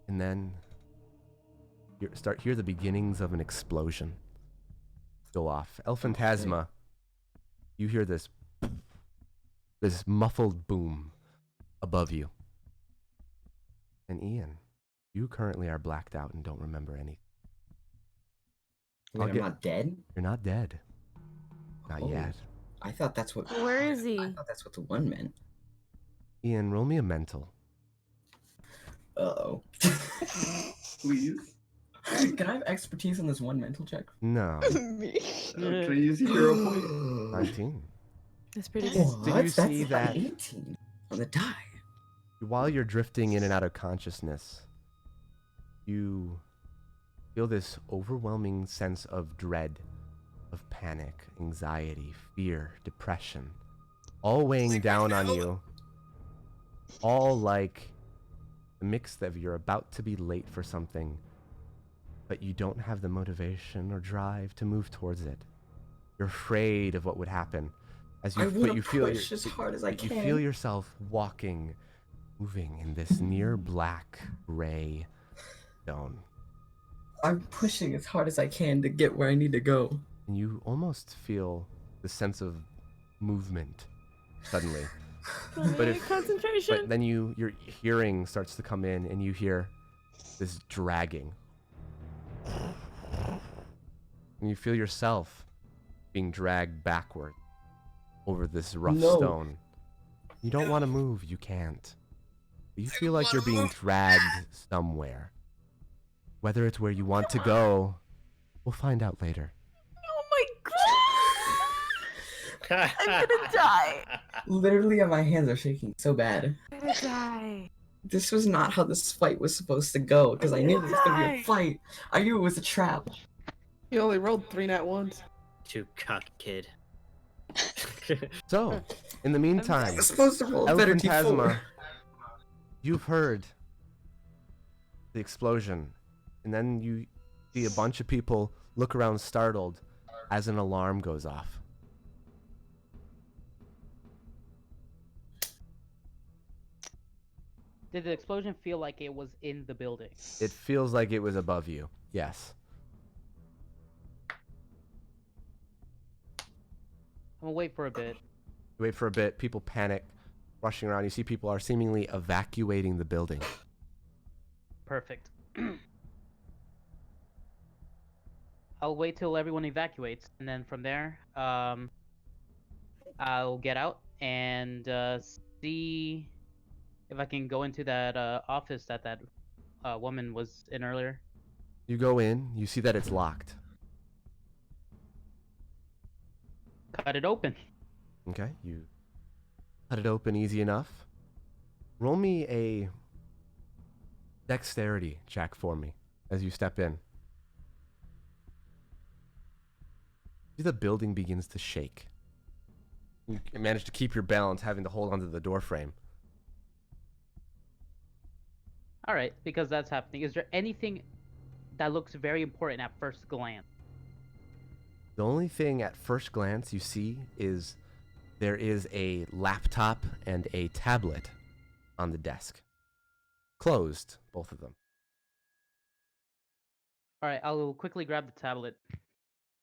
And then you hear the beginnings of an explosion go off. Elphantasma, you hear this muffled boom above you. And Ian, you currently are blacked out and don't remember anything. Wait, I'm not dead? You're not dead. Not yet. I thought that's what. Where is he? I thought that's what the one meant. Ian, roll me a mental. Uh-oh. Please. Can I have expertise on this one mental check? No. Can I use a hero point? 19. That's pretty good. What? Did you see That's that 18 on the die. while you're drifting in and out of consciousness, you feel this overwhelming sense of dread, of panic, anxiety, fear, depression, all weighing down on you. All like the mix of you're about to be late for something, but you don't have the motivation or drive to move towards it. You're afraid of what would happen as you push as hard as I can. You feel yourself walking, moving in this near black gray zone. I'm pushing as hard as I can to get where I need to go. And you almost feel the sense of movement suddenly. Concentration. But then your hearing starts to come in and you hear this dragging. And you feel yourself being dragged backward over this rough stone. You don't want to move, you can't. But you feel like you're being dragged somewhere. Whether it's where you want to go, we'll find out later. Oh my god! I'm gonna die. Literally, my hands are shaking so bad. I'm gonna die. This was not how this fight was supposed to go, because I knew this was going to be a fight. I knew it was a trap. You only rolled 3 nat 1s. Too cocky, kid. So, in the meantime, I was supposed to roll a better Elphantasma, D4. you've heard the explosion, and then you see a bunch of people look around startled as an alarm goes off. Did the explosion feel like it was in the building? It feels like it was above you. Yes. I'm gonna wait for a bit. You wait for a bit, people panic, rushing around. You see people are seemingly evacuating the building. Perfect. I'll wait till everyone evacuates, and then from there, I'll get out and see if I can go into that office that woman was in earlier. You go in, you see that it's locked. Cut it open. Okay, you cut it open easy enough. Roll me a dexterity check for me as you step in. See the building begins to shake. You manage to keep your balance, having to hold onto the door frame. All right, because that's happening. Is there anything that looks very important at first glance? The only thing at first glance you see is there is a laptop and a tablet on the desk. Closed, both of them. All right, I'll quickly grab the tablet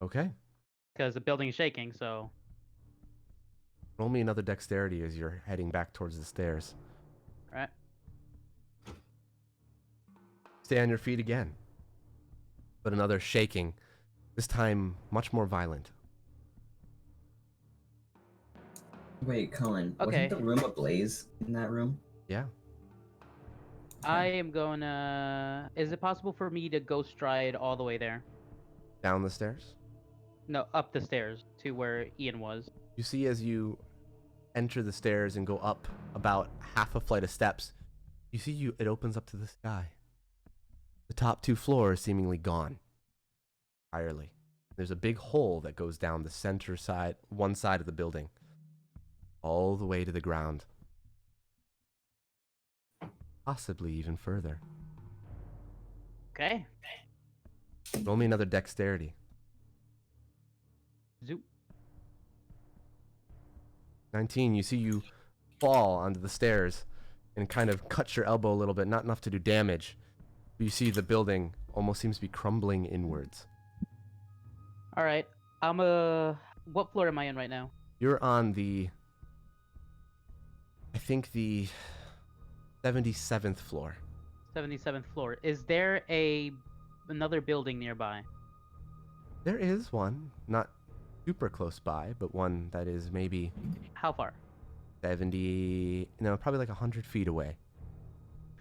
Okay. because the building is shaking. So Roll me another dexterity as you're heading back towards the stairs. all right. Stay on your feet again. But another shaking, this time much more violent. Wait, Colin, Okay. wasn't the room ablaze in that room? Yeah. I am gonna. Is it possible for me to go stride all the way there? Down the stairs. No, up the stairs to where Ian was. You see as you enter the stairs and go up about half a flight of steps, you see it opens up to the sky. The top 2 floors seemingly gone entirely. There's a big hole that goes down the center side, one side of the building, all the way to the ground. Possibly even further. Okay. Roll me another dexterity. Zoop. 19. You see you fall onto the stairs and kind of cut your elbow a little bit, not enough to do damage. But you see the building almost seems to be crumbling inwards. All right. What floor am I in right now? You're on I think the 77th floor. 77th floor. Is there another building nearby? There is one, not super close by, but one that is maybe How far? 70, no, probably like 100 feet away.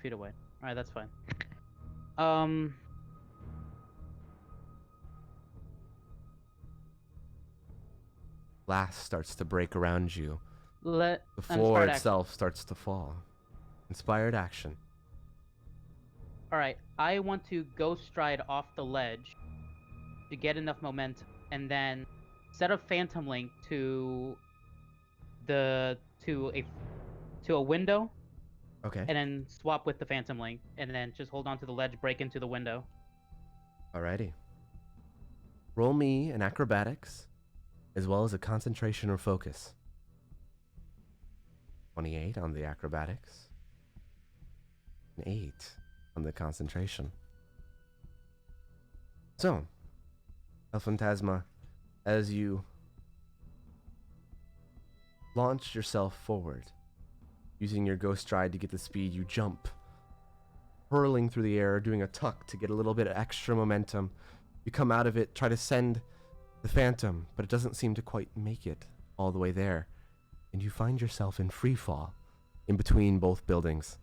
Feet away. All right, that's fine. Glass starts to break around you. The floor inspired itself starts to fall. Inspired action. All right, I want to go stride off the ledge to get enough momentum, and then set a phantom link to a window. Okay. And then swap with the phantom link, and then just hold on to the ledge, break into the window. Alrighty. Roll me an acrobatics, as well as a concentration or focus. 28 on the acrobatics. An 8 on the concentration. So, El Phantasma, as you launch yourself forward, using your ghost stride to get the speed, you jump, hurling through the air, doing a tuck to get a little bit of extra momentum. You come out of it, try to send the phantom, but it doesn't seem to quite make it all the way there. And you find yourself in free fall, in between both buildings.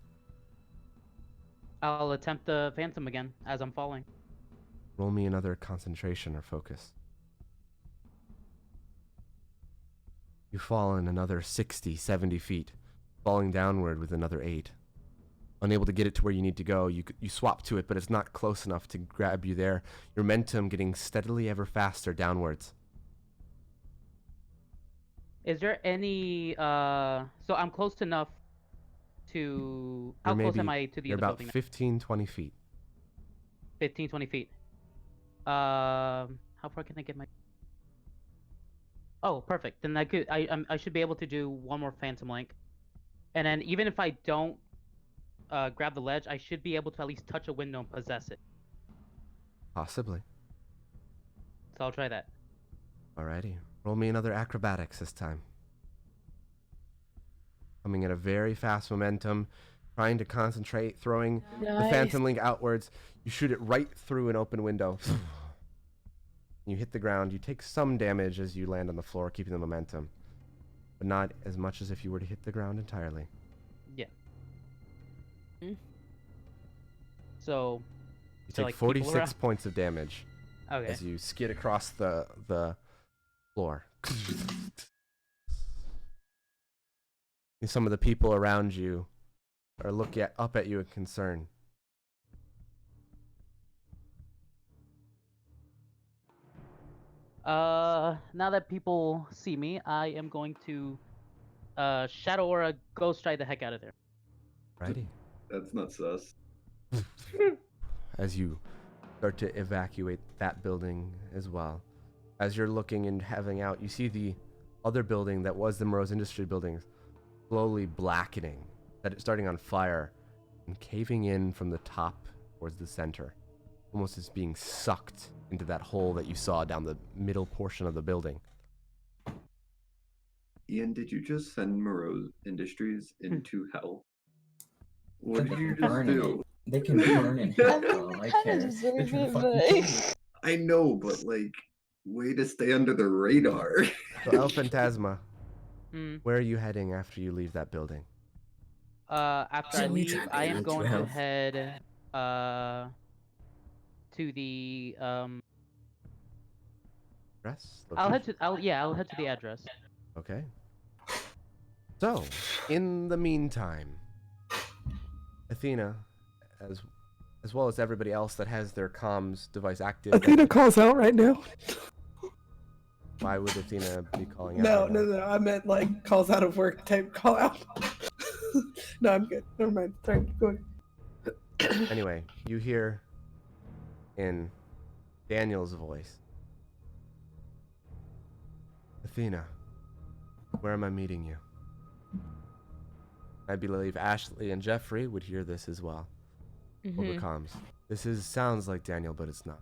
I'll attempt the phantom again as I'm falling. Roll me another concentration or focus. You fall in another 60, 70 feet, falling downward with another 8. Unable to get it to where you need to go, you swap to it, but it's not close enough to grab you there. Your momentum getting steadily ever faster downwards. Is there any so I'm close enough to how close am I to the You're other about building? 15, 20 feet. 15, 20 feet. How far can I get my? Oh, perfect. Then I should be able to do one more phantom link, and then even if I don't grab the ledge, I should be able to at least touch a window and possess it. Possibly. So I'll try that. Alrighty. Roll me another acrobatics this time. Coming at a very fast momentum, trying to concentrate, throwing the phantom link outwards. You shoot it right through an open window. You hit the ground. You take some damage as you land on the floor, keeping the momentum, but not as much as if you were to hit the ground entirely. Yeah. So you take 46 points of damage okay. as you skid across the floor. And some of the people around you are looking up at you in concern. Now that people see me, I am going to Shadow Aura Ghost Strike the heck out of there. Righty. That's not sus. As you start to evacuate that building as well. As you're looking and having out, you see the other building that was the Morose Industry building slowly blackening, that it's starting on fire and caving in from the top towards the center, almost as being sucked into that hole that you saw down the middle portion of the building. Ian, did you just send Morose Industries into hell? What did you just burn do? They can burn in hell, bro. I care. They're trying to fucking kill me. I know, but like, way to stay under the radar. So El Phantasma, where are you heading after you leave that building? After I leave, I am going to head to the Address? I'll head to the address. Okay. So, in the meantime, Athena, as well as everybody else that has their comms device active. Athena calls out right now. Why would Athena be calling out? No. I meant like calls out of work type call out. No, I'm good. Never mind. Sorry, go ahead. Anyway, you hear in Daniel's voice, Athena, Where am I meeting you? I believe Ashley and Jeffrey would hear this as well. Over comms. This sounds like Daniel, but it's not.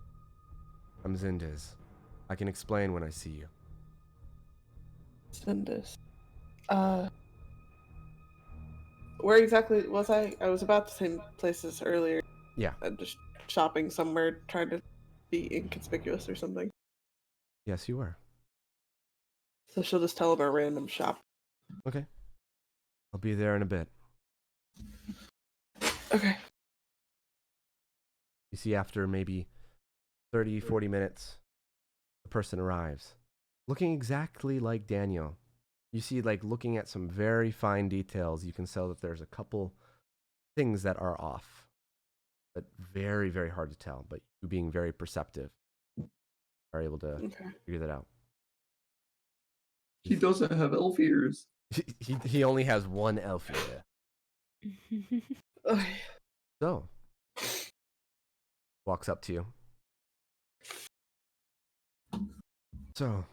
I'm Zindiz. I can explain when I see you. Zindiz. Where exactly was I? I was about the same places earlier. Yeah. I'm just shopping somewhere, trying to be inconspicuous or something. Yes, you were. So she'll just tell him a random shop. Okay. I'll be there in a bit. Okay. You see, after maybe 30, 40 minutes, the person arrives. Looking exactly like Daniel. You see, like, looking at some very fine details, you can tell that there's a couple things that are off. But very, very hard to tell. But you being very perceptive are able to figure that out. He doesn't have elf ears. He only has one elf ear. So, walks up to you. So,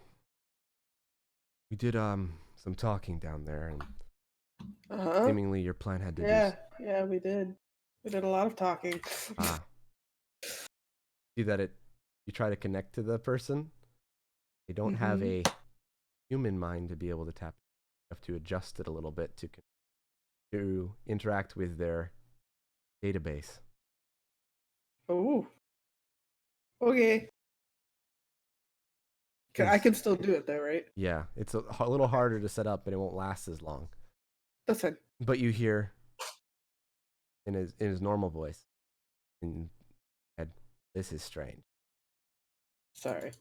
we did some talking down there, and seemingly your plan had to do. Yeah, we did. We did a lot of talking. See that you try to connect to the person. They don't have a human mind to be able to tap. You have to adjust it a little bit to interact with their database. Oh. Okay. I can still do it though, right? Yeah, it's a little harder to set up, but it won't last as long. That's fine. But you hear in his normal voice, in head, this is strange. Sorry.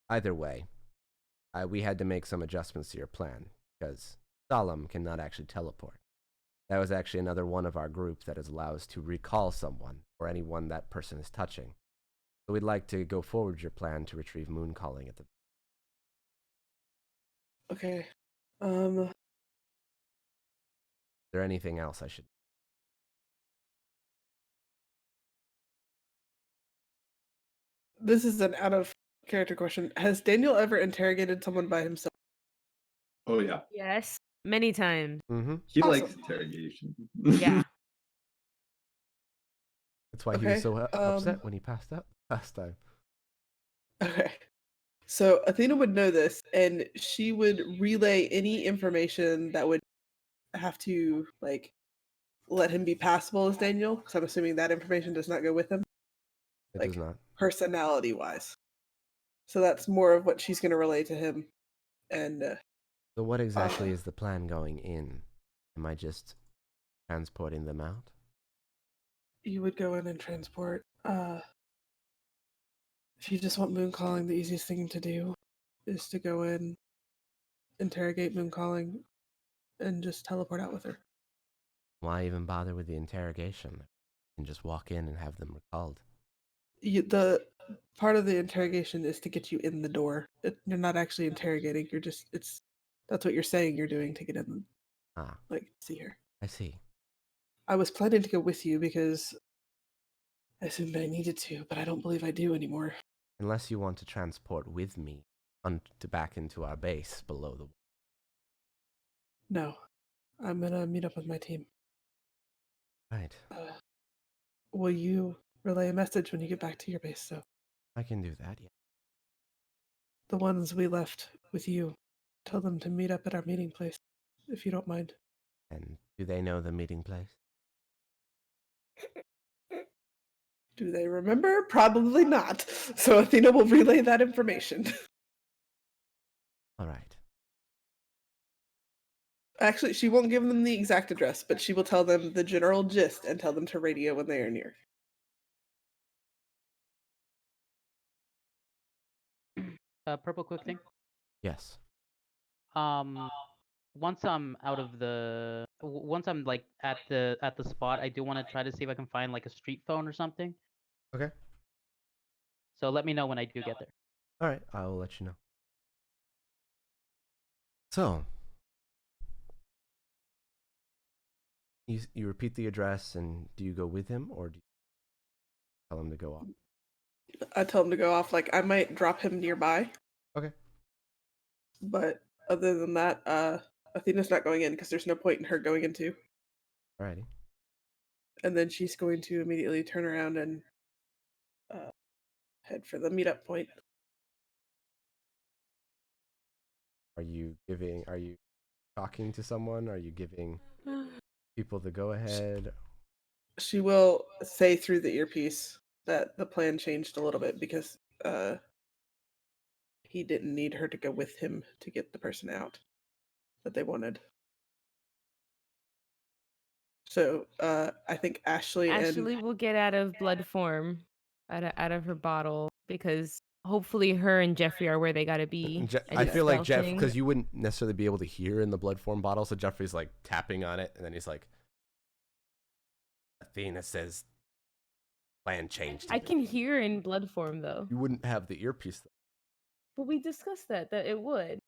Either way, we had to make some adjustments to your plan because Solemn cannot actually teleport. That was actually another one of our group that is allowed us to recall someone or anyone that person is touching. So we'd like to go forward with your plan to retrieve moon calling at the. Okay. Is there anything else I should? This is an out of character question. Has Daniel ever interrogated someone by himself? Oh yeah. Yes, many times. He Awesome. likes interrogation. Yeah. That's why he was so upset when he passed out last time. Okay. So Athena would know this, and she would relay any information that would have to, like, let him be passable as Daniel, because I'm assuming that information does not go with him. It like, does not. Personality-wise. So that's more of what she's going to relay to him. And So what exactly is the plan going in? Am I just transporting them out? you would go in and transport. If you just want moon calling, the easiest thing to do is to go in, interrogate moon calling, and just teleport out with her. Why even bother with the interrogation? You can just walk in and have them recalled. The part of the interrogation is to get you in the door. You're not actually interrogating. You're just that's what you're saying you're doing to get in. Like, see her. I see. I was planning to go with you because I assumed I needed to, but I don't believe I do anymore. Unless you want to transport with me back into our base below the. No, I'm gonna meet up with my team. Right. Will you relay a message when you get back to your base? So I can do that. Yeah. the ones we left with you, tell them to meet up at our meeting place, if you don't mind. And do they know the meeting place? Do they remember? Probably not. So Athena will relay that information. All right. Actually, she won't give them the exact address, but she will tell them the general gist and tell them to radio when they are near. Purple, quick thing. Yes. Once I'm out of the, once I'm like at the spot, I do want to try to see if I can find like a street phone or something. Okay. So let me know when I do get there. All right. I will let you know. So. You repeat the address, and do you go with him, or do you tell him to go off? I tell him to go off. Like, I might drop him nearby. Okay. But Other than that, Athena's not going in because there's no point in her going into. Alrighty. And then she's going to immediately turn around and head for the meetup point. Are you talking to someone? Are you giving people the go ahead? She will say through the earpiece that the plan changed a little bit because he didn't need her to go with him to get the person out that they wanted. So I think Ashley will get out of blood form, out of her bottle, because hopefully her and Jeffrey are where they gotta be. I feel like Jeff, because you wouldn't necessarily be able to hear in the blood form bottle, so Jeffrey's like tapping on it, and then he's like, Athena says plan changed. I can hear in blood form though. You wouldn't have the earpiece though. But we discussed that it would.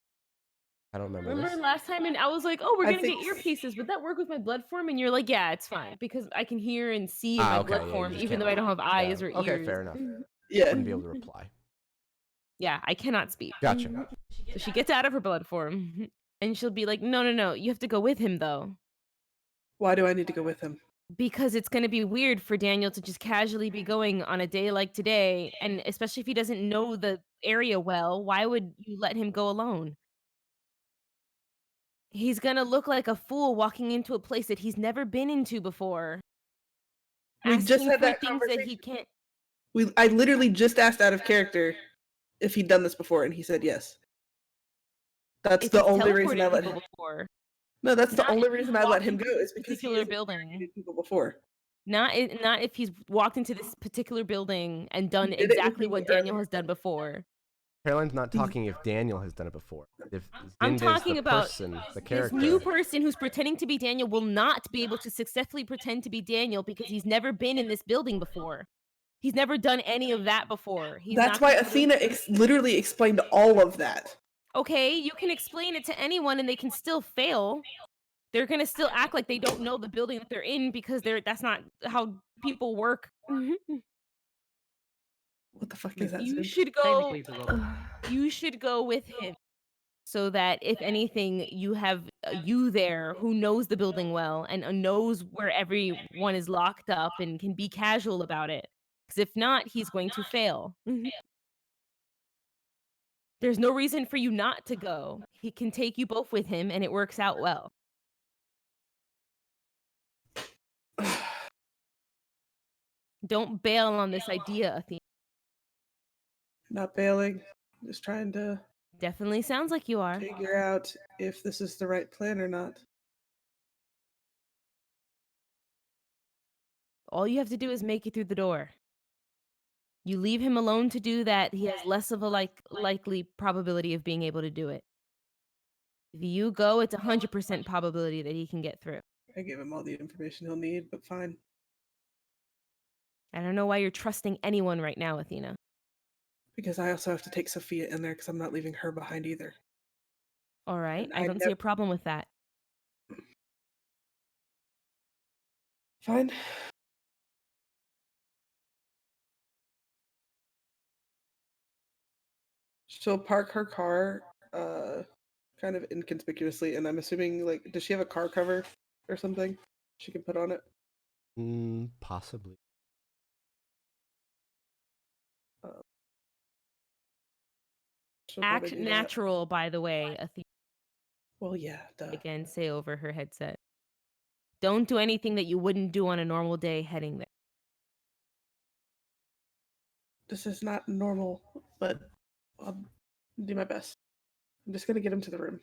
I don't remember Remember this. last time, and I was like, "Oh, we're I gonna get think- earpieces. Would that work with my blood form?" And you're like, "Yeah, it's fine because I can hear and see in my okay, blood yeah, you form, just even can't though I don't have eyes yeah. or ears." Okay, fair enough. Yeah. Wouldn't be able to reply. Yeah, I cannot speak. Gotcha. So she gets out of her blood form, and she'll be like, "No, you have to go with him though." Why do I need to go with him? Because it's going to be weird for Daniel to just casually be going on a day like today, and especially if he doesn't know the area well, why would you let him go alone? He's going to look like a fool walking into a place that he's never been into before. We just asking had for that things that he can't. I literally just asked out of character if he'd done this before, and he said yes. That's If the he's only reason I teleported let people him. before. No, that's the Not only if he's reason I let walked him into go this is because he particular has building. people before. Not if he's walked into this particular building and done He did it with exactly me what Daniel earlier. has done before. Caroline's not talking if Daniel has done it before. If I'm Zinda's talking the about person, the this character. new person who's pretending to be Daniel will not be able to successfully pretend to be Daniel because he's never been in this building before. He's never done any of that before. He's That's not why gonna be able Athena literally explained all of that. Okay, you can explain it to anyone and they can still fail. They're gonna still act like they don't know the building that they're in because that's not how people work. What the fuck is that? You Zoom? should go. Technically, it's a little. You should go with him, so that if anything, you have you there who knows the building well and knows where everyone is locked up and can be casual about it. Because if not, he's going to fail. There's no reason for you not to go. He can take you both with him, and it works out well. Don't bail on this idea, Athena. Not bailing. Just trying to Definitely sounds like you are. figure out if this is the right plan or not. All you have to do is make it through the door. You leave him alone to do that, he has less of a likely probability of being able to do it. If you go, it's 100% probability that he can get through. I gave him all the information he'll need, but fine. I don't know why you're trusting anyone right now, Athena. Because I also have to take Sophia in there because I'm not leaving her behind either. All right, And I don't see a problem with that. Fine. She'll park her car kind of inconspicuously, and I'm assuming, like, does she have a car cover or something she can put on it? Possibly. Act natural, by the way, Athena. Well, yeah, duh. Again, say over her headset. Don't do anything that you wouldn't do on a normal day heading there. This is not normal, but I'll do my best. I'm just gonna get him to the room.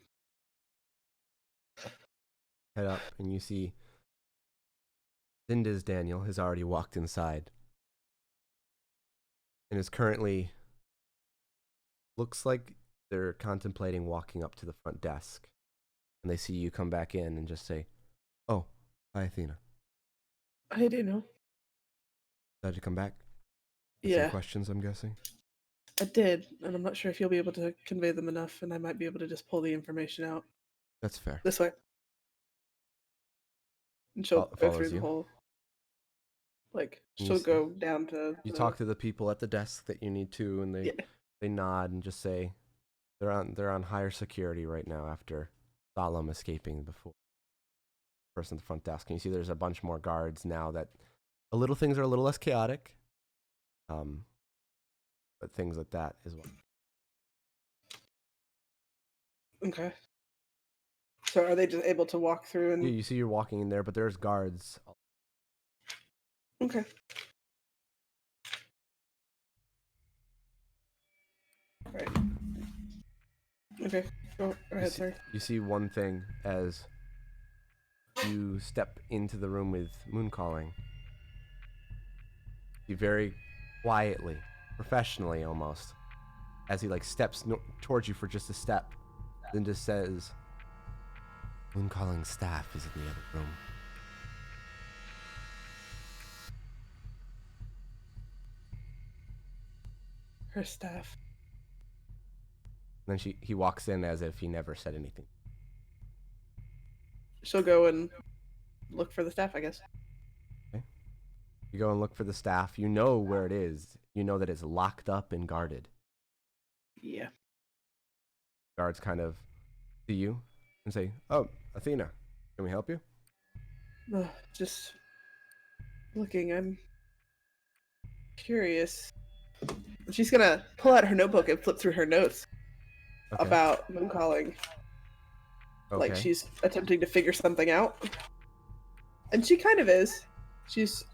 Head up, and you see Zinda's Daniel has already walked inside and is currently looks like they're contemplating walking up to the front desk, and they see you come back in and just say, "Oh, hi, Athena. I do know. Glad you come back." Yeah. Some questions, I'm guessing. I did, and I'm not sure if you'll be able to convey them enough, and I might be able to just pull the information out. That's fair. This way. And she'll go Follows through the you. whole. Like, And she'll you go down to. You talk to the people at the desk that you need to, and they nod and just say, They're on higher security right now after Solemn escaping before person at the front desk. And you see there's a bunch more guards now that the little things are a little less chaotic. But things like that as well. Okay. So are they just able to walk through and? Yeah, you see you're walking in there, but there's guards. Okay. Right. Okay. Go ahead, sir. You see one thing as you step into the room with Moon Calling. You very quietly, professionally almost, as he like steps towards you for just a step, then just says, Moon Calling's staff is in the other room. Her staff. And then he walks in as if he never said anything. She'll go and look for the staff, I guess. Okay. You go and look for the staff. You know where it is. You know that it's locked up and guarded. Yeah. Guards kind of see you and say, "Oh, Athena, can we help you?" Just looking. I'm curious. She's gonna pull out her notebook and flip through her notes about Moon Calling. Like she's attempting to figure something out. And she kind of is.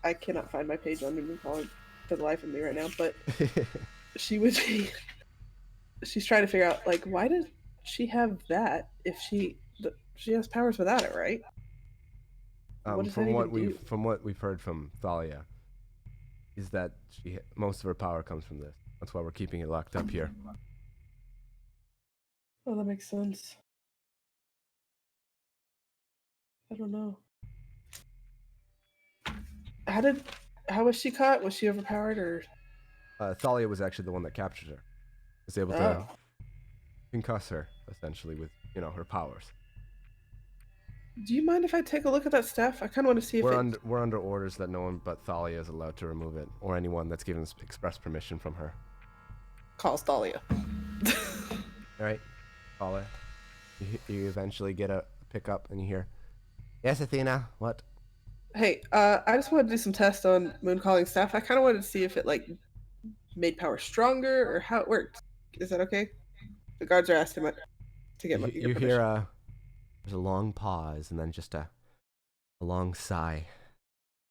I cannot find my page on Moon Calling for the life of me right now, but she would be. She's trying to figure out, like, why does she have that if she has powers without it, right? From what we've heard from Thalia, is that most of her power comes from this. That's why we're keeping it locked up here. Oh, that makes sense. I don't know. How was she caught? Was she overpowered or? Thalia was actually the one that captured her. Was able to concuss her essentially with her powers. Do you mind if I take a look at that staff? I kind of want to see if we're under orders that no one but Thalia is allowed to remove it, or anyone that's given express permission from her. Calls Thalia. All right, Thalia. You eventually get a pickup and you hear, "Yes, Athena. What?" Hey, I just wanted to do some tests on Moon Calling staff. I kind of wanted to see if it made power stronger or how it worked. Is that okay? The guards are asking to get you hear there's a long pause and then just a long sigh.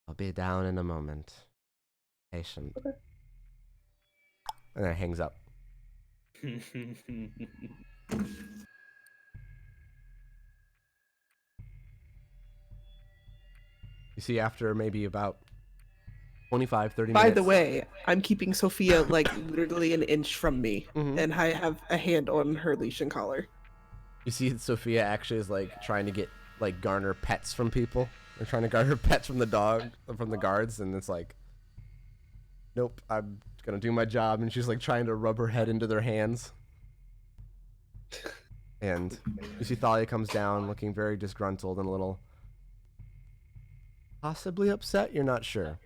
I'll be down in a moment. Patient. Okay. And then it hangs up. You see, after maybe about 25, 30 minutes. By the way, I'm keeping Sophia literally an inch from me, and I have a hand on her leash and collar. You see, Sophia actually is trying to get garner pets from people. They're trying to garner pets from the guards, and it's like, nope, I'm gonna do my job. And she's trying to rub her head into their hands. And you see Thalia comes down looking very disgruntled and a little possibly upset. You're not sure.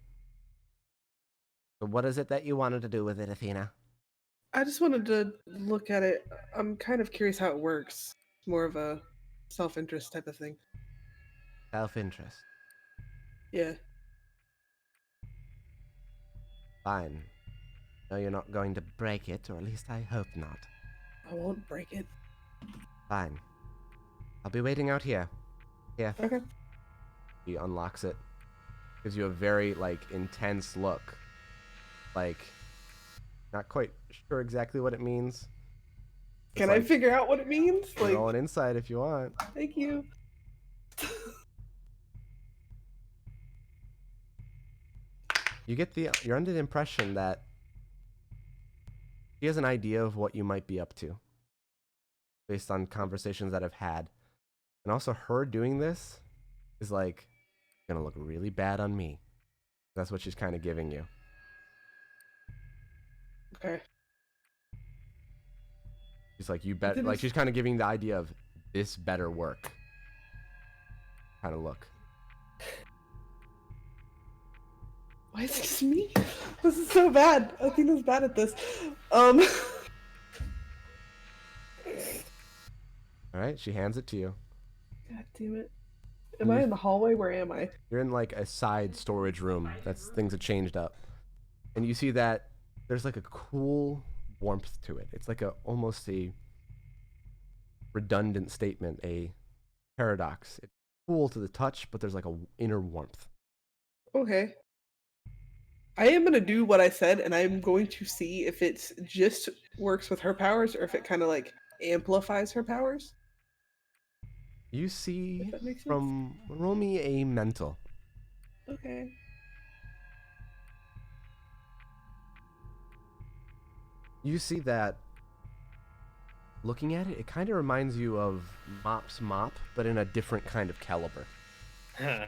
So what is it that you wanted to do with it, Athena? I just wanted to look at it. I'm kind of curious how it works. More of a self-interest type of thing. Self-interest. Yeah. Fine. No, you're not going to break it, or at least I hope not. I won't break it. Fine. I'll be waiting out here. Here. Okay. He unlocks it. Gives you a very, intense look. Not quite sure exactly what it means. Can I figure out what it means? Roll an insight if you want. Thank you. You're under the impression that he has an idea of what you might be up to, based on conversations that I've had, and also her doing this is gonna look really bad on me. That's what she's kind of giving you. Okay. She's you bet. She's kind of giving the idea of this better work. Kind of look. Why is this me? This is so bad. Athena's bad at this. All right, she hands it to you. God damn it. Am I in the hallway? Where am I? You're in like a side storage room. Things have changed up. And you see that there's like a cool warmth to it. It's like almost a redundant statement, a paradox. It's cool to the touch, but there's like a inner warmth. Okay. I am going to do what I said, and I'm going to see if it just works with her powers or if it kind of like amplifies her powers. You see If that makes sense. from roll me a mental. Okay. You see that looking at it, it kind of reminds you of Mop's mop, but in a different kind of caliber. Huh.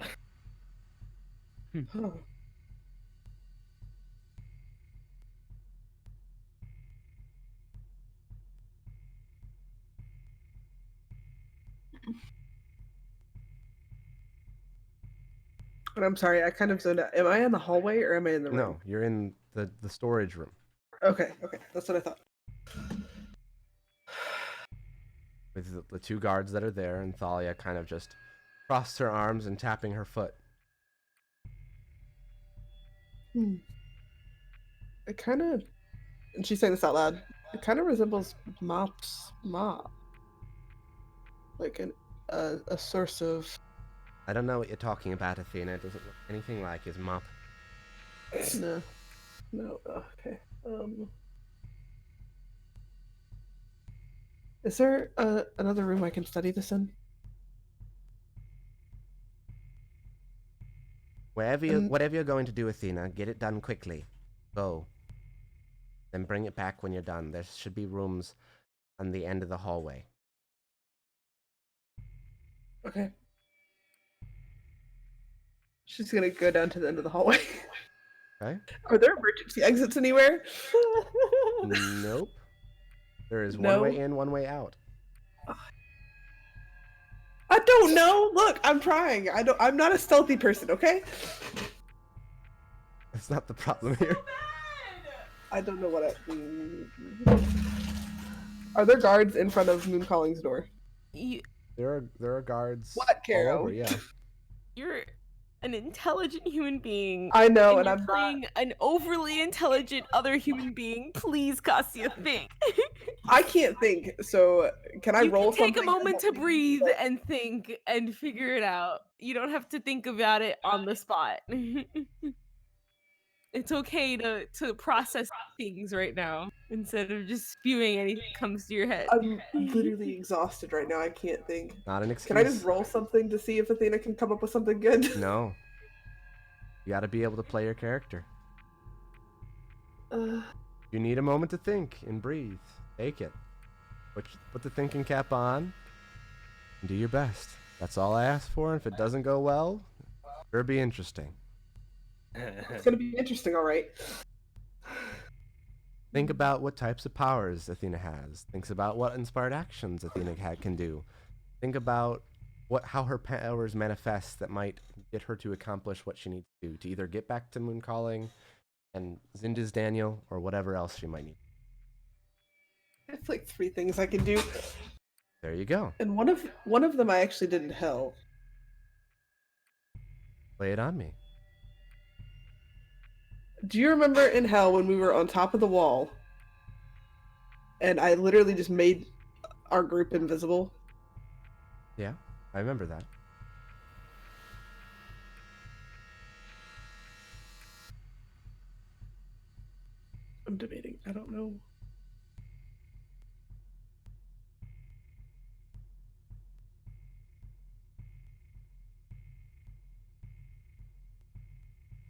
And I'm sorry, I kind of zoned out. Am I in the hallway or am I in the room? No, you're in the storage room. Okay, that's what I thought. With the two guards that are there, and Thalia kind of just crossed her arms and tapping her foot. It kind of, and she's saying this out loud, it kind of resembles Mop's mop. Like a source of... I don't know what you're talking about, Athena. It doesn't look anything like his mop. No, okay. Is there another room I can study this in? Whatever you're going to do, Athena, get it done quickly. Go. Then bring it back when you're done. There should be rooms on the end of the hallway. Okay. She's gonna go down to the end of the hallway. Okay. Are there emergency exits anywhere? Nope. There is No. one way in, one way out. I don't know. Look, I'm trying. I'm not a stealthy person, okay? That's not the problem here. I don't know what Are there guards in front of Mooncalling's door? There are guards. What, Caro? All over, yeah. You're an intelligent human being. I know, and you're I'm playing an overly intelligent other human being. Please, Costia, think. I can't think, so can I roll Take a something? moment to breathe and think and figure it out. You don't have to think about it on the spot. It's okay to process things right now instead of just spewing anything that comes to your head. I'm literally exhausted right now. I can't think. Not an excuse. Can I just roll something to see if Athena can come up with something good? No. You gotta be able to play your character. You need a moment to think and breathe. Take it. Put the thinking cap on and do your best. That's all I ask for. And if it doesn't go well, it'll be interesting. It's gonna be interesting, all right. Think about what types of powers Athena has. Think about what inspired actions Athena can do. Think about how her powers manifest that might get her to accomplish what she needs to do, to either get back to Mooncalling and Zinda's Daniel or whatever else she might need. I have like 3 things I can do. There you go. And one of them I actually did in hell. Lay it on me. Do you remember in hell when we were on top of the wall and I literally just made our group invisible? Yeah, I remember that. I'm debating. I don't know.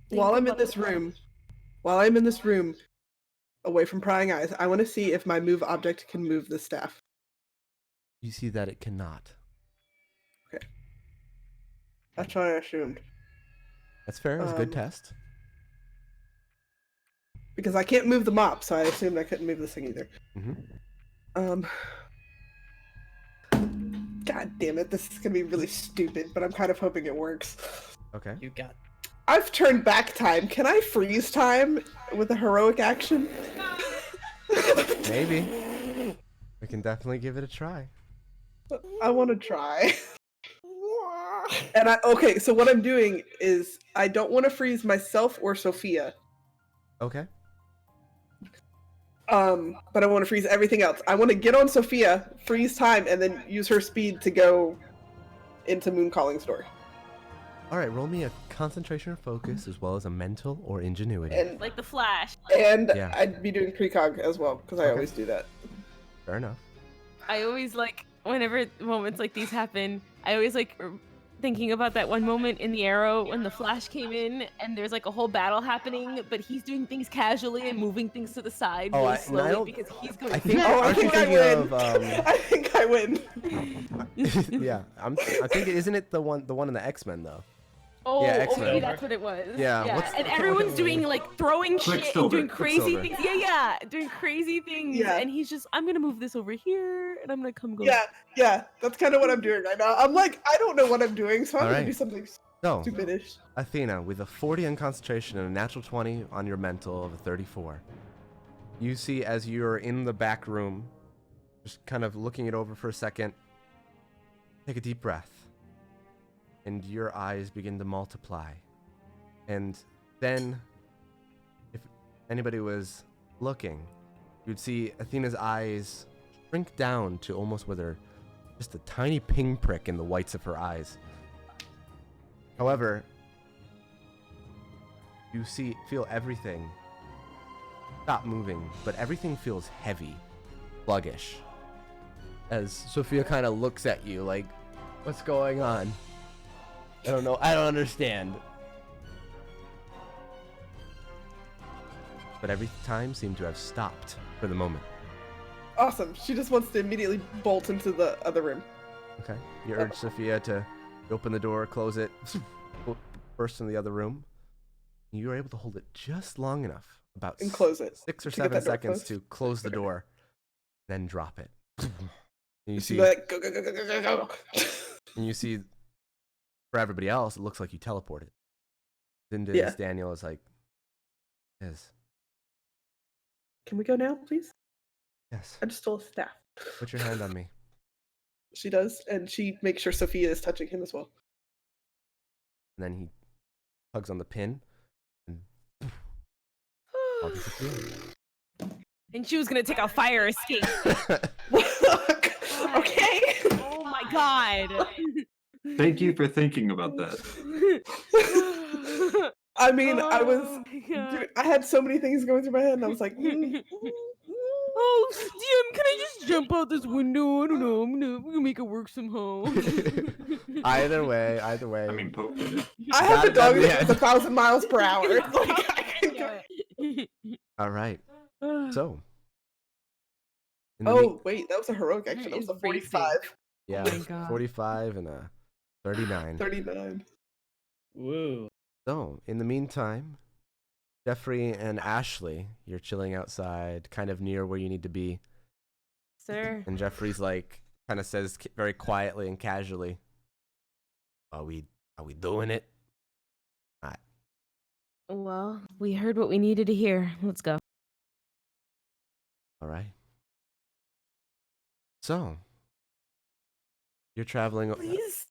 While I'm in this room, away from prying eyes, I want to see if my move object can move the staff. You see that it cannot. Okay. That's what I assumed. That's fair. It was a good test. Because I can't move the mop, so I assumed I couldn't move this thing either. God damn it, this is gonna be really stupid, but I'm kind of hoping it works. Okay. You got. I've turned back time. Can I freeze time with a heroic action? Maybe. We can definitely give it a try. I want to try. And okay, so what I'm doing is I don't want to freeze myself or Sophia. Okay. But I want to freeze everything else. I want to get on Sophia, freeze time, and then use her speed to go into Mooncalling's door. All right, roll me a concentration or focus as well as a mental or ingenuity. And Like the Flash. and Yeah. I'd be doing precog as well because I Okay. always do that. Fair enough. I always like whenever moments like these happen. I always like thinking about that one moment in the Arrow when the Flash came in and there's like a whole battle happening, but he's doing things casually and moving things to the side Oh, really I slowly don't- because he's going. I think. Oh, I aren't you think I thinking win. of? I think I win. Yeah, I'm thinking. Isn't it the one in the X-Men though? Oh, Yeah, maybe X-Men. that's what it was. Yeah, what's and the- everyone's doing like throwing shit and Quicksilver. doing crazy Quicksilver. things. Yeah, doing crazy things. Yeah. And he's just, I'm gonna move this over here, and I'm gonna come go. Yeah, that's kind of what I'm doing right now. I'm like, I don't know what I'm doing, so I'm gonna Alright. do something So, stupidish. Athena, with a 40 on concentration and a natural 20 on your mental of a 34, you see as you're in the back room, just kind of looking it over for a second, take a deep breath, and your eyes begin to multiply. And then, if anybody was looking, you'd see Athena's eyes shrink down to almost where they're just a tiny pinprick in the whites of her eyes. However, you feel everything stop moving, but everything feels heavy, sluggish. As Sophia kind of looks at you like, what's going on? I don't know. I don't understand. But every time seemed to have stopped for the moment. Awesome. She just wants to immediately bolt into the other room. Okay. You urge Sophia to open the door, close it, burst into the other room. You were able to hold it just long enough, about And close it. 6 or To get 7 that door seconds closed. to close the door, then drop it. And you see, Like, go, go, go, go, go, go, go. and you see, for everybody else, it looks like you teleported. Then Yeah. Daniel is like, yes, Can we go now, please? yes. I just stole a staff. Put your hand on me. She does, and she makes sure Sophia is touching him as well. And then he tugs on the pin, and all disappears. And she was gonna take a fire escape. Okay. Oh my god. Thank you for thinking about that. I mean, I was. Oh my God. Dude, I had so many things going through my head, and I was like, Oh, DM, can I just jump out this window? I don't know. I'm gonna make it work somehow. Either way. I mean, poke it. I have a Got dog it, that yeah. goes 1,000 miles per hour. Like, I can do it. All right. So. in the Oh, wait, that was a heroic action. That was a It's 45. yeah, my God. 45 and a 39. 39. Woo. So, in the meantime, Jeffrey and Ashley, you're chilling outside, kind of near where you need to be. Sir. And Jeffrey's like, kind of says very quietly and casually, Are we doing it? Well, we heard what we needed to hear. Let's go. All right. So, you're traveling. Please.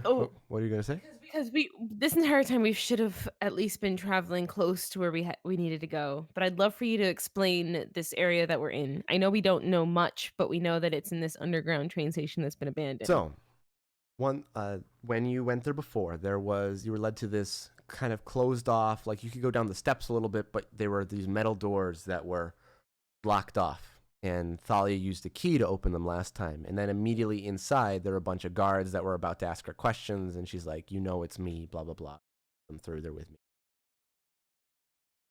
Oh, what are you gonna say? Because this entire time we should have at least been traveling close to where we needed to go. But I'd love for you to explain this area that we're in. I know we don't know much, but we know that it's in this underground train station that's been abandoned. So, when you went there before, you were led to this kind of closed off, like you could go down the steps a little bit, but there were these metal doors that were blocked off. And Thalia used a key to open them last time. And then immediately inside, there were a bunch of guards that were about to ask her questions. And she's like, it's me, blah, blah, blah. Come through there with me.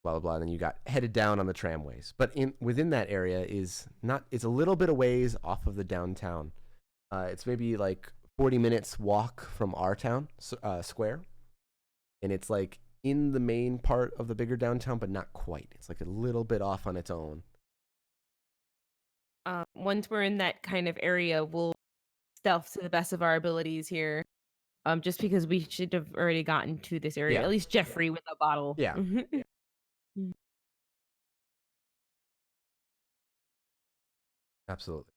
Blah, blah, blah. And then you got headed down on the tramways. But within that area it's a little bit of ways off of the downtown. It's maybe like 40 minutes walk from our town square. And it's like in the main part of the bigger downtown, but not quite. It's like a little bit off on its own. Once we're in that kind of area, we'll stealth to the best of our abilities here. Just because we should have already gotten to this area. Yeah. At least Jeffrey with a bottle. Yeah. Absolutely.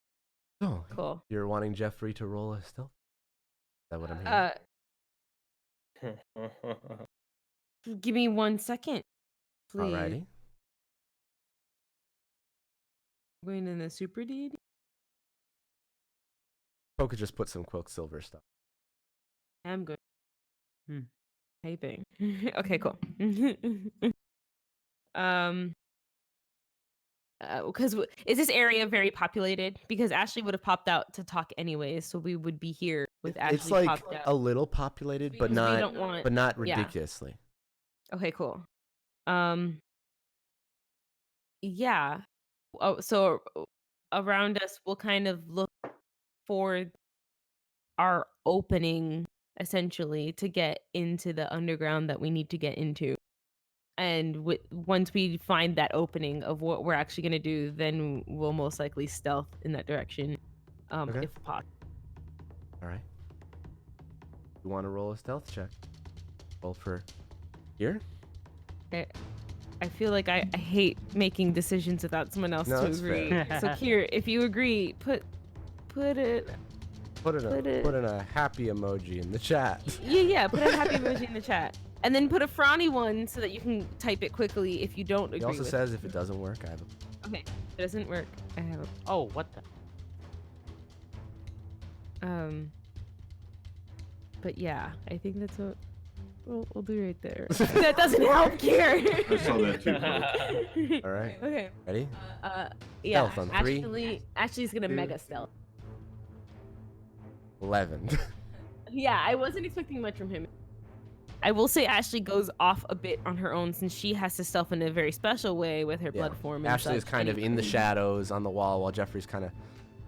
Oh, Cool. you're wanting Jeffrey to roll a stealth? Is that what I'm hearing? Give me 1 second, please. Alrighty. Going in the super deed. Poe could just put some Quicksilver stuff. I'm good. Typing. Okay, cool. Because is this area very populated? Because Ashley would have popped out to talk anyways, so we would be here with Ashley It's like popped out. a little populated, but Because we not, don't want- but not yeah. ridiculously. Okay, cool. Yeah. Oh, so around us, we'll kind of look for our opening essentially to get into the underground that we need to get into. And once we find that opening of what we're actually going to do, then we'll most likely stealth in that direction, Okay. if possible. All right. You want to roll a stealth check? Roll for here. I feel like I hate making decisions without someone else No, to that's agree. fair. So Kier, if you agree, put it. Put in a happy emoji in the chat. Yeah. Put a happy emoji in the chat, and then put a frowny one so that you can type it quickly if you don't agree. He also with says if it doesn't work, I have a. Okay, if it doesn't work, I have a. Oh, what the? But yeah, I think that's what we'll do right there. That doesn't help, Kier. I saw that too. All right. Okay. Ready? Yeah. Stealth on 3. Ashley's gonna mega stealth. 11. Yeah, I wasn't expecting much from him. I will say Ashley goes off a bit on her own since she has to stealth in a very special way with her blood form. And Ashley is such. kind of in the shadows on the wall while Jeffrey's kind of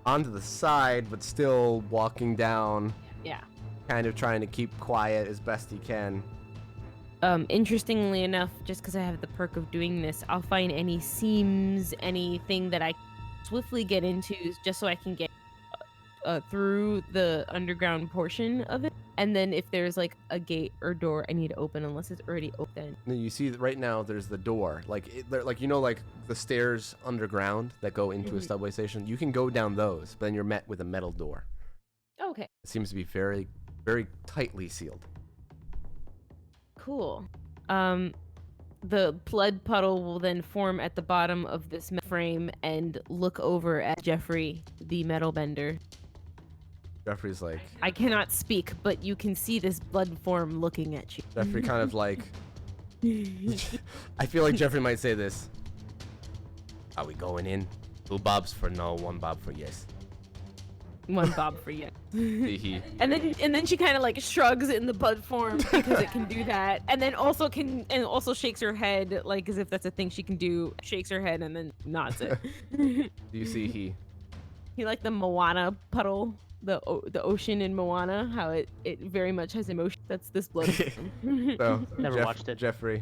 onto the side, but still walking down. Yeah. Kind of trying to keep quiet as best he can. Interestingly enough, just because I have the perk of doing this, I'll find any seams, anything that I swiftly get into just so I can get through the underground portion of it. And then if there's like a gate or door I need to open unless it's already open. And you see that right now there's the door, like like the stairs underground that go into a subway station. You can go down those, but then you're met with a metal door. Okay. It seems to be very, very tightly sealed. Cool. The blood puddle will then form at the bottom of this frame and look over at Jeffrey, the metal bender. Jeffrey's like... I cannot speak, but you can see this blood form looking at you. Jeffrey kind of like... I feel like Jeffrey might say this. Are we going in? 2 bobs for no, 1 bob for yes. 1 bob for yes. Hee. And then she kind of like shrugs in the blood form because it can do that, and then also shakes her head like as if that's a thing she can do. Shakes her head and then nods it. Do you see he? He like the Moana puddle, the ocean in Moana, how it very much has emotion. That's this blood. So, Never watched it. Jeffrey.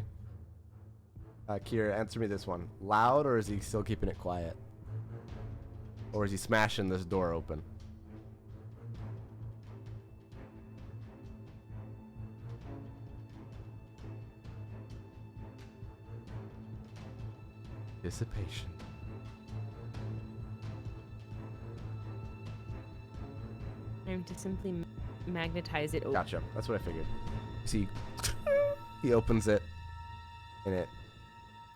Kira, answer me this one. Loud, or is he still keeping it quiet? Or is he smashing this door open? Dissipation. Time to simply magnetize it open. Gotcha. That's what I figured. See, he opens it, and it.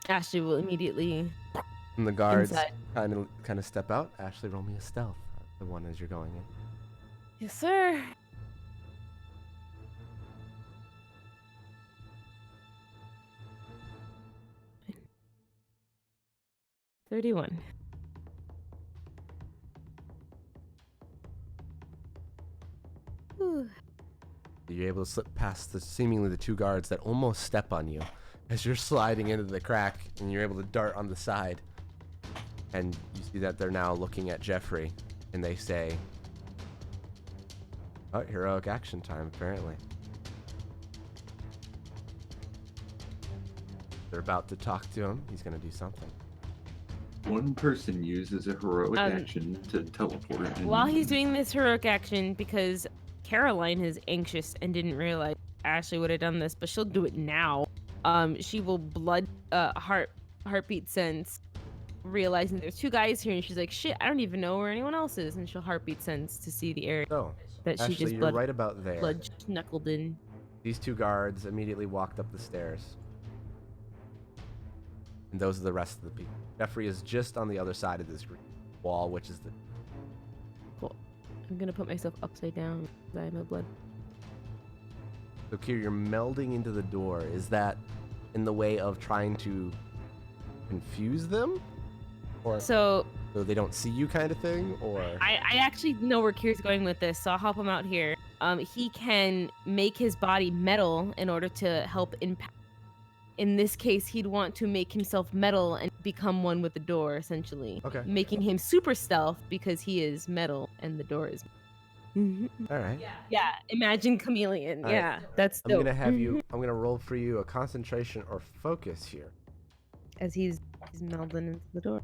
Ashley will immediately. And the guards Inside. kind of step out. Ashley, roll me a stealth. The one as you're going in. Yes, sir. $31. Whew. You're able to slip past seemingly the 2 guards that almost step on you as you're sliding into the crack, and you're able to dart on the side. And you see that they're now looking at Jeffrey, and they say, "Oh, heroic action time, apparently." They're about to talk to him. He's going to do something. One person uses a heroic action to teleport. While he's doing this heroic action, because Caroline is anxious and didn't realize Ashley would have done this, but she'll do it now. She will heartbeat sense realizing there's two guys here, and she's like, "Shit, I don't even know where anyone else is," and she'll heartbeat sense to see the area So, that she Ashley, just you're right about there. blood knuckled in. These two guards immediately walked up the stairs. And those are the rest of the people. Jeffrey is just on the other side of this wall, which is the... Cool. I'm gonna put myself upside down because I'm a blood. So, Kier, you're melding into the door. Is that in the way of trying to confuse them? Or So they don't see you kind of thing? Or... I actually know where Kier's going with this, so I'll help him out here. He can make his body metal in order to help impact. In this case, he'd want to make himself metal and become one with the door, essentially. Okay. Making him super stealth because he is metal and the door is... All right. Yeah, imagine chameleon. All yeah, right. that's I'm dope. going to have you... I'm going to roll for you a concentration or focus here. As he's melding into the door.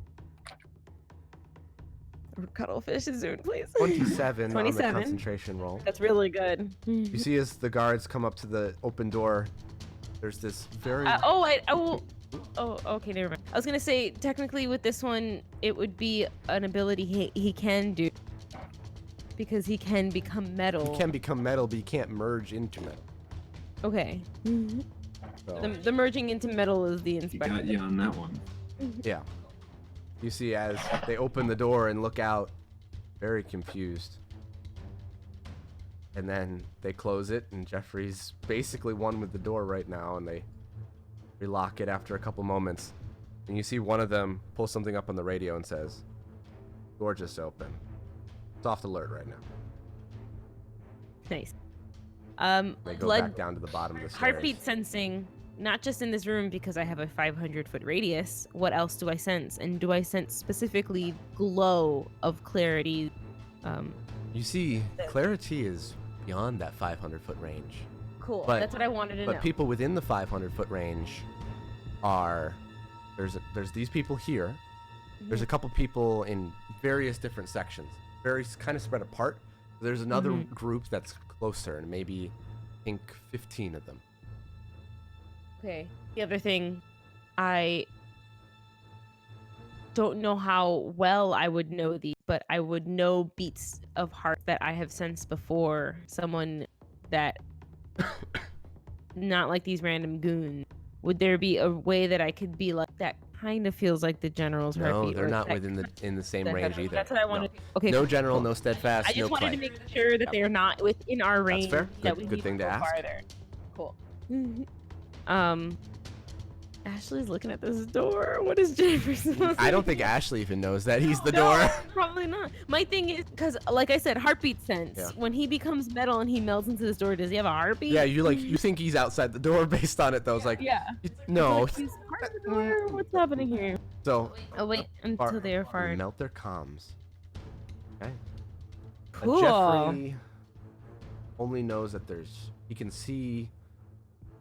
Or cuttlefish soon, please. 27 on the 27. concentration roll. That's really good. You see as the guards come up to the open door, there's this very... I will... Oh, okay, never mind. I was gonna say, technically with this one, it would be an ability he can do. Because he can become metal. You can become metal, but you can't merge into metal. Okay. So, The merging into metal is the You inspector. got you on that one. yeah. You see as they open the door and look out, very confused. And then they close it, and Jeffrey's basically one with the door right now, and they relock it after a couple moments. And you see one of them pull something up on the radio and says, "Door just open. Soft alert right now." Nice. They go Blood back down to the bottom of the stairs. heartbeat sensing, not just in this room because I have a 500-foot radius. What else do I sense? And do I sense specifically glow of clarity? You see, clarity is beyond that 500-foot range. Cool. But- That's what I wanted to know. But people within the 500-foot range are... There's these people here. There's a couple people in various different sections. Very kind of spread apart. There's another group that's closer, and maybe, I think, 15 of them. Okay. The other thing, I don't know how well I would know these, but I would know beats of heart that I have sensed before. Someone that, not like these random goons. Would there be a way that I could be like, that kind of feels like the general's No, heartbeat? they're or not that within in the same that range heartbeat? either. That's what I wanted. No. Okay. No cool, general, cool. no steadfast, I just no wanted Clay. to make sure that Yep. they're not within our range. fair. That Good- we good need thing to to go ask. farther. Cool. Ashley's looking at this door. What is Jennifer supposed to I don't do? think Ashley even knows that he's the No, door. Probably not. My thing is, because like I said, heartbeat sense. Yeah. When he becomes metal and he melts into this door, does he have a heartbeat? Yeah, you think he's outside the door based on it, though. It's like, Yeah. no. Like, he's part of the door. What's happening here? So, Oh wait, until they are they far. melt their comms. Okay. Cool. Jeffrey only knows that he can see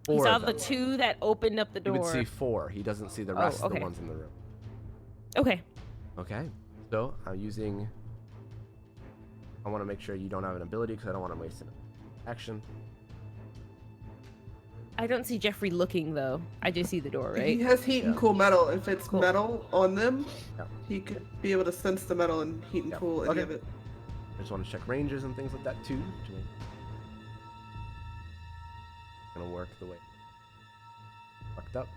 He four saw of the them. two that opened up the He door. would see 4. He doesn't see the Oh, rest of okay. the ones in the room. Okay. Okay. So I'm using. I want to make sure you don't have an ability because I don't want to waste an action. I don't see Jeffrey looking though. I just see the door, right? He has heat and Yeah. cool metal. If it's Cool. metal on them, Yeah. he could be able to sense the metal and heat and Yeah. cool any Okay. of it. I just want to check ranges and things like that too. To make gonna work the way fucked up.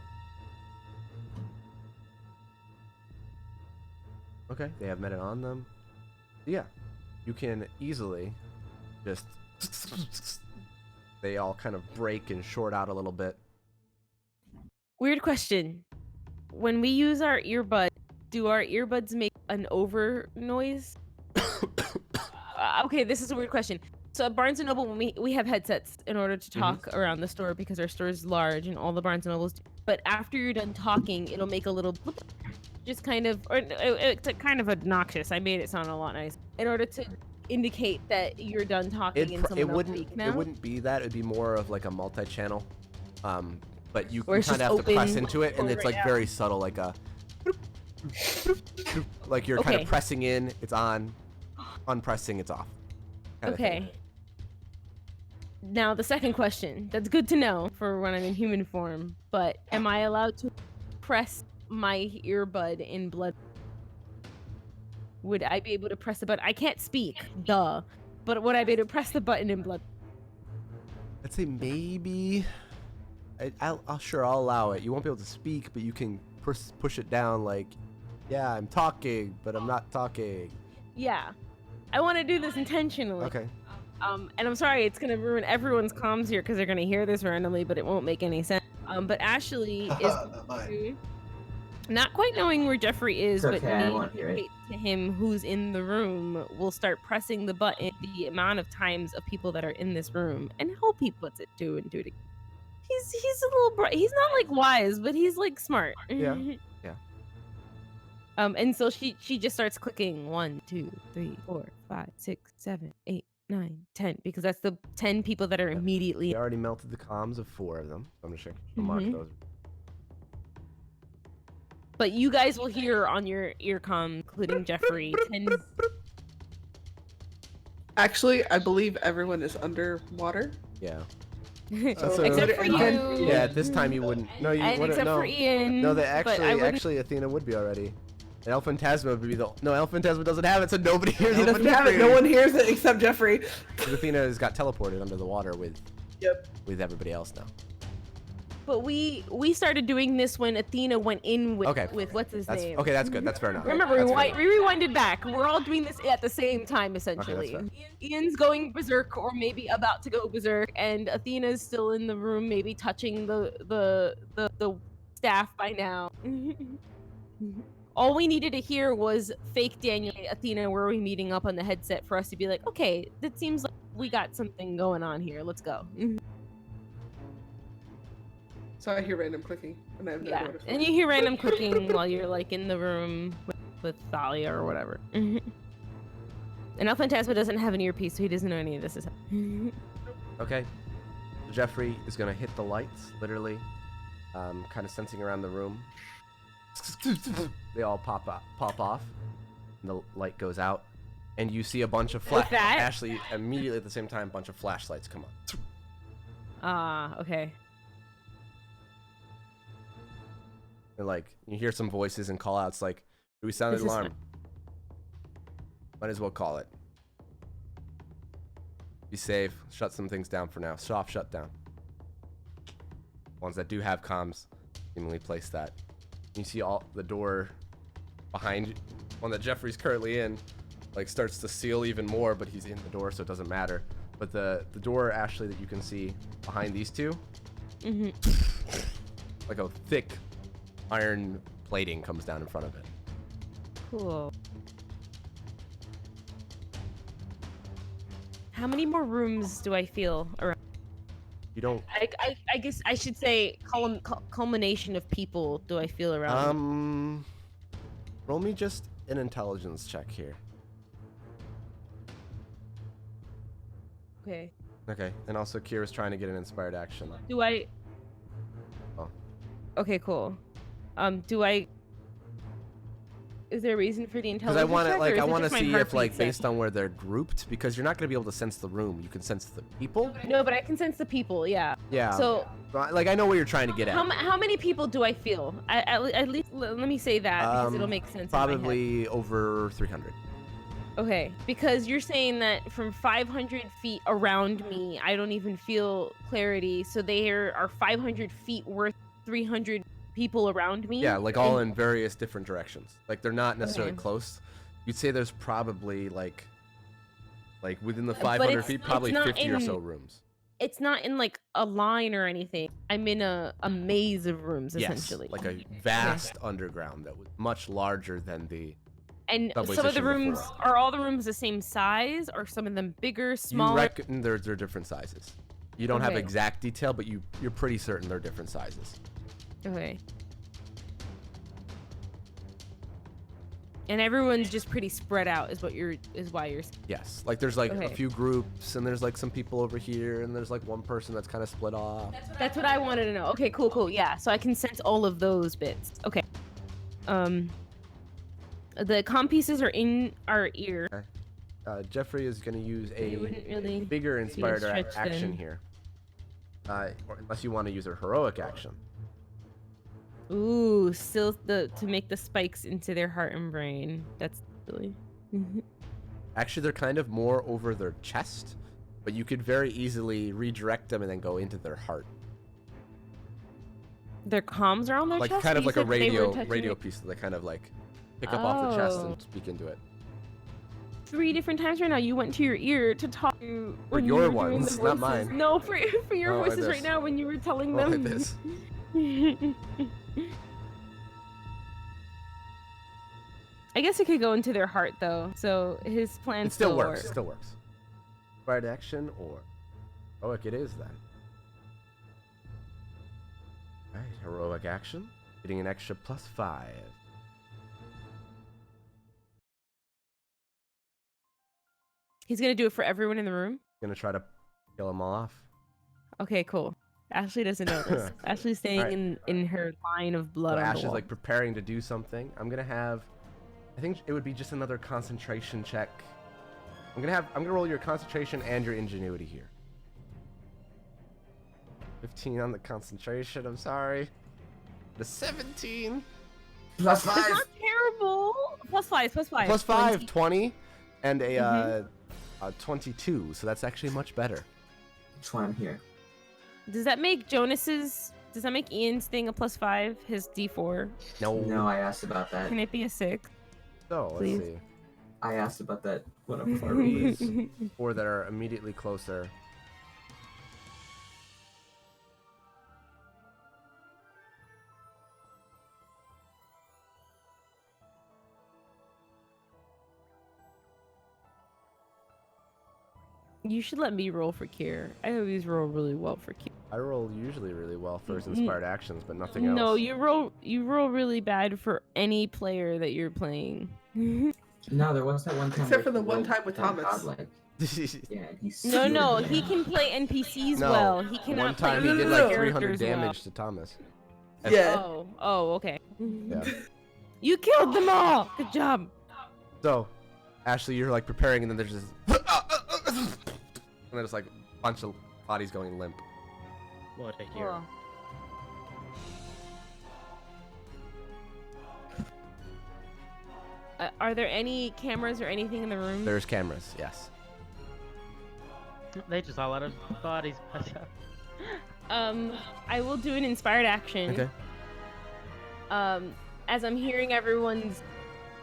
Okay, they have metal on them. Yeah, you can easily just. They all kind of break and short out a little bit. Weird question. When we use our earbud, do our earbuds make an over noise? Okay, this is a weird question. So at Barnes & Noble, when we have headsets in order to talk around the store because our store is large and all the Barnes & Nobles do. But after you're done talking, it'll make a little blip, just kind of, or it's kind of obnoxious. I made it sound a lot nice. In order to indicate that you're done talking and someone else speak now. It wouldn't be that. It'd be more of like a multi-channel. But you Where it's kind of just have to press open into it, and or it's like right very subtle, like a. Like you're kind Okay. of pressing in, it's on, unpressing, it's off. kinda thing. Okay. Now the second question. That's good to know for when I'm in human form. But am I allowed to press my earbud in blood would I be able to press the button? I can't speak, duh. But would I be able to press the button in blood? I'd say maybe. I'll allow it. You won't be able to speak, but you can push it down like, yeah, I'm talking, but I'm not talking. Yeah. I want to do this intentionally. Okay. And I'm sorry, it's gonna ruin everyone's comms here because they're gonna hear this randomly, but it won't make any sense. But Ashley is not quite knowing where Jeffrey is, It's but okay, I won't hear it. communicate to him who's in the room. Will start pressing the button the amount of times of people that are in this room, and hope he puts it to and do it again. He's a little he's not like wise, but he's like smart. Yeah. Yeah. And so she just starts clicking 1, 2, 3, 4, 5, 6, 7, 8, 9, 10, because that's the 10 people that are immediately. We already melted the comms of 4 of them. I'm gonna check. Mark those. But you guys will hear on your earcom, including Jeffrey, 10. Actually, I believe everyone is underwater. Yeah. Except for you. Yeah, at this time you wouldn't. No, you And wouldn't. except No. for Ian. No, they but I wouldn't- actually Athena would be already. And El Phantasma would be the. No, El Phantasma doesn't have it, so nobody hears He it. doesn't have it. No one hears it except Jeffrey. Because Athena has got teleported under the water with. Yep. With everybody else now. But we started doing this when Athena went in with Okay. with what's his name. Okay, that's good. That's fair enough. Remember, That's fair enough. we rewinded back. We're all doing this at the same time, essentially. fair. Ian's going berserk, or maybe about to go berserk, and Athena's still in the room, maybe touching the staff by now. All we needed to hear was fake Daniel, Athena, where are we meeting up on the headset for us to be like, okay, that seems like we got something going on here. Let's go. So I hear random clicking, and I have no idea what it's And you hear random clicking while you're like in the room with Thalia or whatever. And El Phantasma doesn't have an earpiece, so he doesn't know any of this is happening. Okay. Jeffrey is gonna hit the lights, literally, kind of sensing around the room. They all pop off, and the light goes out, and you see a bunch of Like that? Ashley immediately at the same time, a bunch of flashlights come on. Okay. And like you hear some voices and call outs like, "Do we sound an This is alarm? Might as well call it. Be safe. Shut some things down for now. Soft shutdown. Ones that do have comms, seemingly place that. You see all the door behind one that Jeffrey's currently in, like starts to seal even more, but he's in the door, so it doesn't matter. But the door, Ashley, that you can see behind these two, like a thick iron plating comes down in front of it. Cool. How many more rooms do I feel around? You don't. I guess I should say culmination of people do I feel around? Roll me just an intelligence check here. Okay. Okay, and also Kira's trying to get an inspired action. Do I? Oh. Okay, cool. Do I? Is there a reason for the Because intelligence? I want to check, or like is I it want to just my see if heartbeat like set? based on where they're grouped, because you're not gonna be able to sense the room. You can sense the people. No, but I can sense the people. Yeah. Yeah. So like I know what you're trying to get at. how many people do I feel? At least let me say that because it'll make sense. Probably over 300. Okay, because you're saying that from 500 feet around me, I don't even feel clarity. So there are 500 feet worth 300 people around me. Yeah, like all in various different directions. Like they're not necessarily Okay. close. You'd say there's probably like within the But 500 it's- feet, it's probably not 50 or in- so rooms. It's not in like a line or anything. I'm in a maze of rooms essentially. Yes, like a vast underground that was much larger than the. And subway some of the station rooms before. are all the rooms the same size, or some of them bigger, smaller. You reckon they're different sizes. You don't have Okay. exact detail, but you're pretty certain they're different sizes. Okay. And everyone's just pretty spread out, is why you're. Yes, like there's like a Okay. few groups, and there's like some people over here, and there's like one person that's kind of split off. That's what I wanted to know. Okay, cool. Yeah, so I can sense all of those bits. Okay. The comm pieces are in our ear. Jeffrey is going to use They a wouldn't really bigger be inspired stretched action then. here. Or unless you want to use a heroic action. Ooh, still to make the spikes into their heart and brain. That's silly. Actually, they're kind of more over their chest, but you could very easily redirect them and then go into their heart. Their comms are on their Like chest? kind of You like a said they were touching radio it- piece that they kind of like pick up off the chest Oh. and speak into it. 3 different times right now you went to your ear to talk to For when your you were doing the ones, not voices. mine. No, for your Oh, like voices right this. now when you were telling Oh, them. like this. I guess it could go into their heart though, so his plan It still works. works. It still works. Right action or heroic it is then. Alright, heroic action. Getting an extra +5. He's gonna do it for everyone in the room? Gonna try to kill them all off. Okay, cool. Ashley doesn't know this. Ashley's staying Alright. in her line of blood So on Ash the is wall. like preparing to do something. I'm gonna have, I think it would be just another concentration check. I'm gonna roll your concentration and your ingenuity here. 15 on the concentration. I'm sorry. The 17. +5. That's not terrible. +5, +5. +5, 20, and a Mm-hmm. 22. So that's actually much better. That's why I'm here. Does that make Jonas's? Does that make Ian's thing a +5? His D4? No, I asked about that. Can it be a 6? So let's Please. see. I asked about that one of our release. 4 that are immediately closer. You should let me roll for Kier. I always roll really well for Kier. I roll usually really well for his inspired actions, but nothing else. No, you roll really bad for any player that you're playing. No, there was that one time. Except where for the he one rolled time with down Thomas. godlike. Yeah, he's No, he can play NPCs No. well. He cannot One time play he did main like 300 characters well. damage to Thomas. Yeah. Oh, okay. Yeah. You killed them all. Good job. So, Ashley, you're like preparing, and then there's this, and there's like a bunch of bodies going limp. What a hero. Are there any cameras or anything in the room? There's cameras, yes. They just saw a lot of bodies. I will do an inspired action. Okay. As I'm hearing everyone's,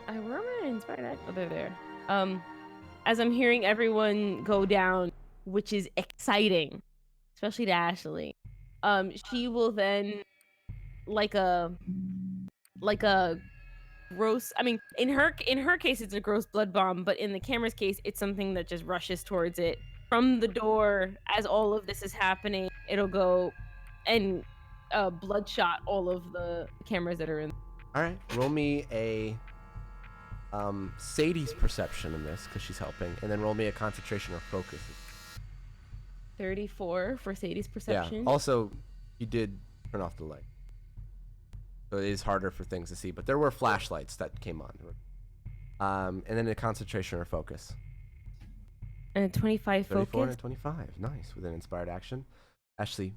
where am I inspired action? Oh, they're there. As I'm hearing everyone go down, which is exciting, especially to Ashley. She will then, like a gross. I mean, in her case, it's a gross blood bomb, but in the camera's case, it's something that just rushes towards it from the door. As all of this is happening, it'll go and bloodshot all of the cameras that are in. All right, roll me a Sadie's perception in this because she's helping, and then roll me a concentration or focus. 34 for Sadie's perception. Yeah. Also, you did turn off the light, so it is harder for things to see. But there were flashlights that came on. And then a concentration or focus. And a 25 34 focus. and a 25. Nice with an inspired action. Ashley.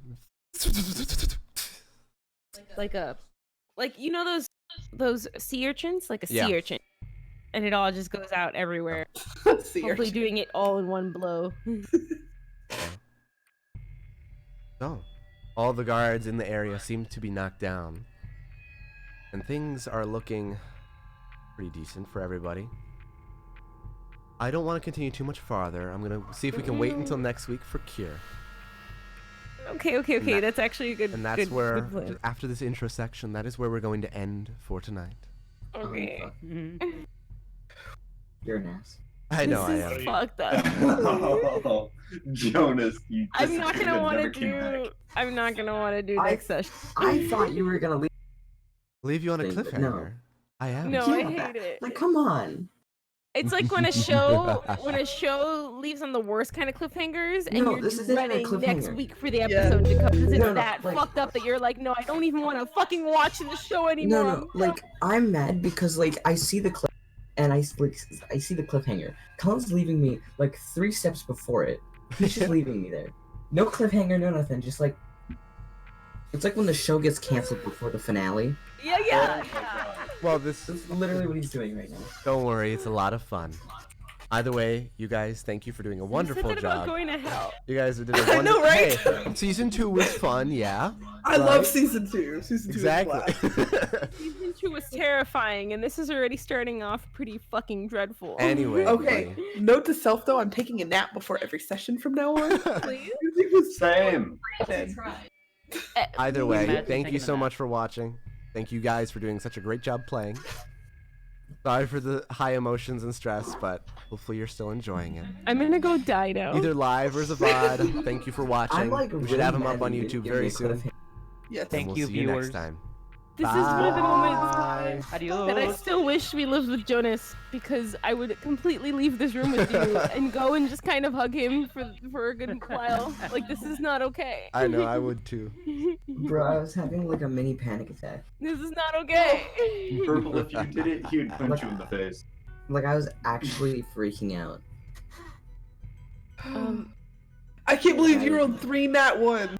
Like you know those sea urchins, like a sea urchin, and it all just goes out everywhere. Hopefully doing it all in one blow. So, all the guards in the area seem to be knocked down, and things are looking pretty decent for everybody. I don't want to continue too much farther. I'm gonna see if we can wait until next week for Cure. Okay. That's actually a good. And that's good, where, good plan. after this intro section, that is where we're going to end for tonight. Okay. You're an ass. I know I This am. is fucked up. Oh, Jonas, you I'm not disappeared gonna and want never to came back. do. I'm not gonna want to do next session. I thought you were gonna leave. Leave you on a Thing, but cliffhanger. no. I am. No, I Yeah, hate it. Like, come on. It's like when a show leaves on the worst kind of cliffhangers, and No, you're this isn't even a dreading next cliffhanger. week for the episode to come because it's No, that like- fucked up that you're like, no, I don't even want to fucking watch the show anymore. No, like I'm mad because like I see the clip and I see the cliffhanger. Colin's leaving me like 3 steps before it. He's just leaving me there. No cliffhanger, no nothing. Just like it's like when the show gets canceled before the finale. Yeah. Well, this. That's literally what he's doing right now. Don't worry, it's a lot of fun. Either way, you guys, thank you for doing a wonderful you said that about job. going to hell. You guys did a I wonderful. know, right? Hey, season 2 was fun, yeah. I love season 2. Season 2 Exactly. is blast. Season 2 was terrifying, and this is already starting off pretty fucking dreadful. Anyway. Okay, note to self though, I'm taking a nap before every session from now on. Please. It was same. Either way, Imagine thank you taking a so nap. much for watching. Thank you guys for doing such a great job playing. Sorry for the high emotions and stress, but hopefully you're still enjoying it. I'm gonna go die now. Either live or as a VOD. Thank you for watching. I'm like We should really have them mad up on that you didn't YouTube give very me a soon. cliffhanger. Yes. And Thank we'll you, see you next viewers. time. This is one of the moments Bye. that I still wish we lived with Jonas, because I would completely leave this room with you and go and just kind of hug him for a good while. Like, this is not okay. I know, I would too. Bro, I was having like a mini panic attack. This is not okay. Purple, if you did it, he would punch you in the face. Like I was actually freaking out. I can't believe you rolled 3 nat 1s.